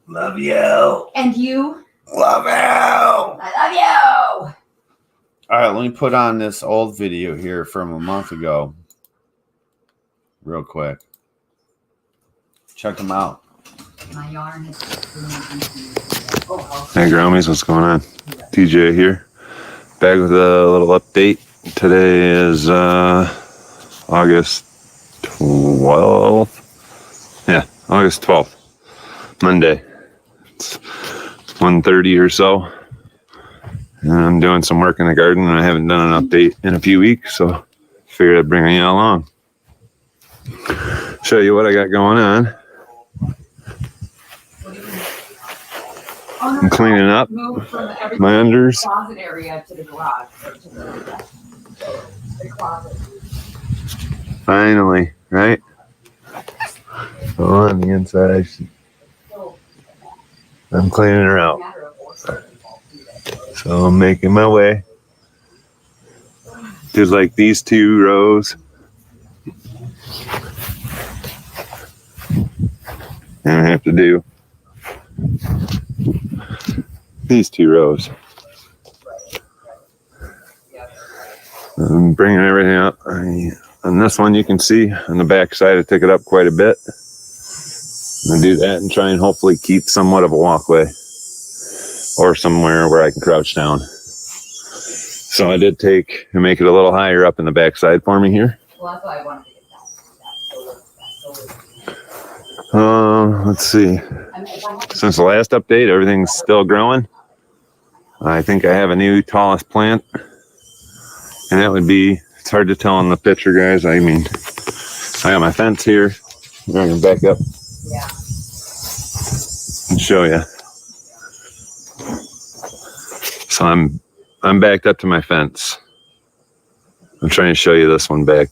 Love you. And you. Love you. I love you. All right, let me put on this old video here from a month ago. Real quick. Check them out. My yarn is. Hey, Grommies, what's going on? TJ here. Back with a little update. Today is August 12th. Yeah, August 12th. Monday. It's 1:30 or so. And I'm doing some work in the garden, and I haven't done an update in a few weeks, so figured I'd bring you along. Show you what I got going on. I'm cleaning up my unders. Closet area to the garage. To the closet. Finally, right? So on the inside, I'm cleaning her out. So I'm making my way. There's like these 2 rows. And I have to do these 2 rows. I'm bringing everything up. On this one, you can see on the back side, I took it up quite a bit. I'm gonna do that and try and hopefully keep somewhat of a walkway or somewhere where I can crouch down. So I did take and make it a little higher up in the back side for me here. Well, that's why I wanted to get that. Let's see. Since the last update, everything's still growing. I think I have a new tallest plant. And that would be, it's hard to tell on the picture, guys. I mean, I got my fence here. I'm going to back up and show you. So I'm backed up to my fence. I'm trying to show you this one back.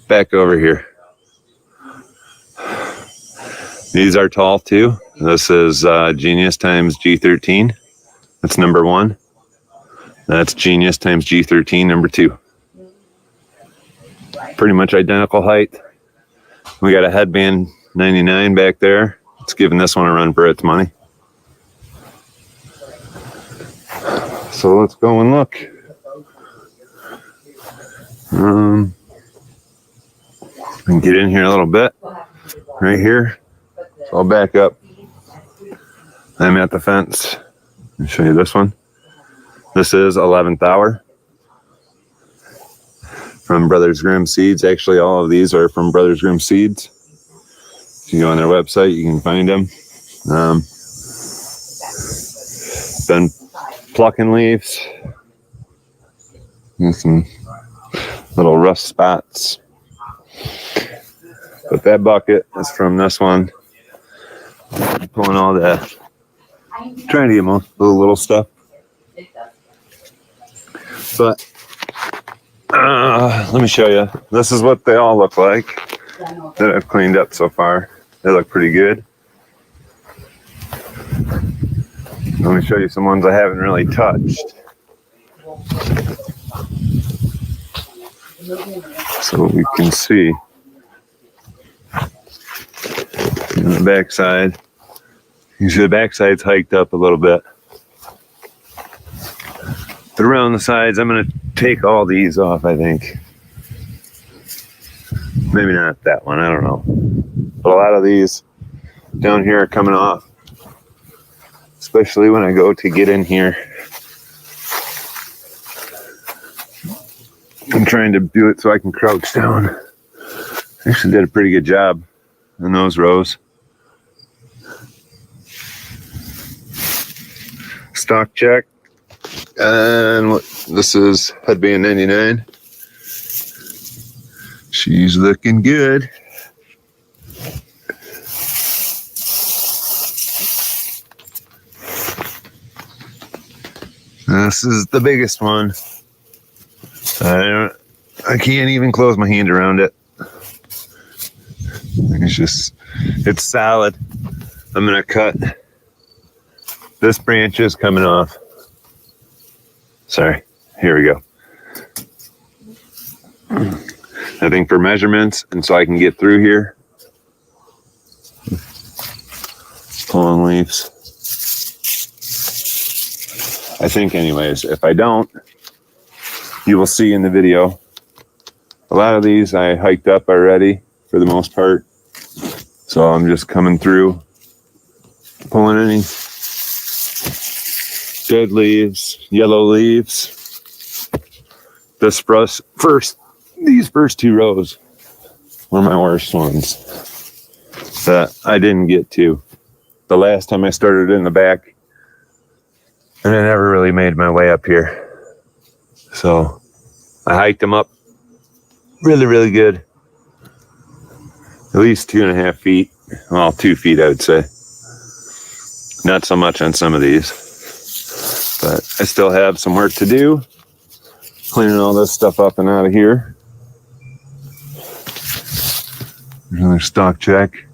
Back over here. These are tall too. This is Genius times G13. That's number 1. That's Genius times G13, number 2. Pretty much identical height. We got a headband 99 back there. It's giving this one a run for its money. So let's go and look. I can get in here a little bit. Right here. So I'll back up. I'm at the fence. I'll show you this one. This is 11th Hour from Brothers Grimm Seeds. Actually, all of these are from Brothers Grimm Seeds. If you go on their website, you can find them. Been plucking leaves. And some little rough spots. But that bucket is from this one. Pulling all that. Trying to get most of the little stuff. But let me show you. This is what they all look like that I've cleaned up so far. They look pretty good. Let me show you some ones I haven't really touched. So we can see on the back side. You see the back side's hiked up a little bit. But around the sides, I'm going to take all these off, I think. Maybe not that one, I don't know. But a lot of these down here are coming off. Especially when I go to get in here. I'm trying to do it so I can crouch down. Actually did a pretty good job in those rows. Stock check. And this is headband 99. She's looking good. This is the biggest one. I can't even close my hand around it. It's solid. I'm gonna cut. This branch is coming off. Sorry, here we go. I think for measurements, and so I can get through here. Pulling leaves. I think anyways, if I don't, you will see in the video. A lot of these I hiked up already for the most part. So I'm just coming through, pulling any dead leaves, yellow leaves. These first 2 rows were my worst ones that I didn't get to. The last time I started in the back, and I never really made my way up here. So I hiked them up really, really good. At least 2.5 feet. Well, 2 feet, I would say. Not so much on some of these. But I still have some work to do. Cleaning all this stuff up and out of here. Another stock check.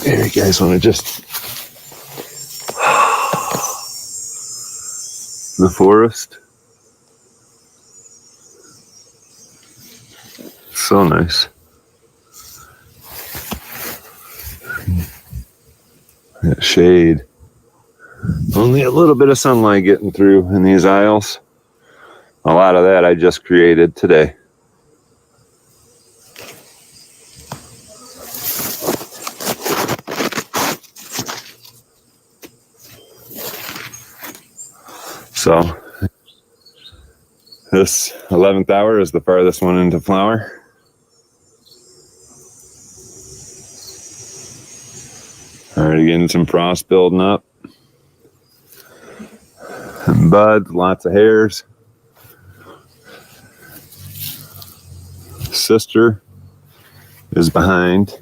There you guys want to just the forest. So nice. That shade. Only a little bit of sunlight getting through in these aisles. A lot of that I just created today. So this 11th hour is the farthest one into flower. Already getting some frost building up. And buds, lots of hairs. Sister is behind.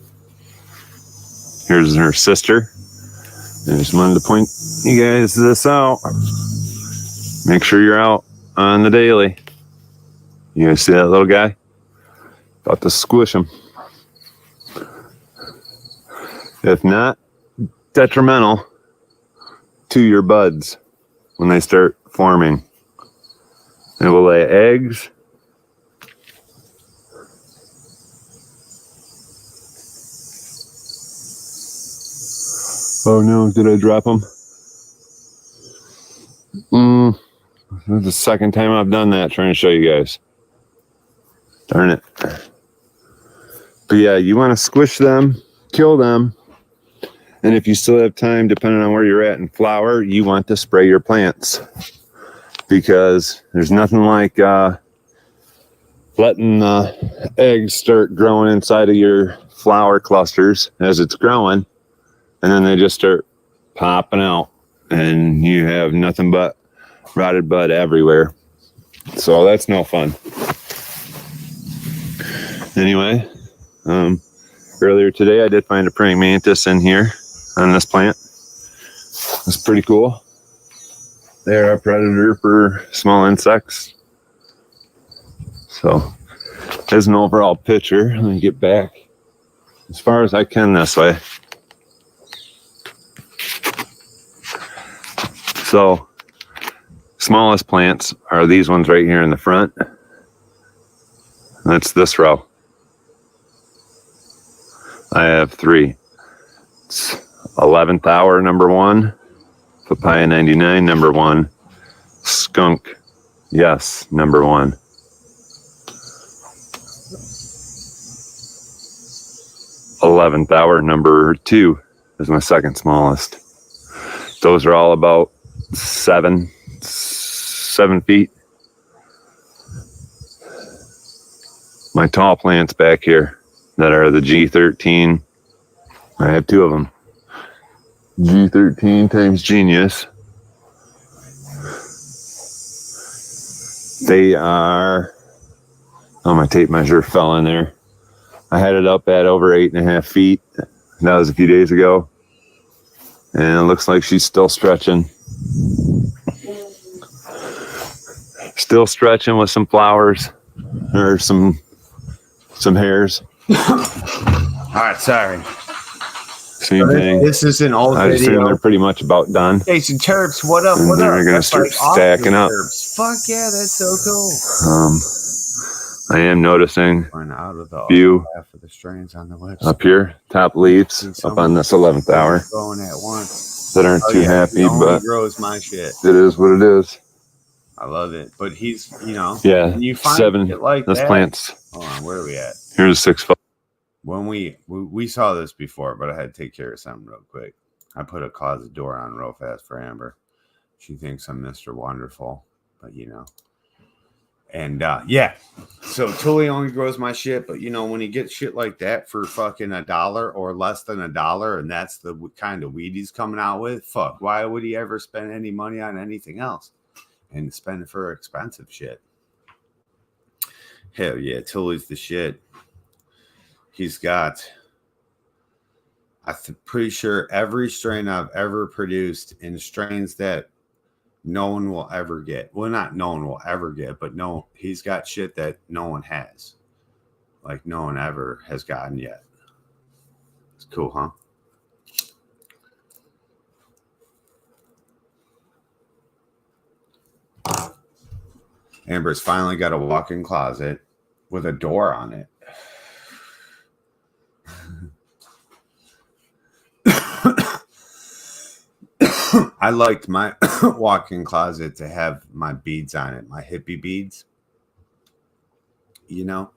Here's her sister. I just wanted to point you guys this out. Make sure you're out on the daily. You guys see that little guy? About to squish him. If not, detrimental to your buds when they start forming. They will lay eggs. Oh no, did I drop them? This is the second time I've done that, trying to show you guys. Darn it. But yeah, you want to squish them, kill them. And if you still have time, depending on where you're at in flower, you want to spray your plants. Because there's nothing like letting the eggs start growing inside of your flower clusters as it's growing. And then they just start popping out. And you have nothing but rotted bud everywhere. So that's no fun. Anyway, earlier today I did find a praying mantis in here on this plant. It's pretty cool. They're a predator for small insects. So there's an overall picture. Let me get back as far as I can this way. So smallest plants are these ones right here in the front. That's this row. I have 3. It's 11th hour, number 1. Papaya 99, number 1. Skunk, yes, number 1. '11th hour, number 2 is my second smallest. Those are all about 7 feet. My tall plants back here that are the G13. I have 2 of them. G13 times Genius. They are, oh, my tape measure fell in there. I had it up at over 8.5 feet. That was a few days ago. And it looks like she's still stretching. Still stretching with some flowers or some hairs. All right, sorry. Same thing. This is an old I assume video. they're pretty much about done. Jason Terps, what up? And What they're up? gonna That's start awesome stacking up. Terps. Fuck yeah, that's so cool. I am noticing Run out of the few half of the strains on the website. up here, top leaves up on this 11th hour Going at once. that aren't too He happy, only but grows my shit. it is what it is. I love it, but he's, Yeah, when you find 7. shit like This that. plant's, Hold on, where are we at? here's a 6 foot. When we saw this before, but I had to take care of something real quick. I put a closet door on real fast for Amber. She thinks I'm Mr. Wonderful, but And yeah, so Tully only grows my shit, but when you get shit like that for fucking $1 or less than $1, and that's the kind of weed he's coming out with, fuck, why would he ever spend any money on anything else and spend it for expensive shit? Hell yeah, Tully's the shit. He's got, I'm pretty sure every strain I've ever produced in strains that no one will ever get. Well, not no one will ever get, but no, he's got shit that no one has. Like no one ever has gotten yet. It's cool, huh? Amber's finally got a walk-in closet with a door on it. I liked my walk-in closet to have my beads on it, my hippie beads. You know,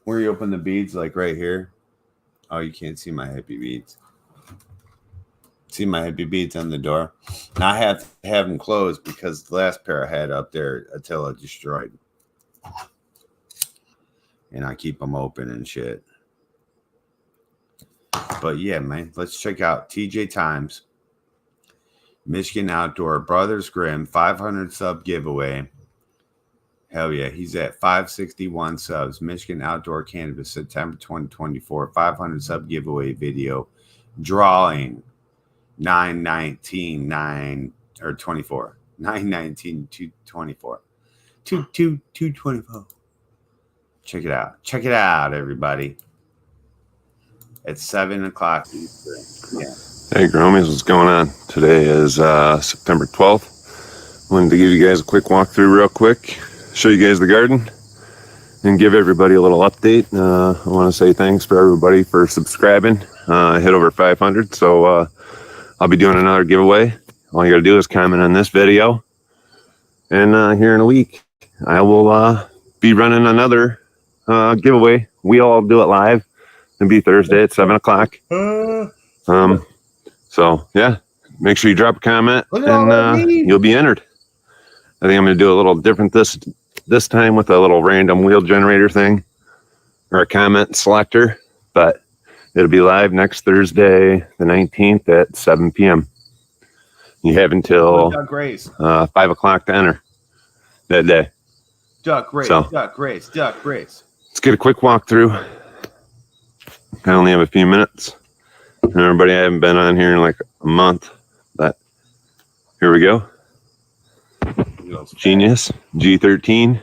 where you open the beads, like right here. Oh, you can't see my hippie beads. See my hippie beads on the door. Now I have to have them closed because the last pair I had up there, Attila destroyed. And I keep them open and shit. But yeah, man, let's check out TJ Times, Michigan Outdoor Brothers Grimm 500 sub giveaway. Hell yeah, he's at 561 subs. Michigan Outdoor Cannabis, September 2024, 500 sub giveaway video, drawing 9/19/9 or 24, 9/19/224, 2/2/224. Check it out. Check it out, everybody. At 7 o'clock Eastern. Yeah. Hey, Gromies, what's going on? Today is September 12th. Wanted to give you guys a quick walkthrough real quick, show you guys the garden, and give everybody a little update. I want to say thanks for everybody for subscribing. Hit over 500, so I'll be doing another giveaway. All you got to do is comment on this video, and here in a week, I will be running another giveaway. We'll do it live. It'll be Thursday at 7 o'clock. So yeah, make sure you drop a comment and you'll be entered. I think I'm going to do a little different this time with a little random wheel generator thing or a comment selector, but it'll be live next Thursday, the 19th at 7 p.m. You have until 5 o'clock to enter that day. Duck race, So, duck race, duck race. Let's get a quick walkthrough. I only have a few minutes. And everybody, I haven't been on here in like a month, but here we go. Genius G13,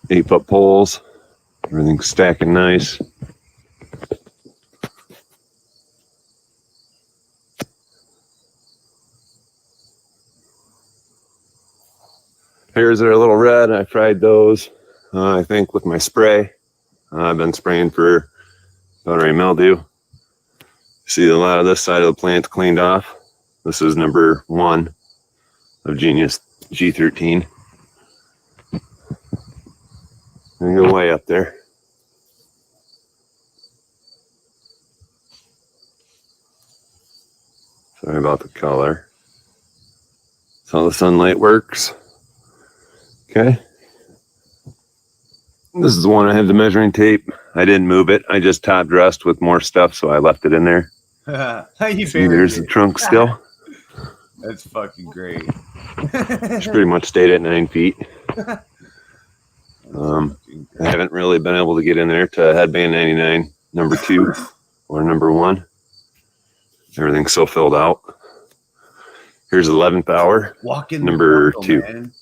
8-foot poles, everything's stacking nice. Pears that are a little red, I fried those, I think, with my spray. I've been spraying for powdery mildew. See a lot of this side of the plant cleaned off. This is number 1 of Genius G13. And go way up there. Sorry about the color. That's how the sunlight works. Okay. This is the one I have the measuring tape. I didn't move it. I just top dressed with more stuff, so I left it in there. See, there's the trunk still. That's fucking great. It's pretty much stayed at 9 feet. I haven't really been able to get in there to Headband 99, number 2 or number 1. Everything's so filled out. Here's 11th hour, number 2. Man.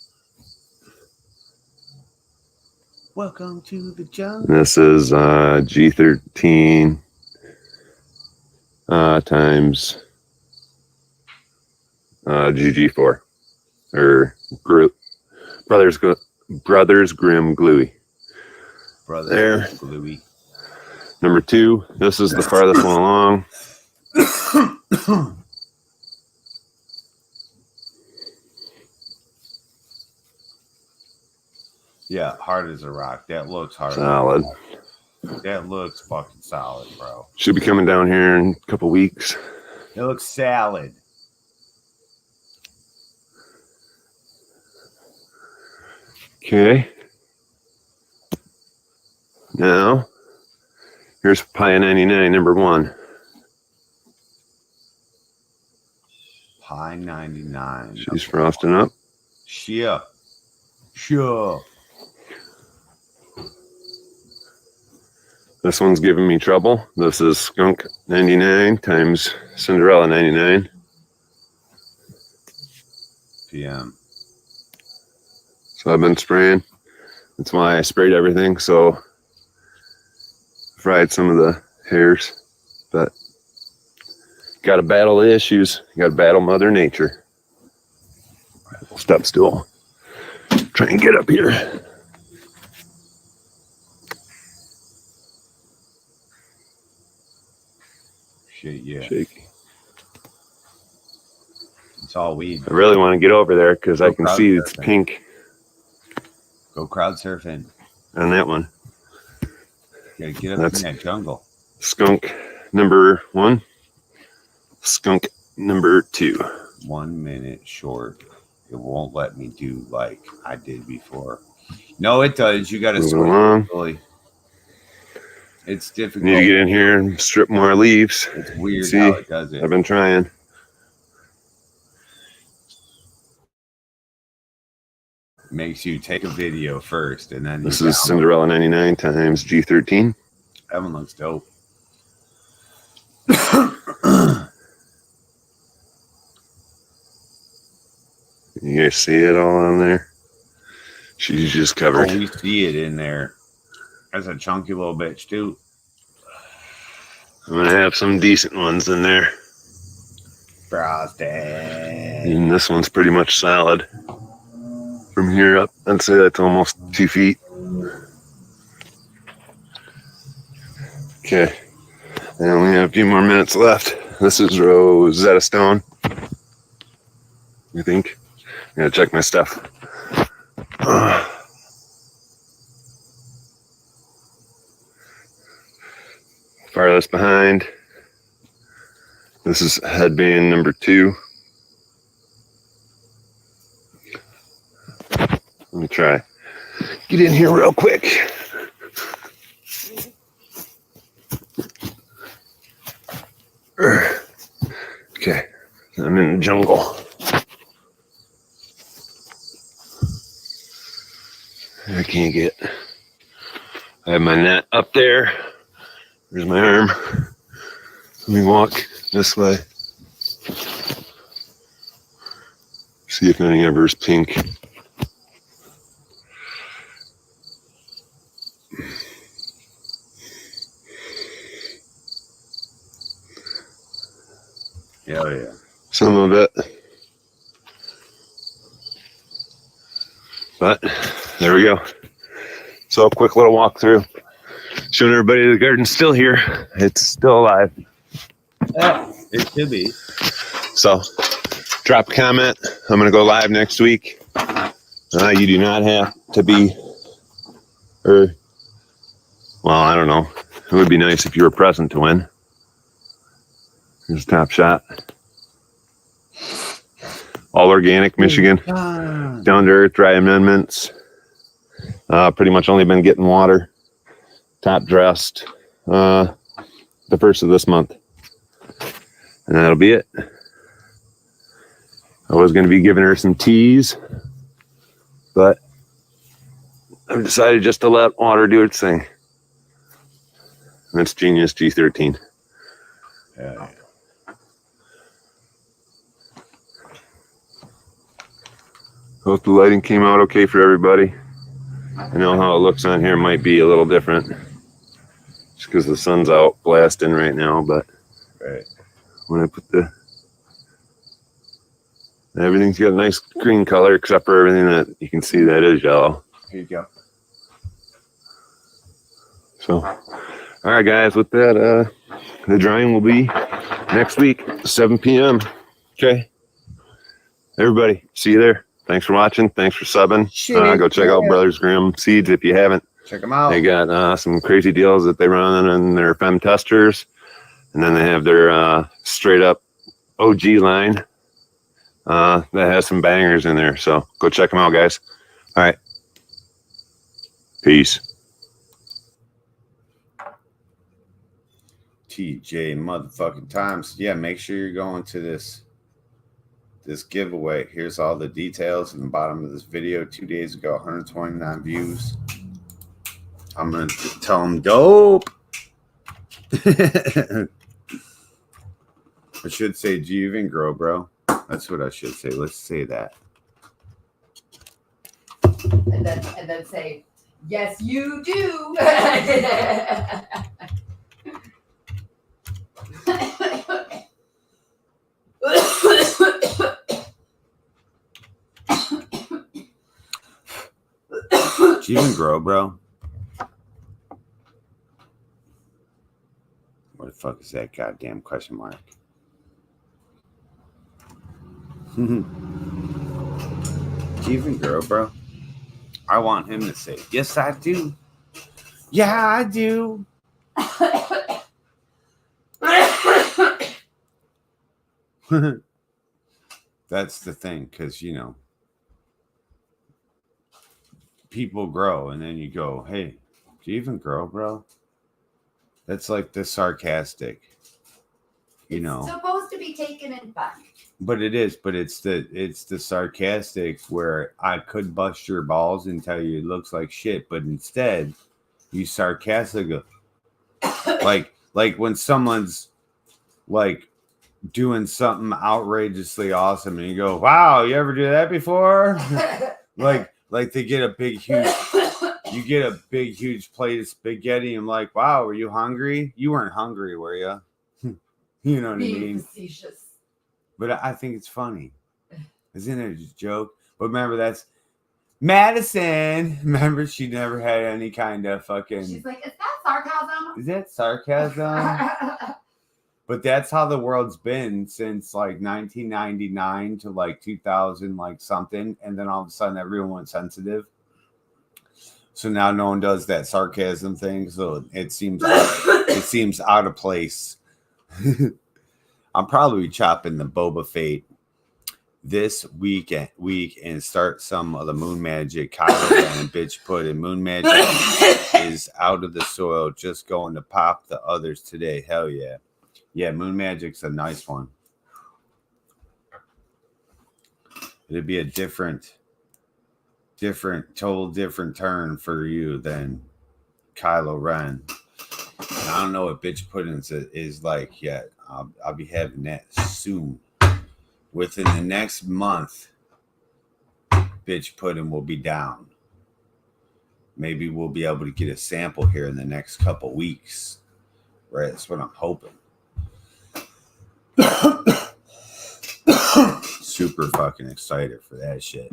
Welcome to the jungle. This is G13 times GG4 or Brothers Grimm Gluey. There. Gluey. Number 2. This is the farthest one along. Yeah, hard as a rock. That looks hard. Solid. That looks fucking solid, bro. Should be coming down here in a couple weeks. It looks salad. Okay. Now, here's Pie 99, number 1. Pie 99. She's frosting up. Sure. Sure. This one's giving me trouble. This is Skunk 99 times Cinderella 99. PM. So I've been spraying. That's why I sprayed everything. So fried some of the hairs, but got to battle the issues. You got to battle Mother Nature. step stool. Try and get up here. Shit, yeah. Shaky. It's all weed. I really want to get over there because I can see it's pink Go crowd surfing. on that one. Gotta get up That's in that jungle. skunk number 1. Skunk number 2. 1 minute short. It won't let me do like I did before. No, it does. You got to Moving switch. along. Really. It's difficult. Need to get in here and strip more leaves. It's weird See, how it does it. I've been trying. Makes you take a video first, and then This you is download. Cinderella 99 times G13. That one looks dope. You guys see it all on there? She's just covered. Oh, we see it in there. That's a chunky little bitch too. I'm gonna have some decent ones in there. Frosted. And this one's pretty much solid. From here up, I'd say that's almost 2 feet. Okay. I only have a few more minutes left. This is Rosetta Stone. I think. I'm gonna check my stuff. Farthest behind. This is headband number 2. Let me try. Get in here real quick. Okay, I'm in the jungle. I can't get. I have my net up there. There's my arm. Let me walk this way. See if anything ever is pink. Hell yeah. Some of it. But there we go. So a quick little walkthrough. Showing everybody the garden's still here. It's still alive. Yeah, it should be. So drop a comment. I'm going to go live next week. You do not have to be, well, I don't know. It would be nice if you were present to win. Here's Top Shot. All organic, Michigan. Down to earth, dry amendments. Pretty much only been getting water. Top dressed the first of this month. And that'll be it. I was going to be giving her some teas, but I've decided just to let water do its thing. And that's Genius G13. Yeah. Hope the lighting came out okay for everybody. I know how it looks on here might be a little different just because the sun's out blasting right now, but Right. when I put everything's got a nice green color except for everything that you can see that is yellow. Here you go. So, all right, guys, with that, the drawing will be next week, 7 p.m. Okay. Everybody, see you there. Thanks for watching. Thanks for subbing. Go check out Brothers Grimm Seeds if you haven't. Check them out. They got some crazy deals that they run in their Fem Testers. And then they have their straight up OG line that has some bangers in there. So go check them out, guys. All right. Peace. TJ motherfucking Times. Yeah, make sure you're going to this giveaway. Here's all the details in the bottom of this video. 2 days ago, 129 views. I'm going to tell them dope. I should say, do you even grow, bro? That's what I should say. Let's say that. And then say, yes, you do. Did you even grow, bro? What the fuck is that goddamn question mark? Did you even grow, bro? I want him to say, yes, I do. Yeah, I do. That's the thing, because, you know, people grow, and then you go, hey, do you even grow, bro? That's like the sarcastic, you know. It's supposed to be taken in fun. But it is, but it's the sarcastic where I could bust your balls and tell you it looks like shit, but instead you sarcastic go, like when someone's like doing something outrageously awesome and you go, wow, you ever do that before? like they get a big huge plate of spaghetti and like, wow, were you hungry? You weren't hungry, were you? You know what I mean? Facetious. But I think it's funny. Isn't it a joke? But remember, that's Madison. Remember, she never had any kind of fucking... She's like, is that sarcasm? Is that sarcasm? But that's how the world's been since like 1999 to like 2000, like something. And then all of a sudden, everyone went sensitive. So now no one does that sarcasm thing. So it seems out of place. I'm probably chopping the Boba Fett this week and start some of the Moon Magic. Kylo and bitch put in Moon Magic is out of the soil, just going to pop the others today. Hell yeah. Yeah, Moon Magic's a nice one. It'd be a total different turn for you than Kylo Ren. And I don't know what bitch puddings is like yet. I'll be having that soon. Within the next month, bitch pudding will be down. Maybe we'll be able to get a sample here in the next couple weeks. Right? That's what I'm hoping. Super fucking excited for that shit.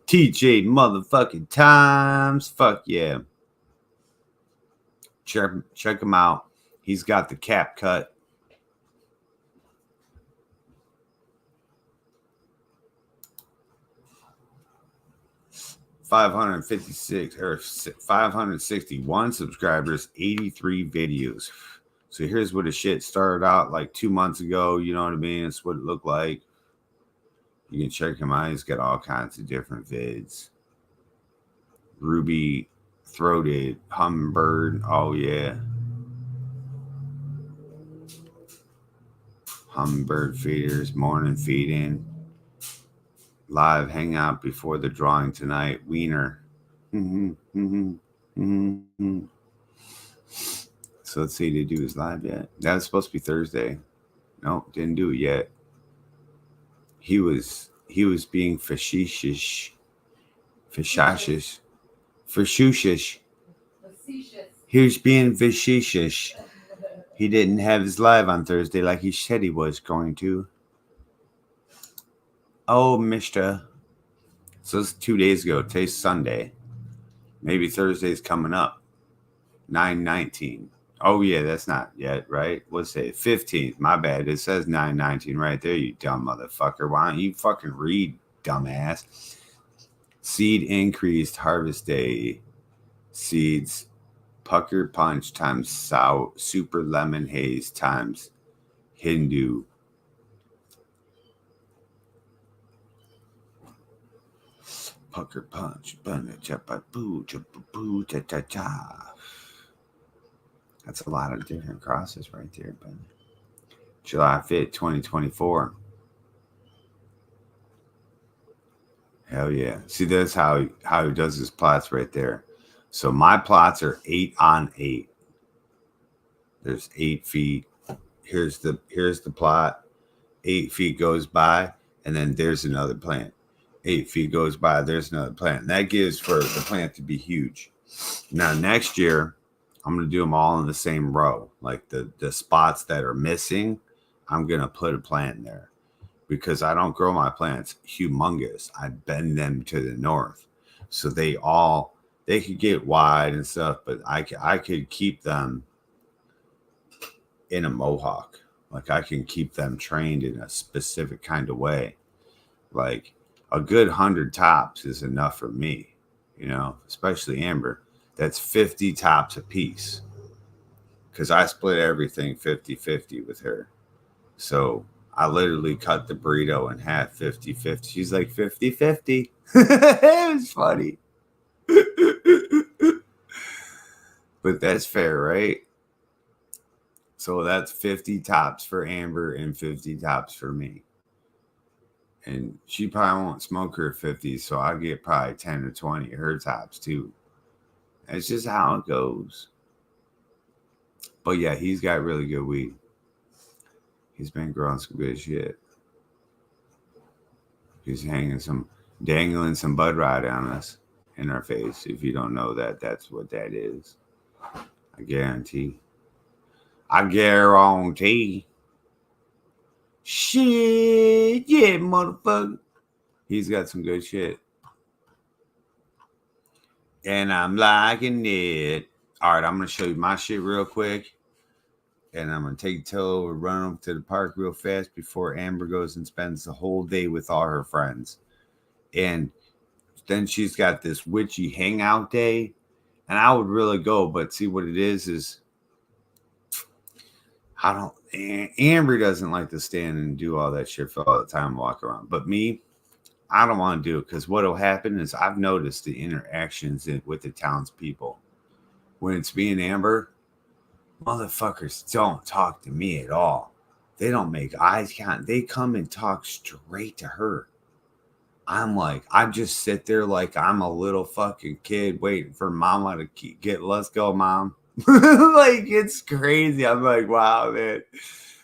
TJ motherfucking Times. Fuck yeah. Check him out. He's got the cap cut. $556 or 561 subscribers, 83 videos. So here's what the shit started out like 2 months ago. You know what I mean? It's what it looked like. You can check him out. He's got all kinds of different vids. Ruby throated hummingbird. Oh yeah. Hummingbird feeders, morning feeding. Live hangout before the drawing tonight. Wiener. So let's see, did he do his live yet? That was supposed to be Thursday. Nope, didn't do it yet. He was being facetious. He was being facetious. He didn't have his live on Thursday like he said he was going to. Oh, mister. So it's 2 days ago. Today's Sunday. Maybe Thursday's coming up. 9/19. Oh, yeah, that's not yet, right? What's it? 15th. My bad. It says 9/19 right there, you dumb motherfucker. Why don't you fucking read, dumbass? Seed increased harvest day. Seeds. Pucker punch times sour. Super lemon haze times Hindu. Pucker punch. That's a lot of different crosses right there, but July 5th, 2024. Hell yeah. See, that's how he does his plots right there. So my plots are 8 on 8. There's 8 feet. Here's the plot. 8 feet goes by, and then there's another plant. 8 feet goes by, there's another plant. And that gives for the plant to be huge. Now, next year, I'm going to do them all in the same row. Like the spots that are missing, I'm going to put a plant there. Because I don't grow my plants humongous. I bend them to the north. So they all they could get wide and stuff, but I could keep them in a mohawk. Like I can keep them trained in a specific kind of way. Like a good 100 tops is enough for me, you know, especially Amber. That's 50 tops a piece. Because I split everything 50-50 with her. So I literally cut the burrito in half 50-50. She's like 50-50. It was funny. But that's fair, right? So that's 50 tops for Amber and 50 tops for me. And she probably won't smoke her 50, so I get probably 10 or 20 of her tops too. That's just how it goes. But yeah, he's got really good weed. He's been growing some good shit. He's dangling some Bud Ride on us in our face. If you don't know that, that's what that is. I guarantee. Shit, yeah, motherfucker. He's got some good shit. And I'm liking it. All right, I'm going to show you my shit real quick. And I'm going to take Tillo and run over to the park real fast before Amber goes and spends the whole day with all her friends. And then she's got this witchy hangout day. And I would really go, but see what it is Amber doesn't like to stand and do all that shit for all the time, walk around. But me, I don't want to do it because what will happen is I've noticed the interactions with the townspeople. When it's me and Amber, motherfuckers don't talk to me at all. They don't make eye contact. They come and talk straight to her. I'm like, I just sit there like I'm a little fucking kid waiting for mama to let's go, mom. Like, it's crazy. I'm like, wow, man.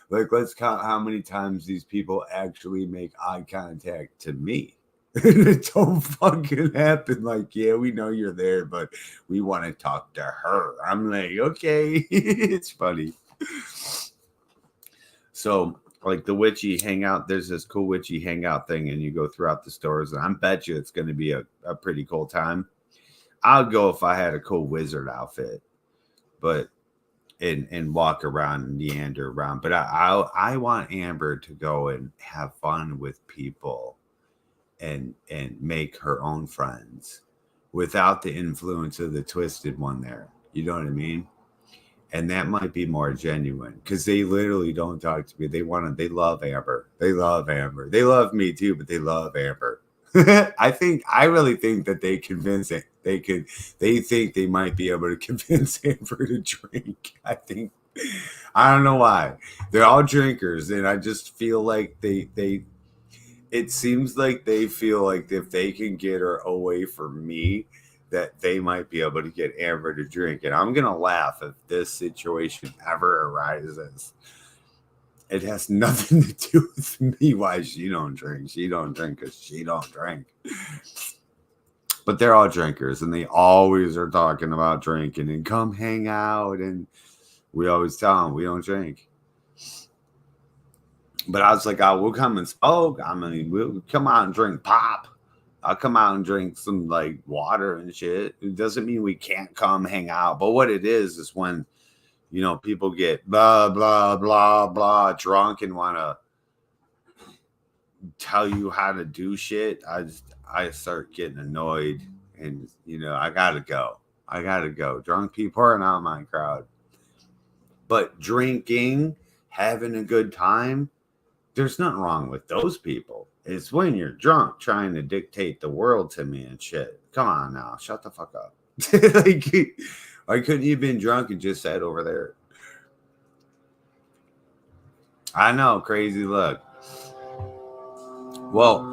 Like, let's count how many times these people actually make eye contact to me. It don't fucking happen. Like, yeah, we know you're there, but we want to talk to her. I'm like, okay. It's funny. So, like the witchy hangout, there's this cool witchy hangout thing, and you go throughout the stores, and I bet you it's going to be a pretty cool time. I'll go if I had a cool wizard outfit, but and walk around and meander around. But I want Amber to go and have fun with people and make her own friends without the influence of the twisted one there. You know what I mean? And that might be more genuine because they literally don't talk to me. They love Amber. They love Amber. They love me too, but they love Amber. I really think that they convince it. They think they might be able to convince Amber to drink. I don't know why. They're all drinkers, and I just feel like it seems like they feel like if they can get her away from me, that they might be able to get Amber to drink. And I'm going to laugh if this situation ever arises. It has nothing to do with me why she don't drink. She don't drink because she don't drink. But they're all drinkers, and they always are talking about drinking and come hang out. And we always tell them we don't drink. But I was like, we'll come and smoke. I mean, we'll come out and drink pop. I'll come out and drink some like water and shit. It doesn't mean we can't come hang out. But what it is when, you know, people get blah, blah, blah, blah drunk and want to tell you how to do shit. I start getting annoyed and, you know, I got to go. Drunk people are not my crowd. But drinking, having a good time, there's nothing wrong with those people. It's when you're drunk trying to dictate the world to me and shit. Come on now. Shut the fuck up. Like, why couldn't you have been drunk and just sat over there? I know. Crazy look. Well,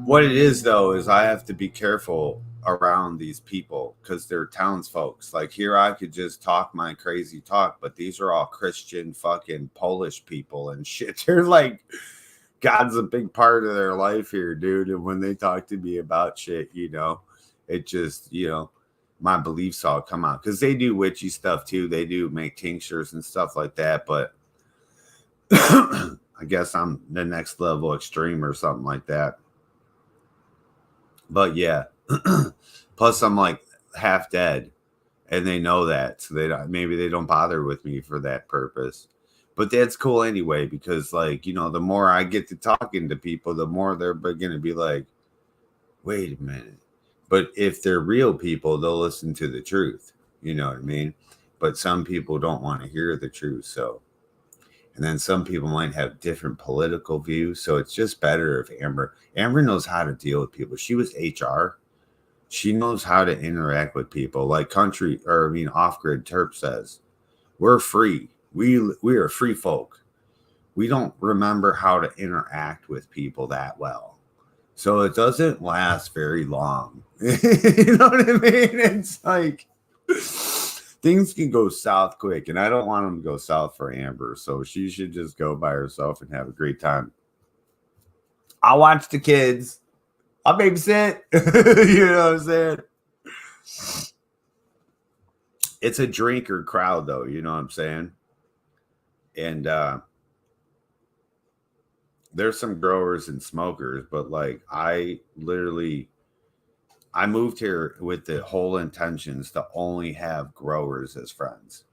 what it is, though, is I have to be careful around these people because they're townsfolks. Like, here I could just talk my crazy talk, but these are all Christian fucking Polish people and shit. They're like... God's a big part of their life here, dude. And when they talk to me about shit, you know, it just, you know, my beliefs all come out because they do witchy stuff too. They do make tinctures and stuff like that. But I guess I'm the next level extreme or something like that. But yeah, plus I'm like half dead, and they know that, so maybe they don't bother with me for that purpose. But that's cool anyway, because like, you know, the more I get to talking to people, the more they're going to be like, wait a minute. But if they're real people, they'll listen to the truth. You know what I mean? But some people don't want to hear the truth. So, and then some people might have different political views. So it's just better if Amber knows how to deal with people. She was HR. She knows how to interact with people. Like Off-Grid Terp says, we're free. We are free folk. We don't remember how to interact with people that well. So it doesn't last very long. You know what I mean? It's like things can go south quick, and I don't want them to go south for Amber. So she should just go by herself and have a great time. I'll watch the kids. I'll babysit. You know what I'm saying? It's a drinker crowd, though. You know what I'm saying? And there's some growers and smokers, but like I moved here with the whole intentions to only have growers as friends.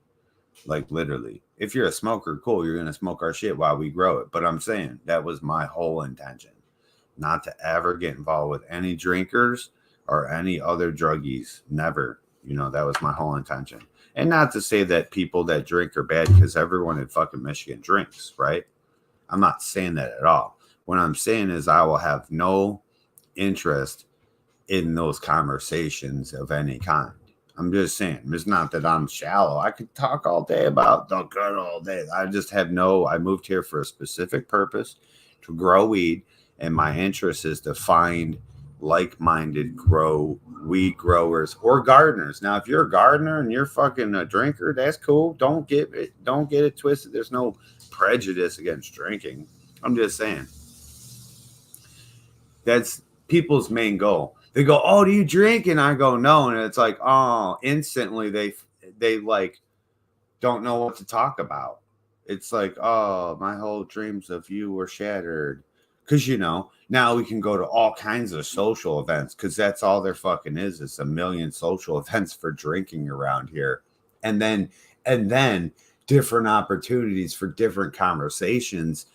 Like literally, if you're a smoker, cool, you're going to smoke our shit while we grow it. But I'm saying that was my whole intention, not to ever get involved with any drinkers or any other druggies. Never. You know, that was my whole intention. And not to say that people that drink are bad, because everyone in fucking Michigan drinks, right? I'm not saying that at all. What I'm saying is I will have no interest in those conversations of any kind. I'm just saying, it's not that I'm shallow. I could talk all day about the good old days. I just have I moved here for a specific purpose, to grow weed, and my interest is to find like-minded weed growers or gardeners. Now, if you're a gardener and you're fucking a drinker, that's cool. Don't get it twisted. There's no prejudice against drinking. I'm just saying that's people's main goal. They go, "Oh, do you drink?" And I go, "No." And it's like, oh, instantly they like don't know what to talk about. It's like, oh, my whole dreams of you were shattered. Because, you know, now we can go to all kinds of social events, because that's all there fucking is. It's a million social events for drinking around here. And then different opportunities for different conversations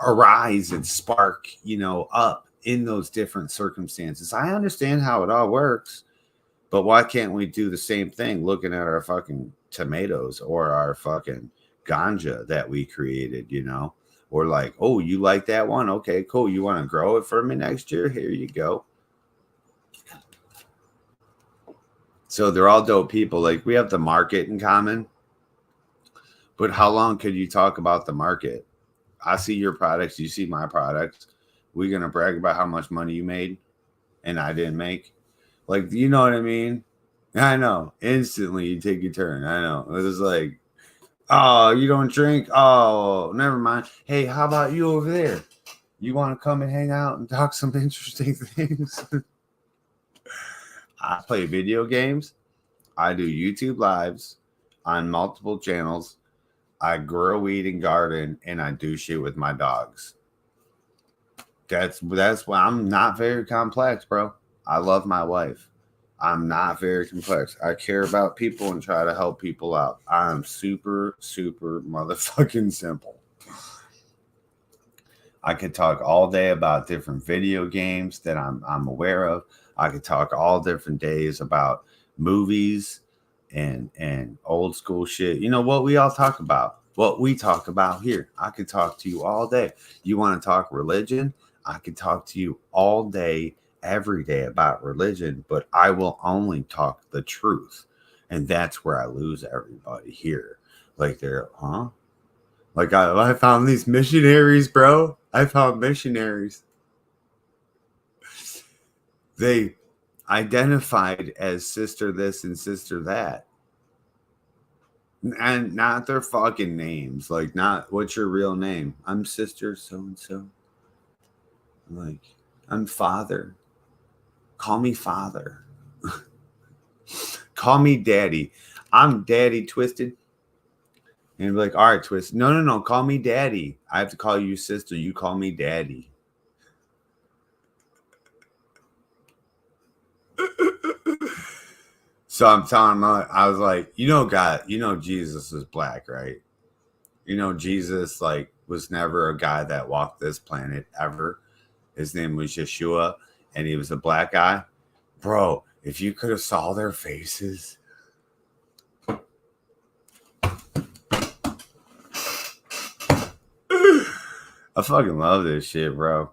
arise and spark, you know, up in those different circumstances. I understand how it all works, but why can't we do the same thing looking at our fucking tomatoes or our fucking ganja that we created, you know? Or like, oh, you like that one? Okay, cool. You want to grow it for me next year? Here you go. So they're all dope people. Like, we have the market in common. But how long could you talk about the market? I see your products. You see my products. We're going to brag about how much money you made and I didn't make. Like, you know what I mean? I know. Instantly, you take your turn. I know. It was like, oh, you don't drink? Oh, never mind. Hey, how about you over there? You want to come and hang out and talk some interesting things? I play video games. I do YouTube lives on multiple channels. I grow weed and garden, and I do shit with my dogs. That's why I'm not very complex, bro. I love my wife. I'm not very complex. I care about people and try to help people out. I'm super, super motherfucking simple. I could talk all day about different video games that I'm aware of. I could talk all different days about movies and old school shit. You know what we all talk about? What we talk about here. I could talk to you all day. You want to talk religion? I could talk to you all day, every day about religion, but I will only talk the truth. And that's where I lose everybody here. Like they're, huh? Like I found these missionaries, bro. I found missionaries. They identified as sister this and sister that. And not their fucking names. Like, not what's your real name? I'm sister so-and-so. Like, I'm father. Call me father. Call me daddy. I'm daddy Twisted. And be like, all right, Twisted. No. Call me daddy. I have to call you sister. You call me daddy. So I'm telling him, I was like, God, Jesus is black, right? Jesus like was never a guy that walked this planet ever. His name was Yeshua, and he was a black guy. Bro, if you could have saw their faces. I fucking love this shit, bro.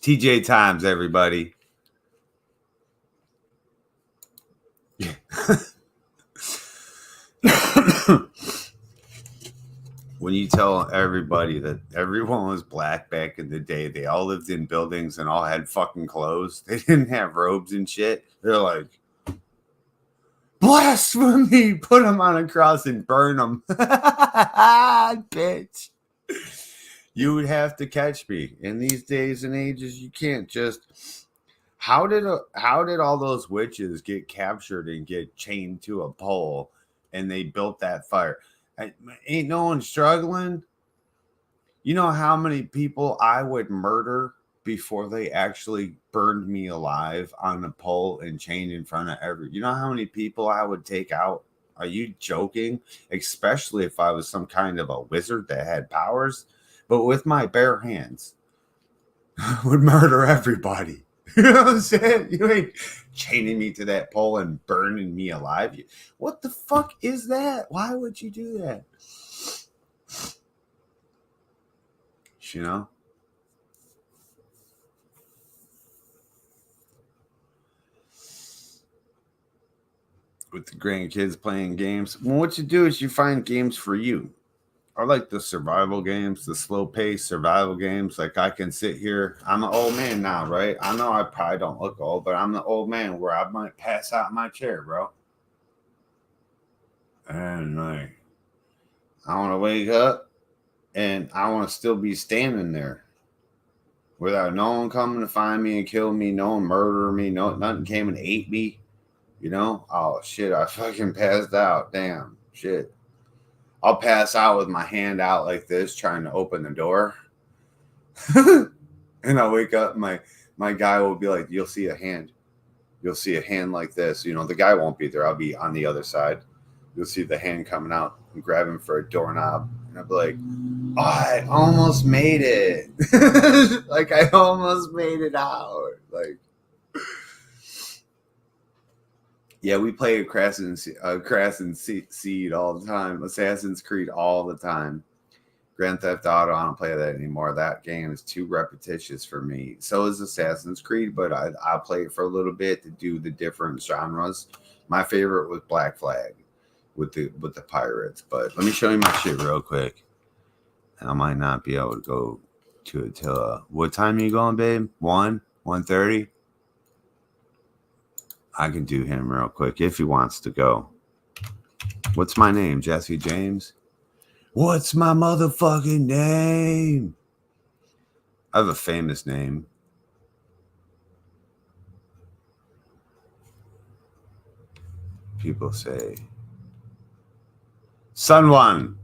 TJ Times, everybody. When you tell everybody that everyone was black back in the day, they all lived in buildings and all had fucking clothes. They didn't have robes and shit. They're like, blasphemy! Put them on a cross and burn them. Bitch. You would have to catch me. In these days and ages, you can't just... How did all those witches get captured and get chained to a pole and they built that fire? Ain't no one struggling? You know how many people I would murder before they actually burned me alive on a pole and chained in front of you know how many people I would take out? Are you joking? Especially if I was some kind of a wizard that had powers. But with my bare hands, I would murder everybody. You know what I'm saying? You ain't chaining me to that pole and burning me alive. What the fuck is that? Why would you do that? You know? With the grandkids playing games. Well, what you do is you find games for you. I like the survival games, the slow pace survival games. Like I can sit here. I'm an old man now, right? I know I probably don't look old, but I'm the old man where I might pass out in my chair, bro. And like, I want to wake up and I want to still be standing there without no one coming to find me and kill me, no one murder me, nothing came and ate me. You know? Oh shit, I fucking passed out. Damn, shit. I'll pass out with my hand out like this, trying to open the door. And I'll wake up, my guy will be like, you'll see a hand. You'll see a hand like this. You know, the guy won't be there. I'll be on the other side. You'll see the hand coming out and grabbing for a doorknob. And I'll be like, oh, I almost made it. Like, I almost made it out. Like, yeah, we play Assassin's Creed all the time. Assassin's Creed all the time. Grand Theft Auto, I don't play that anymore. That game is too repetitious for me. So is Assassin's Creed, but I'll play it for a little bit to do the different genres. My favorite was Black Flag with the pirates. But let me show you my shit real quick. I might not be able to go to it till what time are you going, babe? 1:30? I can do him real quick if he wants to go. What's my name? Jesse James? What's my motherfucking name? I have a famous name. People say Sunwan.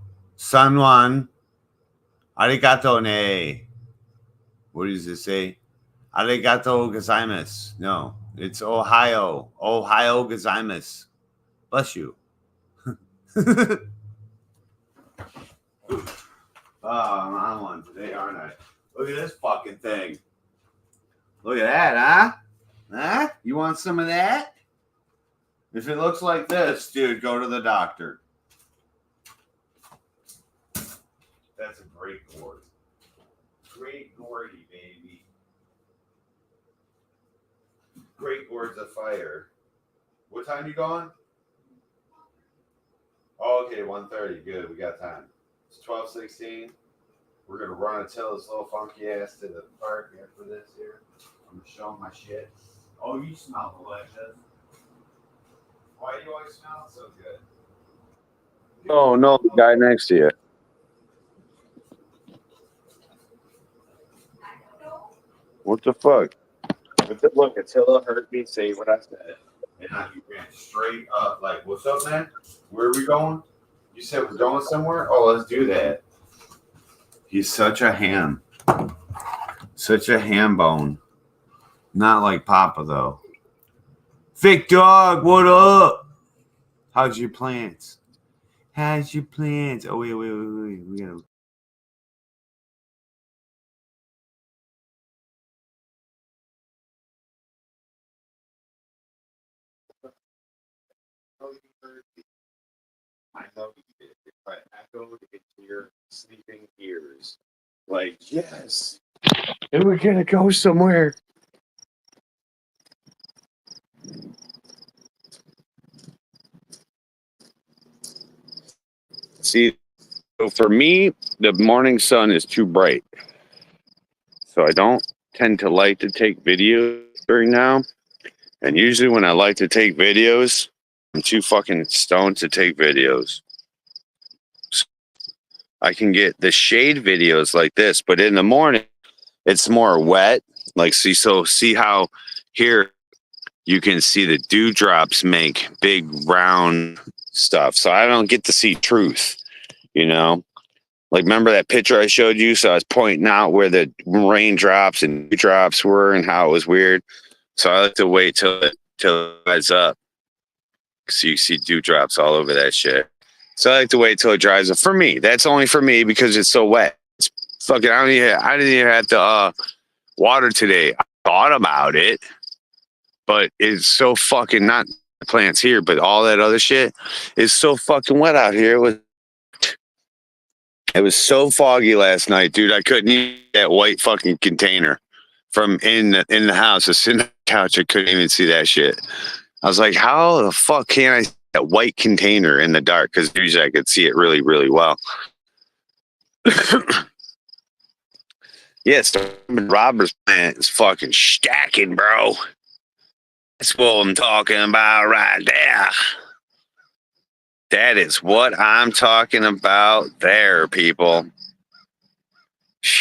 Arigato ne. What does it say? Arigato gozaimasu. No, it's Ohio. Ohio gozaimasu. Bless you. Oh, I'm on one today, aren't I? Look at this fucking thing. Look at that, huh? Huh? You want some of that? If it looks like this, dude, go to the doctor. That's a great gourd. Great gourdy, baby. Great gourds of fire. What time you going? Oh, okay, 1:30. Good, we got time. It's 12:16. We're gonna run until this little funky ass to the park after this here. I'm gonna show him my shit. Oh, you smell delicious. Why do you always smell so good? Oh no, the guy next to you. What the fuck? Look, Attila heard me say what I said. And now you ran straight up like, what's up, man? Where are we going? You said we're going somewhere? Oh, let's do that. He's such a ham. Such a ham bone. Not like Papa, though. Thick dog, what up? How's your plants? How's your plants? Oh, wait. We gotta. I know you did, but echoed into your sleeping ears. Like, yes. And we're gonna go somewhere. See, so for me, the morning sun is too bright. So I don't tend to like to take videos during now. And usually when I like to take videos, I'm too fucking stoned to take videos. I can get the shade videos like this, but in the morning, it's more wet. Like, see how here you can see the dewdrops make big round stuff. So I don't get to see truth, you know? Like, remember that picture I showed you? So I was pointing out where the raindrops and dewdrops were and how it was weird. So I like to wait till it dries up. So you see dewdrops all over that shit. So I like to wait till it dries up. For me, that's only for me because it's so wet. It's fucking, I didn't even have to water today. I thought about it, but it's so fucking, not the plants here, but all that other shit is so fucking wet out here. It was so foggy last night, dude. I couldn't eat that white fucking container from in the house. I was sitting on the couch. I couldn't even see that shit. I was like, how the fuck can I see that white container in the dark? Because usually I could see it really, really well. Yes, Robert's plant is fucking stacking, bro. That's what I'm talking about right there. That is what I'm talking about there, people.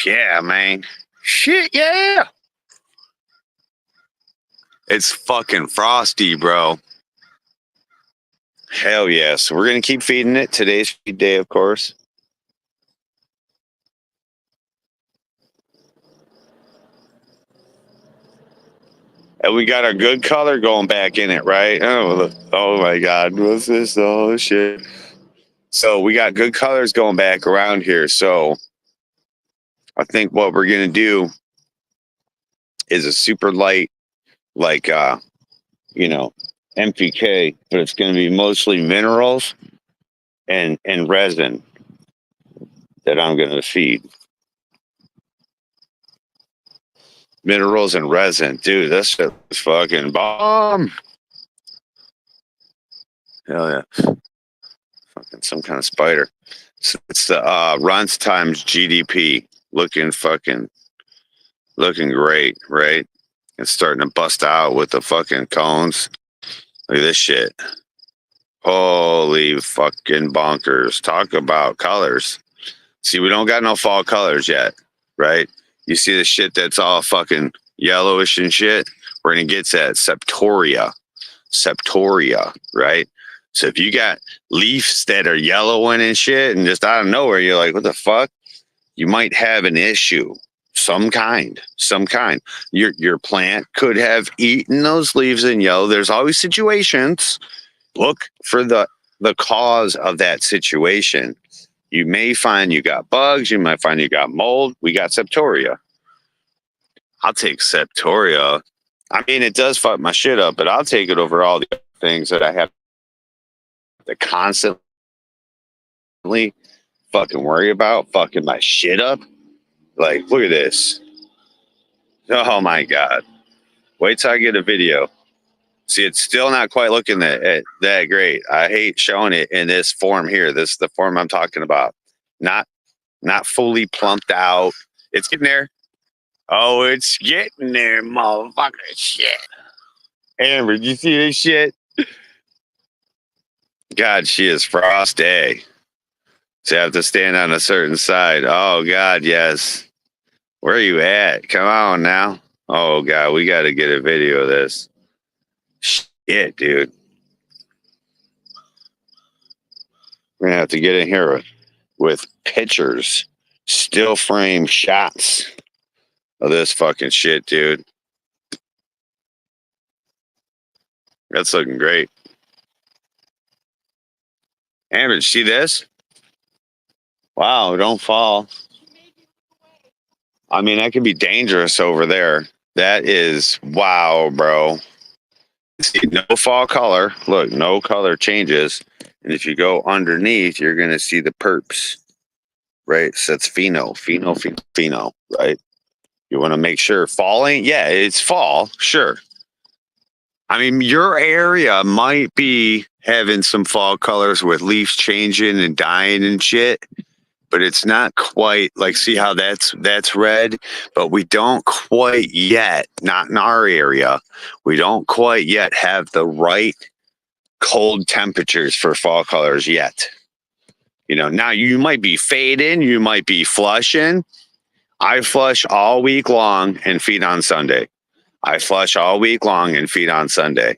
Yeah, man. Shit, yeah. It's fucking frosty, bro. Hell yeah. So we're going to keep feeding it. Today's feed day, of course. And we got our good color going back in it, right? Oh my God. What's this? Oh, shit. So we got good colors going back around here. So I think what we're going to do is a super light, like, NPK, but it's going to be mostly minerals and resin that I'm going to feed. Minerals and resin. Dude, this shit is fucking bomb. Hell yeah. Fucking some kind of spider. So it's the runs times GDP. Looking great, right? It's starting to bust out with the fucking cones. Look at this shit. Holy fucking bonkers. Talk about colors. See, we don't got no fall colors yet, right? You see the shit that's all fucking yellowish and shit? We're going to get that septoria, right? So if you got leaves that are yellowing and shit and just out of nowhere, you're like, what the fuck? You might have an issue. Some kind. Your plant could have eaten those leaves in yellow. There's always situations. Look for the cause of that situation. You may find you got bugs. You might find you got mold. We got septoria. I'll take septoria. I mean, it does fuck my shit up, but I'll take it over all the other things that I have to constantly fucking worry about fucking my shit up. Like, look at this. Oh my God. Wait till I get a video. See, it's still not quite looking that great. I hate showing it in this form here. This is the form I'm talking about. Not fully plumped out. It's getting there. Oh, it's getting there, motherfucker. Shit. Amber, did you see this shit? God, she is frosty. So you have to stand on a certain side. Oh, God, yes. Where are you at? Come on now. Oh, God, we got to get a video of this. Shit, dude. We're going to have to get in here with pictures, still frame shots of this fucking shit, dude. That's looking great. Amber, see this? Wow, don't fall. I mean, that could be dangerous over there. That is, wow, bro. See, no fall color. Look, no color changes. And if you go underneath, you're going to see the perps, right? So that's pheno, right? You want to make sure falling. Yeah, it's fall. Sure. I mean, your area might be having some fall colors with leaves changing and dying and shit, but it's not quite like, see how that's red, but we don't quite yet, not in our area, we don't quite yet have the right cold temperatures for fall colors yet. You know, now you might be fading, you might be flushing. I flush all week long and feed on Sunday. I flush all week long and feed on Sunday.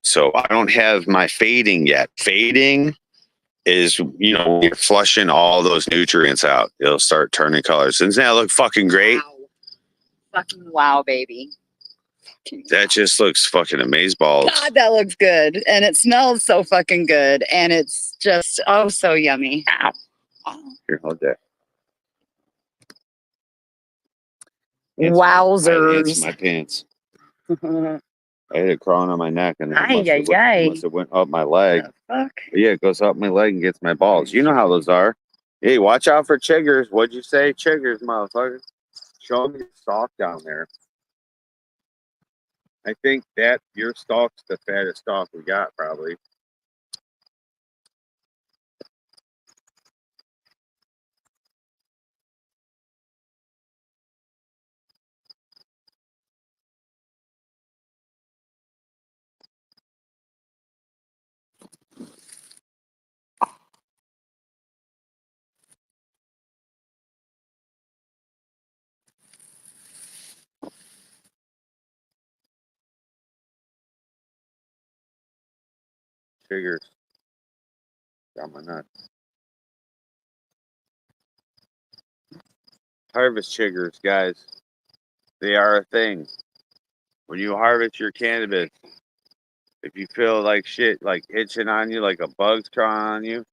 So I don't have my fading yet. Fading is, you know, you're flushing all those nutrients out. It'll start turning colors. Doesn't that look fucking great? Wow. Fucking wow, baby. That just looks fucking amazeballs. God, that looks good. And it smells so fucking good. And it's just, oh, so yummy. Ow. Here, hold that. Wowzers. It's my pants. I had it crawling on my neck and then Ay. must have went up my leg. Fuck. But yeah, it goes up my leg and gets my balls. You know how those are. Hey, watch out for chiggers. What'd you say? Chiggers, motherfucker. Show me your stalk down there. I think that your stalk's the fattest stalk we got, probably. Chiggers. Got my nuts. Harvest chiggers, guys. They are a thing. When you harvest your cannabis, if you feel like shit, like itching on you, like a bug's crawling on you,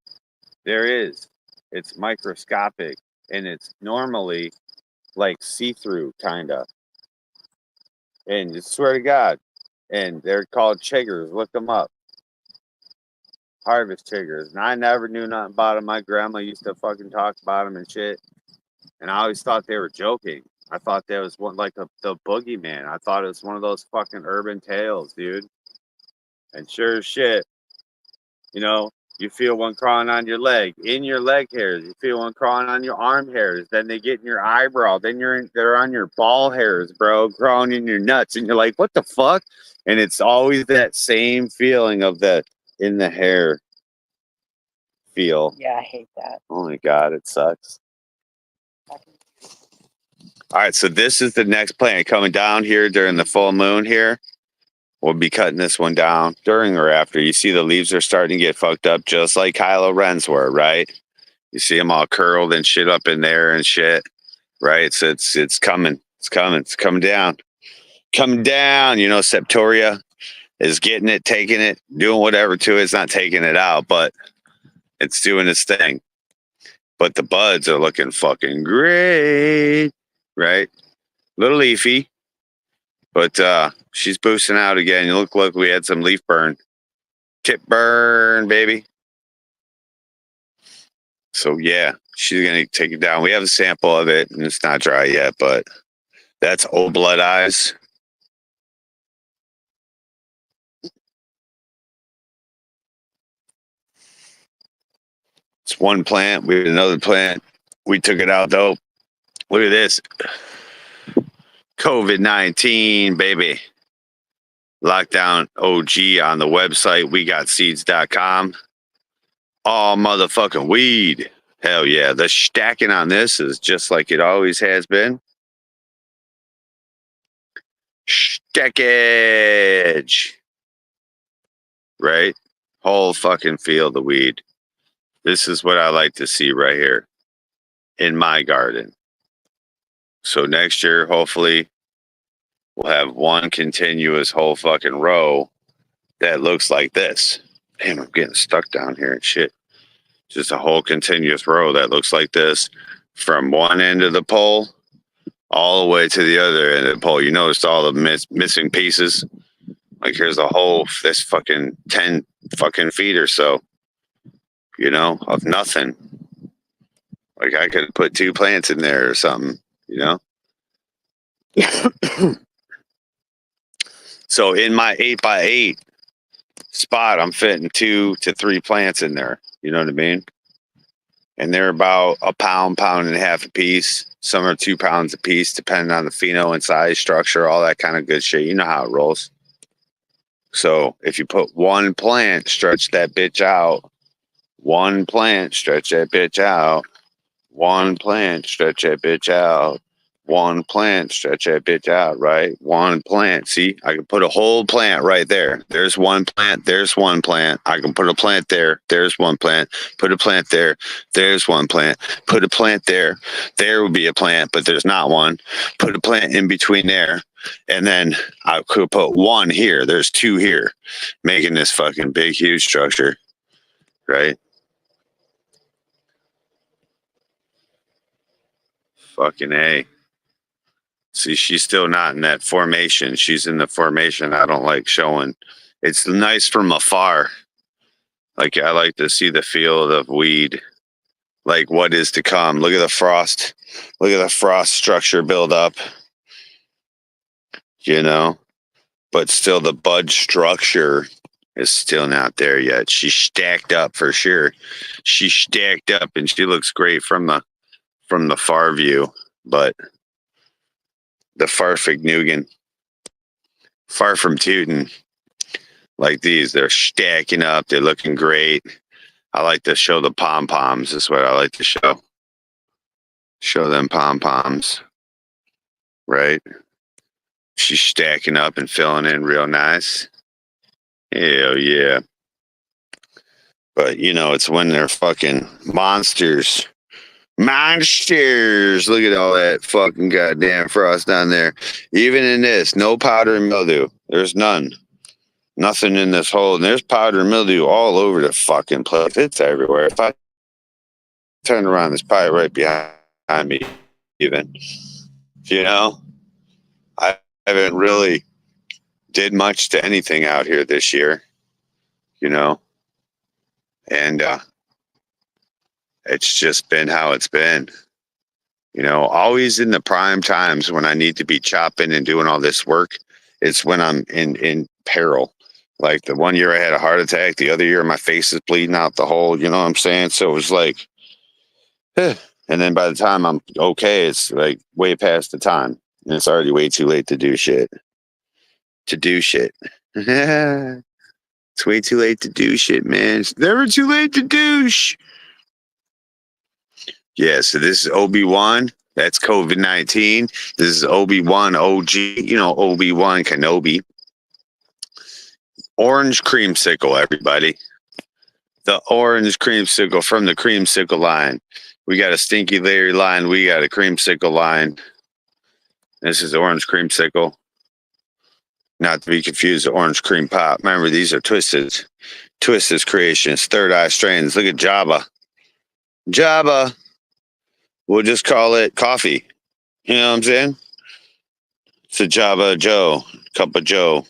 there is. It's microscopic and it's normally like see-through, kind of. And just swear to God. And they're called chiggers. Look them up. Harvest chiggers. And I never knew nothing about them. My grandma used to fucking talk about them and shit. And I always thought they were joking. I thought that was one like the boogeyman. I thought it was one of those fucking urban tales, dude. And sure as shit, you know, you feel one crawling on your leg, in your leg hairs. You feel one crawling on your arm hairs. Then they get in your eyebrow. Then they're on your ball hairs, bro, crawling in your nuts. And you're like, what the fuck? And it's always that same feeling of the in the hair feel. Yeah, I hate that. Oh my God, it sucks. All right, so this is the next plant coming down here during the full moon here. We'll be cutting this one down during or after. You see the leaves are starting to get fucked up just like Kylo Ren's were, right? You see them all curled and shit up in there and shit, right? So it's coming. It's coming. It's coming down. Coming down. You know, Septoria is getting it, taking it, doing whatever to it. It's not taking it out, but it's doing its thing. But the buds are looking fucking great, right? Little leafy, but she's boosting out again. You look like we had some leaf burn. Tip burn, baby. So yeah, she's gonna take it down. We have a sample of it, and it's not dry yet, but that's Old Blood Eyes. It's one plant. We had another plant. We took it out though. Look at this. COVID-19, baby. Lockdown OG on the website, wegotseeds.com. All motherfucking weed. Hell yeah. The stacking on this is just like it always has been. Stackage. Right? Whole fucking field of weed. This is what I like to see right here in my garden. So next year, hopefully, we'll have one continuous whole fucking row that looks like this. Damn, I'm getting stuck down here and shit. Just a whole continuous row that looks like this from one end of the pole all the way to the other end of the pole. You noticed all the missing pieces? Like here's a whole, this fucking 10 fucking feet or so, you know, of nothing. Like I could put 2 plants in there or something, you know? So in my 8x8 spot, I'm fitting 2 to 3 plants in there. You know what I mean? And they're about a pound, pound and a half a piece. Some are 2 pounds a piece, depending on the pheno and size, structure, all that kind of good shit. You know how it rolls. So if you put 1 plant, stretch that bitch out. 1 plant, stretch that bitch out. 1 plant, stretch that bitch out. 1 plant, stretch that bitch out, right? 1 plant. See, I can put a whole plant right there. There's 1 plant. There's 1 plant. I can put a plant there. There's 1 plant. Put a plant there. There's 1 plant. Put a plant there. There would be a plant, but there's not one. Put a plant in between there. And then I could put 1 here. There's 2 here, making this fucking big, huge structure, right? Fucking A. See, she's still not in that formation. She's in the formation I don't like showing. It's nice from afar. Like, I like to see the field of weed. Like, what is to come. Look at the frost. Look at the frost structure build up. You know? But still, the bud structure is still not there yet. She's stacked up for sure. She's stacked up, and she looks great from the far view. But the Farfignugan, far from tootin', like these, they're stacking up. They're looking great. I like to show the pom-poms. Is what I like to show. Show them pom-poms, right? She's stacking up and filling in real nice. Hell yeah. But, you know, it's when they're fucking monsters. Monsters! Look at all that fucking goddamn frost down there. Even in this, no powder and mildew. There's none. Nothing in this hole. And there's powder and mildew all over the fucking place. It's everywhere. If I turn around, it's probably right behind me, even. You know? I haven't really did much to anything out here this year. You know? And, it's just been how it's been, you know, always in the prime times when I need to be chopping and doing all this work. It's when I'm in peril. Like the one year I had a heart attack, the other year my face is bleeding out the hole, you know what I'm saying? So it was like, and then by the time I'm okay, it's like way past the time. And it's already way too late to do shit. It's way too late to do shit, man. It's never too late to douche. Yeah, so this is Obi-Wan. That's COVID-19. This is Obi-Wan OG, you know, Obi-Wan Kenobi. Orange creamsicle, everybody. The orange creamsicle from the creamsicle line. We got a Stinky Larry line. We got a creamsicle line. This is orange creamsicle. Not to be confused with orange cream pop. Remember, these are Twisted's. Twisted's creations. Third Eye strains. Look at Jabba. Jabba. We'll just call it coffee. You know what I'm saying? It's a Jabba Joe. Cup of Joe.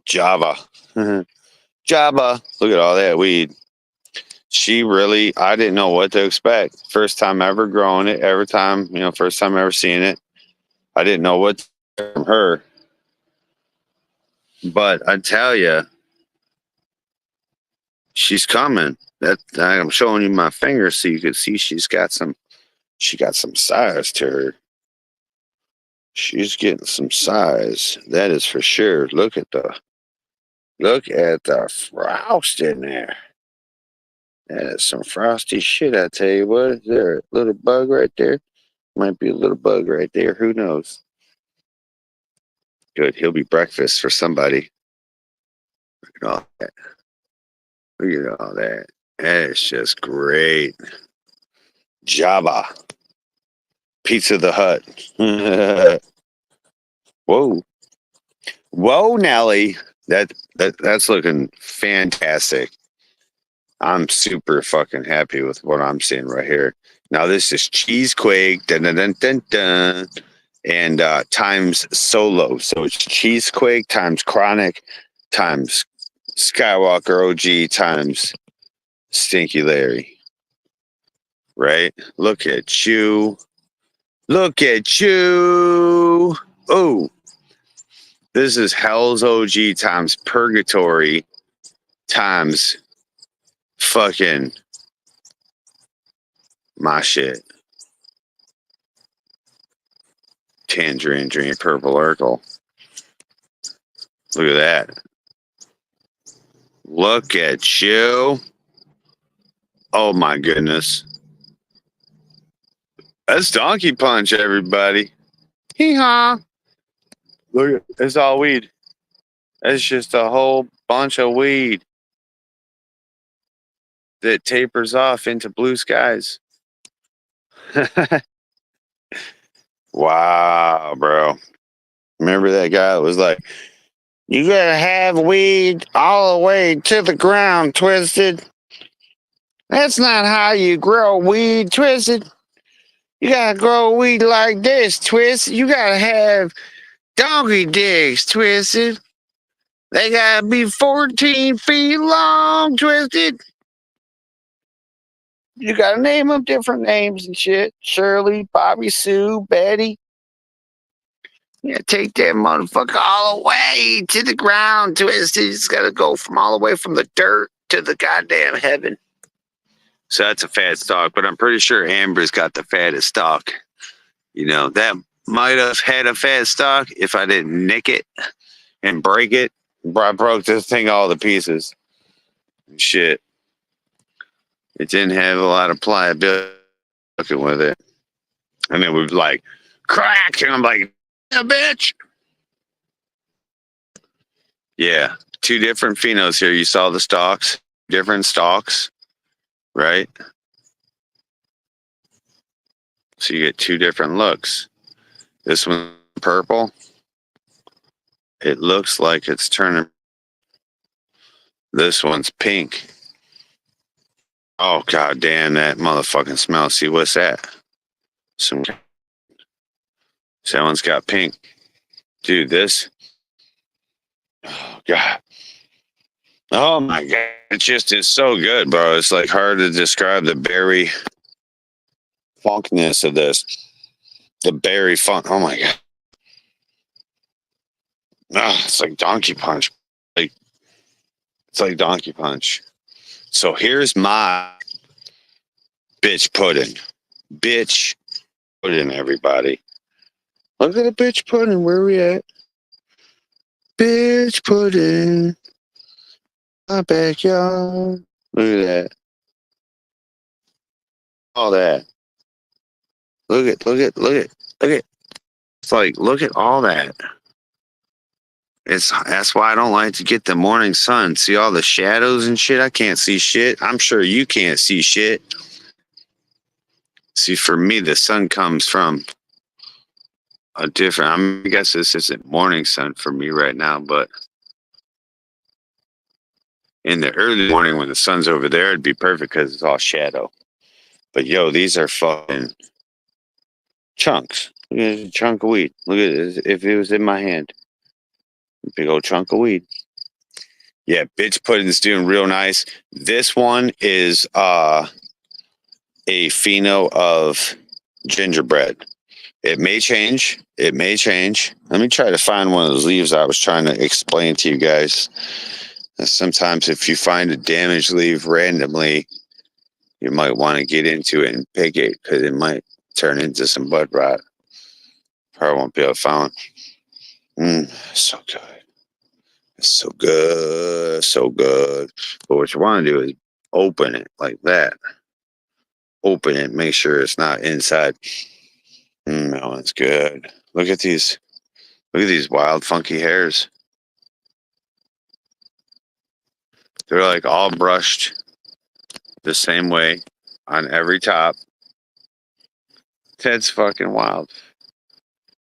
Java. Jabba. Look at all that weed. She really, I didn't know what to expect. First time ever growing it. Every time, you know, first time ever seeing it. I didn't know what to expect from her. But I tell you, she's coming. That I'm showing you my finger so you can see she got some size to her. She's getting some size. That is for sure. Look at the frost in there. That is some frosty shit, I tell you what. Is there a little bug right there? Might be a little bug right there. Who knows? Good. He'll be breakfast for somebody. Look at all that. Look at all that. That is just great. Java. Pizza the Hut. Whoa. Whoa, Nelly. That's looking fantastic. I'm super fucking happy with what I'm seeing right here. Now this is Cheesequake, dun, dun, dun, dun, dun, and times solo. So it's Cheesequake times Chronic times Skywalker OG times Stinky Larry. Right? Look at you. Look at you. Oh, this is Hell's OG times Purgatory times fucking my shit. Tangerine Dream Purple Urkel. Look at that. Look at you. Oh my goodness. That's Donkey Punch, everybody. Hee-haw. Look, it's all weed. It's just a whole bunch of weed that tapers off into blue skies. Wow, bro. Remember that guy that was like, you gotta have weed all the way to the ground, Twisted. That's not how you grow weed, Twisted. You gotta grow weed like this, Twisted. You gotta have donkey dicks, Twisted. They gotta be 14 feet long, Twisted. You gotta name them different names and shit. Shirley, Bobby, Sue, Betty. Yeah, take that motherfucker all the way to the ground, Twisted. You just gotta go from all the way from the dirt to the goddamn heaven. So that's a fat stock, but I'm pretty sure Amber's got the fattest stock. You know, that might have had a fat stock if I didn't nick it and break it. I broke this thing all to pieces. Shit. It didn't have a lot of pliability with it. And it was like, crack! And I'm like, yeah, bitch! Yeah, two different phenos here. You saw the stalks, different stalks, right? So you get two different looks. This one's purple. It looks like it's turning. This one's pink. Oh, god damn, that motherfucking smell. See, what's that? That one's got pink. Dude, this. Oh, God. Oh, my God. It just is so good, bro. It's like hard to describe the berry funkness of this. The berry funk. Oh, my God. Oh, it's like Donkey Punch. It's like Donkey Punch. So here's my bitch pudding. Bitch pudding, everybody. Look at the bitch pudding. Where are we at? Bitch pudding. My backyard. Look at that. All that. Look at. It's like, look at all that. That's why I don't like to get the morning sun. See all the shadows and shit? I can't see shit. I'm sure you can't see shit. See, for me, the sun comes from a different. I guess this isn't morning sun for me right now, but in the early morning when the sun's over there, it'd be perfect because it's all shadow. But yo, these are fucking chunks. Look at this chunk of weed. Look at this. If it was in my hand. Big old chunk of weed. Yeah, bitch pudding's doing real nice. This one is a pheno of gingerbread. It may change. It may change. Let me try to find one of those leaves I was trying to explain to you guys. Sometimes if you find a damaged leaf randomly, you might want to get into it and pick it because it might turn into some bud rot. Probably won't be able to find. So good. It's so good. So good. But what you want to do is open it like that. Open it. Make sure it's not inside. That one's good. Look at these. Look at these wild, funky hairs. They're like all brushed the same way on every top. That's fucking wild.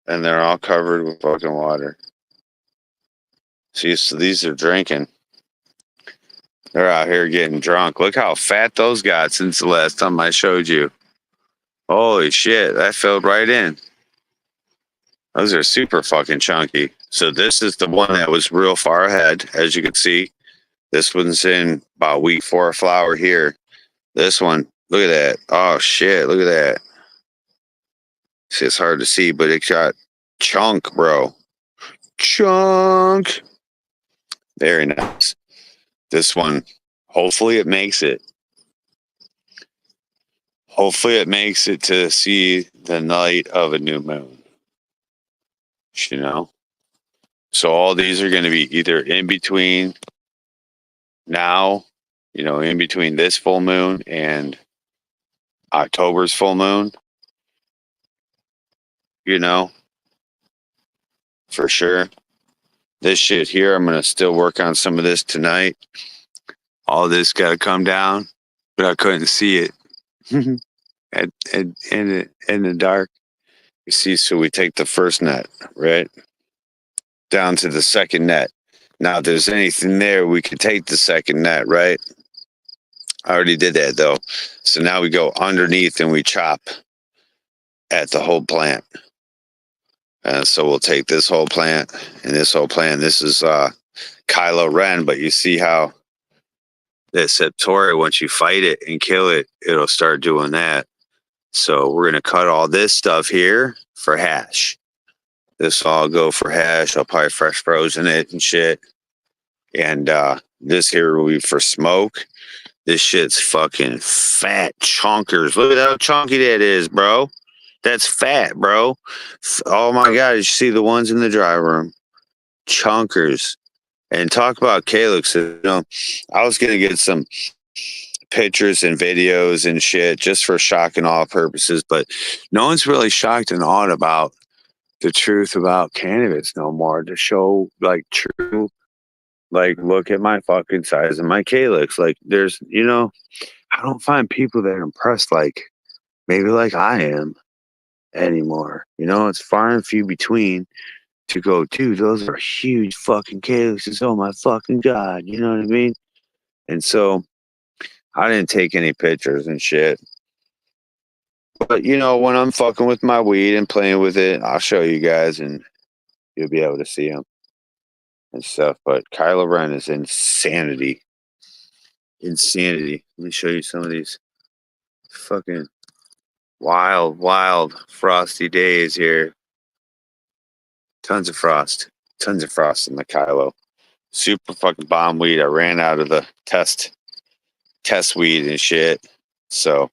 And they're all covered with fucking water. See, so these are drinking. They're out here getting drunk. Look how fat those got since the last time I showed you. Holy shit, that filled right in. Those are super fucking chunky. So this is the one that was real far ahead, as you can see. This one's in about week 4 of flower here. This one, look at that. Oh shit, look at that. See, it's hard to see, but it got chunk, bro. Chunk. Very nice. This one, hopefully it makes it. Hopefully it makes it to see the night of a new moon. You know? So all these are going to be either in between now, you know, in between this full moon and October's full moon. You know? For sure. This shit here, I'm going to still work on some of this tonight. All this got to come down, but I couldn't see it. in the dark. You see, so we take the first net, right? Down to the second net. Now, if there's anything there, we can take the second net, right? I already did that, though. So now we go underneath and we chop at the whole plant. And so we'll take this whole plant and this whole plant. This is Kylo Ren, but you see how that Septoria, once you fight it and kill it, it'll start doing that. So we're going to cut all this stuff here for hash. This will all go for hash. I'll probably fresh frozen it and shit. And this here will be for smoke. This shit's fucking fat chunkers. Look at how chunky that is, bro. That's fat, bro. Oh my God, did you see the ones in the dry room? Chunkers. And talk about Calyx. You know, I was going to get some pictures and videos and shit just for shock and awe purposes, but no one's really shocked and awed about the truth about cannabis no more, to show like true, like, look at my fucking size and my Calyx. Like, there's, you know, I don't find people that are impressed like maybe like I am anymore. You know, it's far and few between to go, dude, those are huge fucking Calyxes. Oh my fucking God. You know what I mean? And so I didn't take any pictures and shit. But, you know, when I'm fucking with my weed and playing with it, I'll show you guys and you'll be able to see them and stuff. But Kylo Ren is insanity. Insanity. Let me show you some of these fucking wild, wild frosty days here. Tons of frost. Tons of frost in the Kylo. Super fucking bomb weed. I ran out of the test weed and shit. So,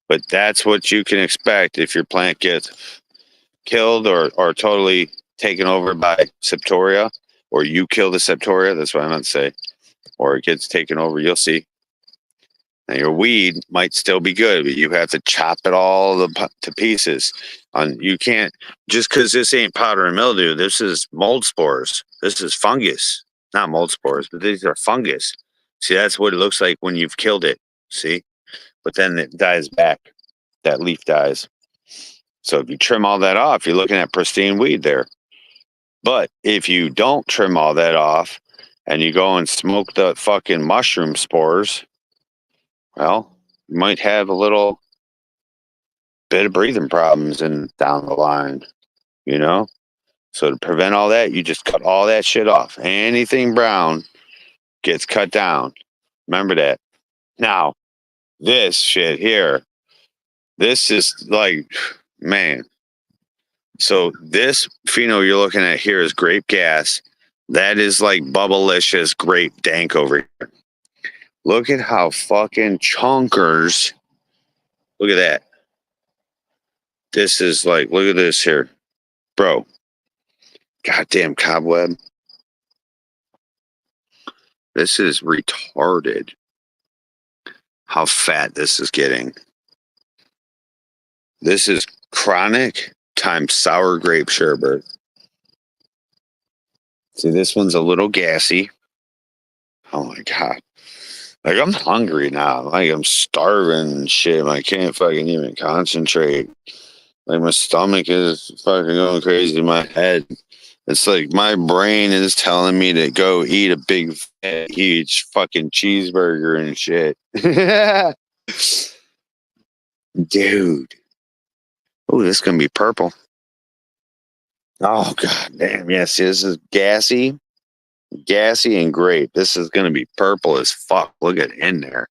but that's what you can expect if your plant gets killed or totally taken over by Septoria, or you kill the Septoria. That's what I meant to say. Or it gets taken over. You'll see. Now, your weed might still be good, but you have to chop it all to pieces. You can't, just because this ain't powder and mildew, this is mold spores. This is fungus. Not mold spores, but these are fungus. See, that's what it looks like when you've killed it. See? But then it dies back. That leaf dies. So if you trim all that off, you're looking at pristine weed there. But if you don't trim all that off and you go and smoke the fucking mushroom spores, well, you might have a little bit of breathing problems and down the line, you know? So to prevent all that, you just cut all that shit off. Anything brown gets cut down. Remember that. Now, this shit here, this is like, man. So this pheno you're looking at here is grape gas. That is like bubblicious grape dank over here. Look at how fucking chunkers. Look at that. This is like, look at this here. Bro. Goddamn cobweb. This is retarded. How fat this is getting. This is chronic times sour grape sherbet. See, this one's a little gassy. Oh my God. Like, I'm hungry now. Like, I'm starving and shit. I can't fucking even concentrate. Like, my stomach is fucking going crazy in my head. It's like my brain is telling me to go eat a big, fat, huge fucking cheeseburger and shit. Dude. Oh, this is going to be purple. Oh, god damn. Yes, this is gassy and grape. This is going to be purple as fuck. Look at in there.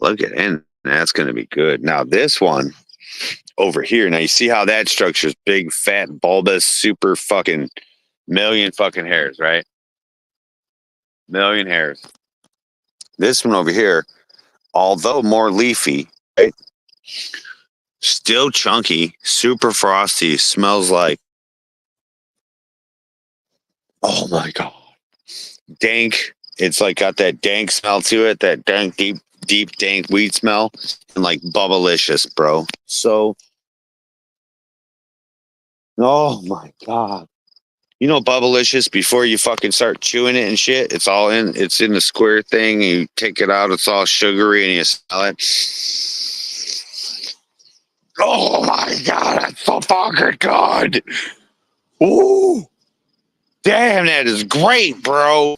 Look at in. That's going to be good. Now, this one over here. Now, you see how that structure's big, fat, bulbous, super fucking million fucking hairs, right? Million hairs. This one over here, although more leafy, right? Still chunky, super frosty, smells like, oh my god, dank. It's like got that dank smell to it, that dank, deep dank weed smell, and like bubblicious, bro. So, oh my god, you know bubblicious before you fucking start chewing it and shit. It's in the square thing. You take it out, it's all sugary, and you smell it. Oh my god, that's so fucking good. Ooh. Damn, that is great, bro.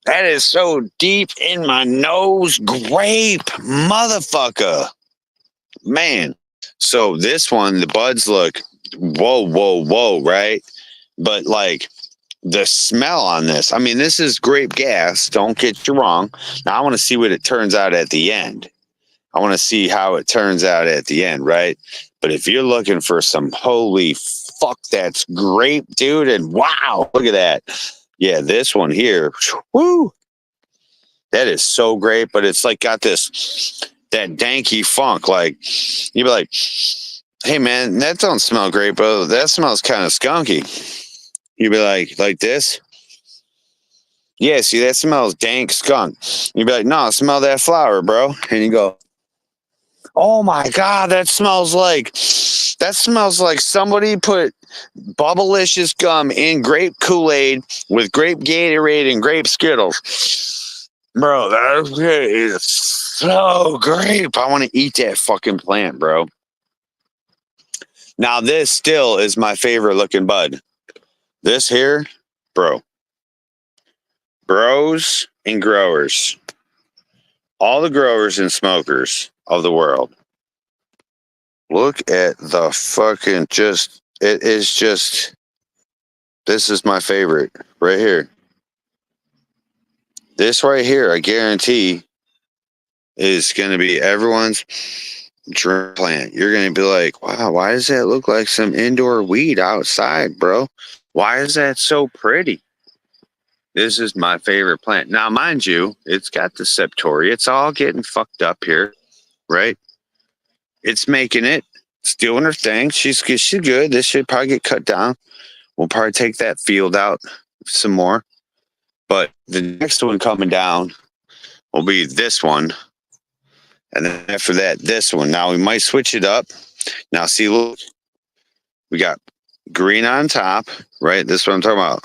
That is so deep in my nose. Grape, motherfucker. Man. So this one, the buds look whoa, right? But like the smell on this, I mean, this is grape gas. Don't get you wrong. Now I want to see what it turns out at the end. I want to see how it turns out at the end, right? But if you're looking for some holy fuck, that's grape, dude, and wow, look at that. Yeah, this one here, woo, that is so great, but it's like got this, that danky funk. Like, you'd be like, hey man, that don't smell great, bro. That smells kind of skunky. You'd be like this? Yeah, see, that smells dank skunk. You'd be like, no, smell that flower, bro. And you go, oh my god, that smells like somebody put Bubblicious gum in grape Kool-Aid with grape Gatorade and grape Skittles. Bro, that is so grape. I want to eat that fucking plant, bro. Now, this still is my favorite looking bud. This here, bro. Bros and growers. All the growers and smokers of the world. Look at the fucking this is my favorite right here. This right here, I guarantee, is going to be everyone's dream plant. You're going to be like, wow, why does that look like some indoor weed outside, bro? Why is that so pretty? This is my favorite plant. Now, mind you, it's got the septoria. It's all getting fucked up here, right? It's making it. It's doing her thing. She's good. This should probably get cut down. We'll probably take that field out some more. But the next one coming down will be this one. And then after that, this one. Now, we might switch it up. Now, see, look. We got green on top, right? This is what I'm talking about.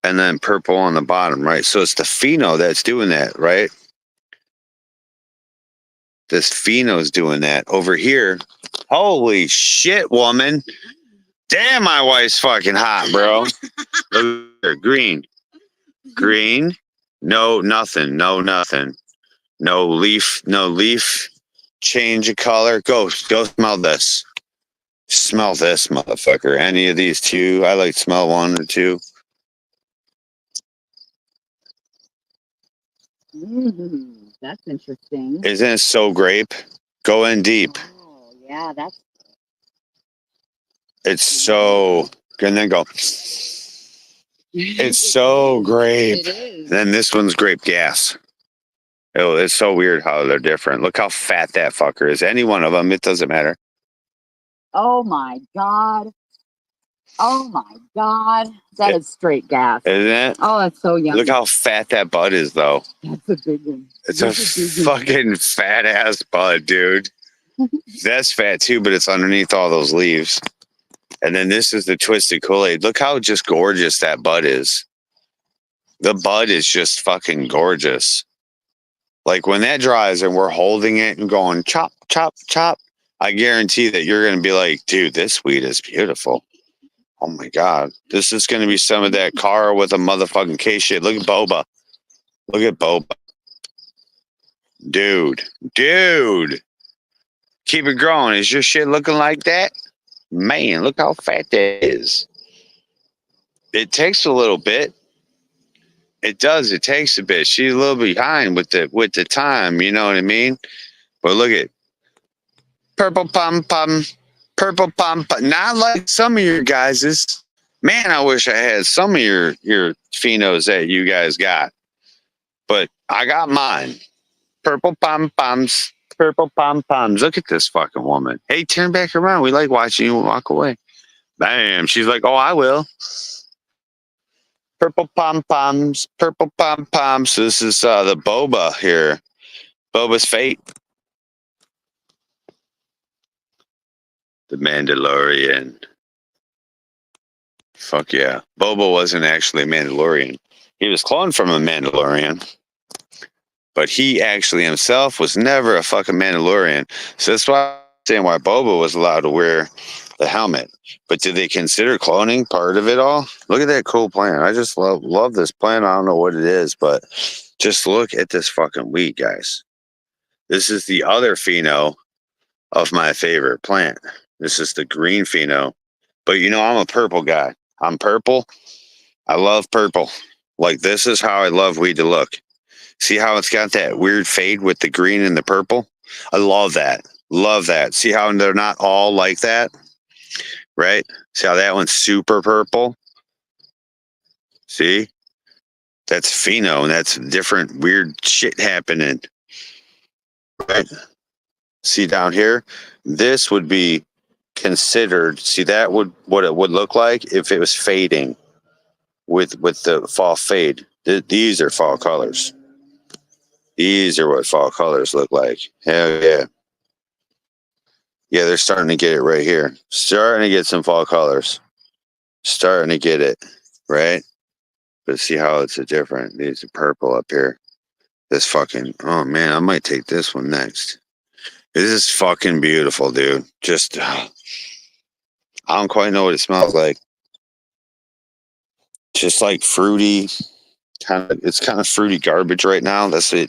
And then purple on the bottom, right? So it's the pheno that's doing that, right? This pheno's doing that. Over here, holy shit, woman. Damn, my wife's fucking hot, bro. Look at her. Green. Green. No, nothing. No, nothing. No leaf. No leaf. Change of color. Go smell this. Smell this, motherfucker. Any of these two. I like smell one or two. That's interesting. Isn't it so grape? Go in deep. Oh, yeah, that's. It's so. And then go. It's so grape. It is. Then this one's grape gas. Oh, it's so weird how they're different. Look how fat that fucker is. Any one of them, it doesn't matter. Oh my god. Oh my god. That is straight gas. Isn't it? Oh, that's so yummy. Look how fat that bud is, though. That's a big one. It's a fucking fat ass bud, dude. That's fat too, but it's underneath all those leaves. And then this is the twisted Kool-Aid. Look how just gorgeous that bud is. The bud is just fucking gorgeous. Like when that dries and we're holding it and going chop, chop, chop, I guarantee that you're going to be like, dude, this weed is beautiful. Oh my God. This is going to be some of that car with a motherfucking case shit. Look at Boba. Look at Boba. Dude. Keep it growing. Is your shit looking like that? Man, look how fat that is. It takes a little bit. It does. It takes a bit. She's a little behind with the time. You know what I mean? But look at purple pom pom. Purple pom pom. Not like some of your guys's. Man, I wish I had some of your phenos that you guys got. But I got mine. Purple pom poms. Purple pom poms. Look at this fucking woman. Hey, turn back around. We like watching you walk away. Bam. She's like, oh, I will. Purple pom poms. Purple pom poms. This is the Boba here. Boba's Fate. The Mandalorian. Fuck yeah. Boba wasn't actually a Mandalorian. He was cloned from a Mandalorian. But he actually himself was never a fucking Mandalorian. So that's why I'm saying why Boba was allowed to wear the helmet. But did they consider cloning part of it all? Look at that cool plant. I just love this plant. I don't know what it is, but just look at this fucking weed, guys. This is the other pheno of my favorite plant. This is the green pheno. But you know, I'm a purple guy. I'm purple. I love purple. Like, this is how I love weed to look. See how it's got that weird fade with the green and the purple? I love that. Love that. See how they're not all like that? Right? See how that one's super purple? See? That's pheno, and that's different weird shit happening. Right? See down here? This would be considered, see that would what it would look like if it was fading with the fall fade. These are fall colors. These are what fall colors look like. Hell yeah. Yeah, they're starting to get it right here. Starting to get some fall colors. Starting to get it, right? But see how it's a different. These are purple up here. This fucking, oh man, I might take this one next. This is fucking beautiful, dude. Just, I don't quite know what it smells like. Just like fruity, it's kind of fruity garbage right now. That's it. It'll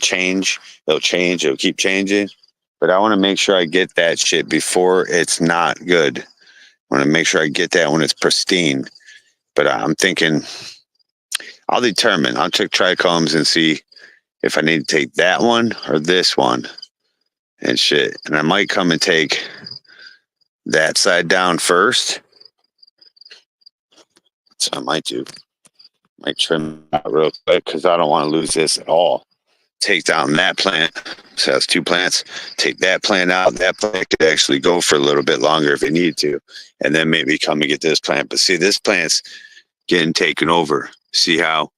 change. It'll keep changing. But I want to make sure I get that shit before it's not good. I want to make sure I get that when it's pristine. But I'm thinking I'll determine. I'll check trichomes and see if I need to take that one or this one and shit. And I might come and take that side down first. So I might do. Might trim that real quick because I don't want to lose this at all. Take down that plant. So that's two plants. Take that plant out. That plant could actually go for a little bit longer if it needed to. And then maybe come and get this plant. But see, this plant's getting taken over. See how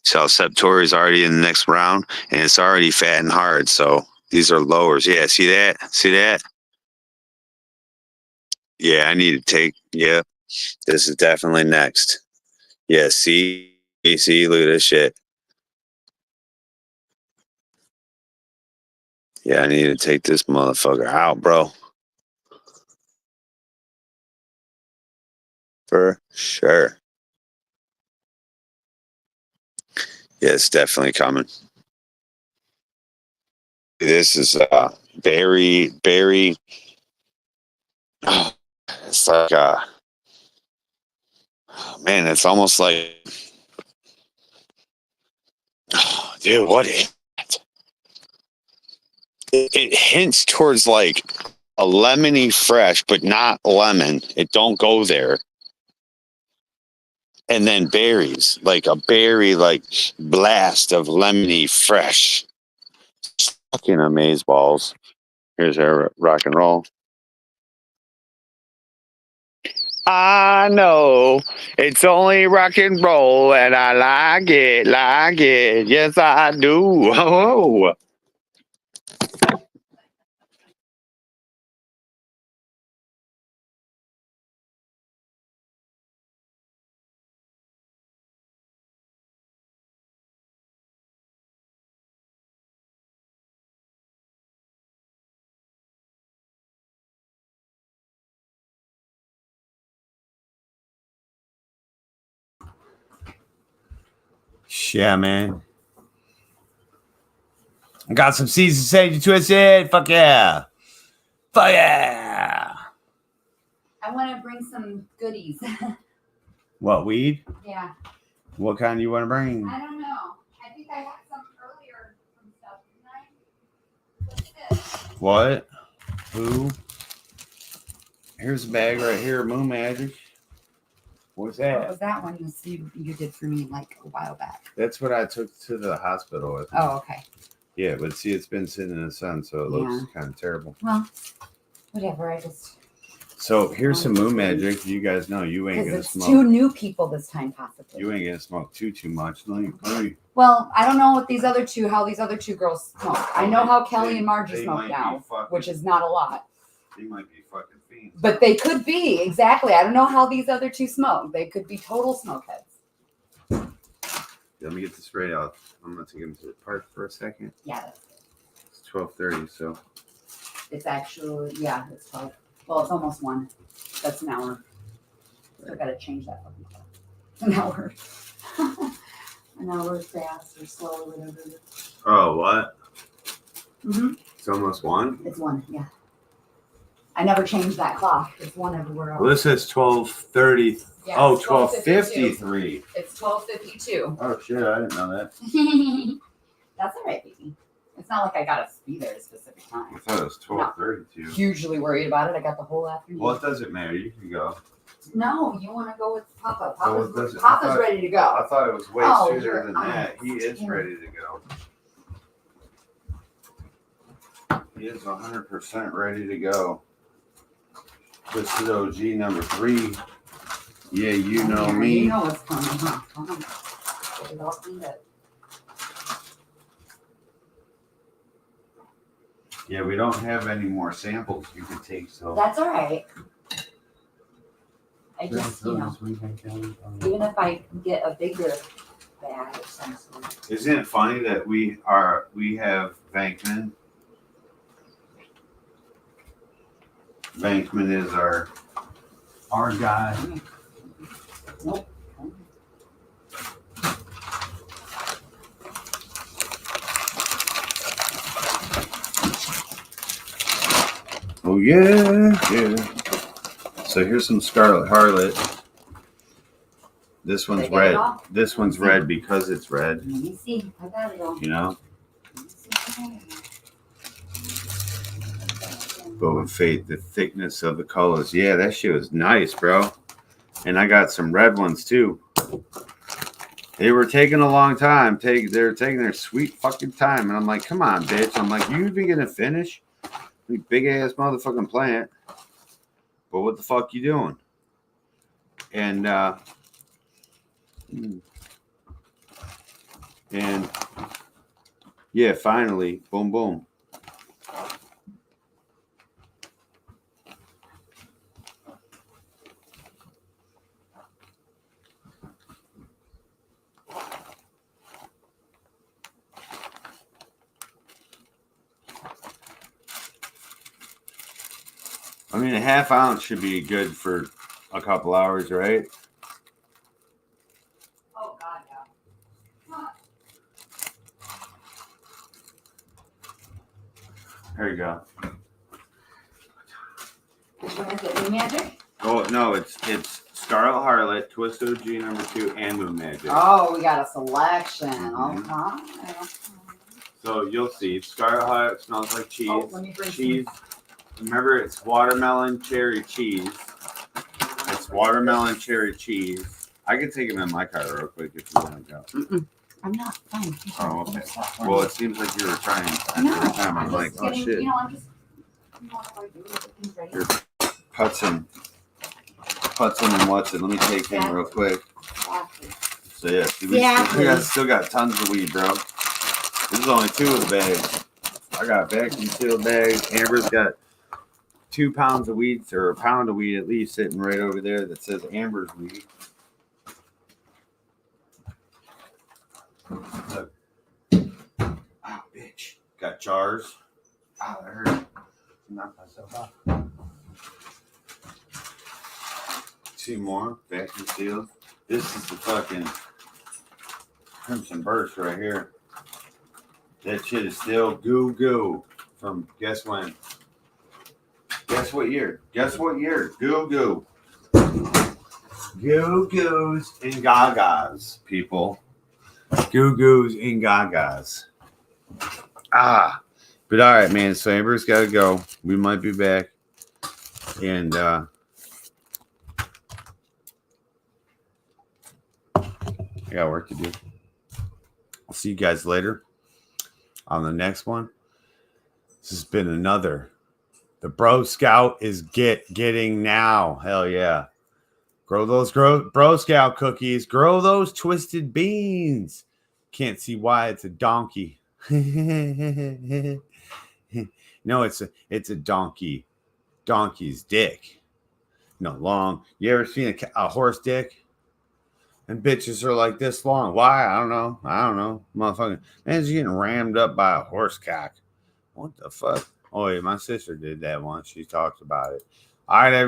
Septori is already in the next round and it's already fat and hard. So these are lowers. Yeah, see that? See that? Yeah, I need to take, yeah, this is definitely next. Yeah, see, look at this shit. Yeah, I need to take this motherfucker out, bro. For sure. Yeah, it's definitely coming. This is berry. Oh, it's like man, it's almost like, oh, dude, what is it? It hints towards like a lemony fresh, but not lemon. It don't go there. And then berries, like a berry, like blast of lemony fresh. Fucking amaze balls. Here's our rock and roll. I know it's only rock and roll, and I like it, like it. Yes, I do. Oh. Yeah, man. I got some seasoned sage twisted. Fuck yeah. Fuck yeah. I want to bring some goodies. What, weed? Yeah. What kind do you want to bring? I don't know. I think I had some earlier from stuff, didn't I? What's this? What? Who? Here's a bag right here, Moon Magic. What's What that? was that one you did for me like a while back? That's what I took to the hospital with me. Oh, okay. Yeah, but see, it's been sitting in the sun, so it looks kind of terrible. Well, whatever. I just So here's some Moon Magic. You guys know you ain't because gonna it's smoke. two new people this time, possibly. You ain't gonna smoke too much. Let me- Well, I don't know what how these other two girls smoke. I know how Kelly and Margie They smoke might be now, fucking- which is not a lot. They might be fucking fiends. But they could be, exactly. I don't know how these other two smoke. They could be total smokeheads. Let me get the spray out. I'm gonna take him to the park for a second. Yeah, that's good. It's 12:30, so It's actually, yeah, it's 12. Well, it's almost 1. That's an hour. Still got to change that fucking clock. An hour. An hour fast or slow or whatever. oh what? Mm-hmm. It's almost 1. It's 1, yeah. I never changed that clock. It's 1 everywhere else. Well, this says 12:30. Yeah, Oh, it's 12:52. 12:53. It's 12:52. Oh shit! I didn't know that. That's all right, baby. It's not like I got to be there at a specific I time. thought it was 12:32. Hugely worried about it. I got the whole afternoon. Well, it doesn't matter. You can go. No, you want to go with Papa. Oh, it Papa's, doesn't- Papa's I thought- ready to go. I thought it was way Oh, sooner you're than on. that. He is Damn. ready to go. He is 100% ready to go. Twisted OG number 3. Yeah, you know You me. know what's coming, huh? Come on. Get it all cleaned up. Yeah, we don't have any more samples you can take, so. That's all right. I just, even if I get a bigger bag of some sort. Isn't it funny that we have Vankman? Vankman is our guy. Nope. Oh yeah, yeah. So here's some Scarlet Harlot. This one's Did I get red. it all? This one's red because it's red. Let me see. I got it all. You know. Let me see. But with Fate, the thickness of the colors. Yeah, that shit was nice, bro. And I got some red ones too. They were taking a long time. They were taking their sweet fucking time. And I'm like, come on, bitch. I'm like, you even gonna finish? You big ass motherfucking plant. But what the fuck you doing? And yeah, finally, boom, boom. I mean, a half ounce should be good for a couple hours, right? Oh, God, yeah. There you go. Which one is it? New Magic? Oh no, it's Scarlet Harlot, Twist OG number 2, and Moon Magic. Oh, we got a selection. Mhm. Okay. So you'll see, Scarlet Harlot smells like cheese. Oh, let me bring Cheese. Remember, it's watermelon cherry cheese. It's watermelon cherry cheese. I can take them in my car real quick if you want to go. Mm-mm. I'm not fine. Oh, okay. Well, it seems like you were trying after No, the time. I'm just like, oh getting, shit. You know, I'm just. You know, what do I do? Get things ready. Here. Hudson and Watson. Let me take him real quick. Exactly. So yeah, see, we still got tons of weed, bro. This is only 2 of the bags. I got vacuum sealed bags. Amber's got 2 pounds of weed, or a pound of weed at least, sitting right over there that says Amber's weed. Look. Oh, bitch. Got jars. Oh, I heard it. Knock myself out. 2 more vacuum sealed. This is the fucking. Crimson Burst right here. That shit is still goo goo from guess when? Guess what year? Guess what year? Goo goo. Goo goos and gagas, people. Goo goos and gagas. But all right, man. So Amber's got to go. We might be back. And I got work to do. I'll see you guys later on the next one. This has been another. The Bro Scout is getting now. Hell yeah. Grow those Bro Scout cookies. Grow those twisted beans. Can't see why it's a donkey. No, it's a donkey. Donkey's dick. No, long. You ever seen a horse dick? And bitches are like this long. Why? I don't know. Motherfucking man's getting rammed up by a horse cock. What the fuck? Oh, yeah, my sister did that once. She talked about it. All right, everybody.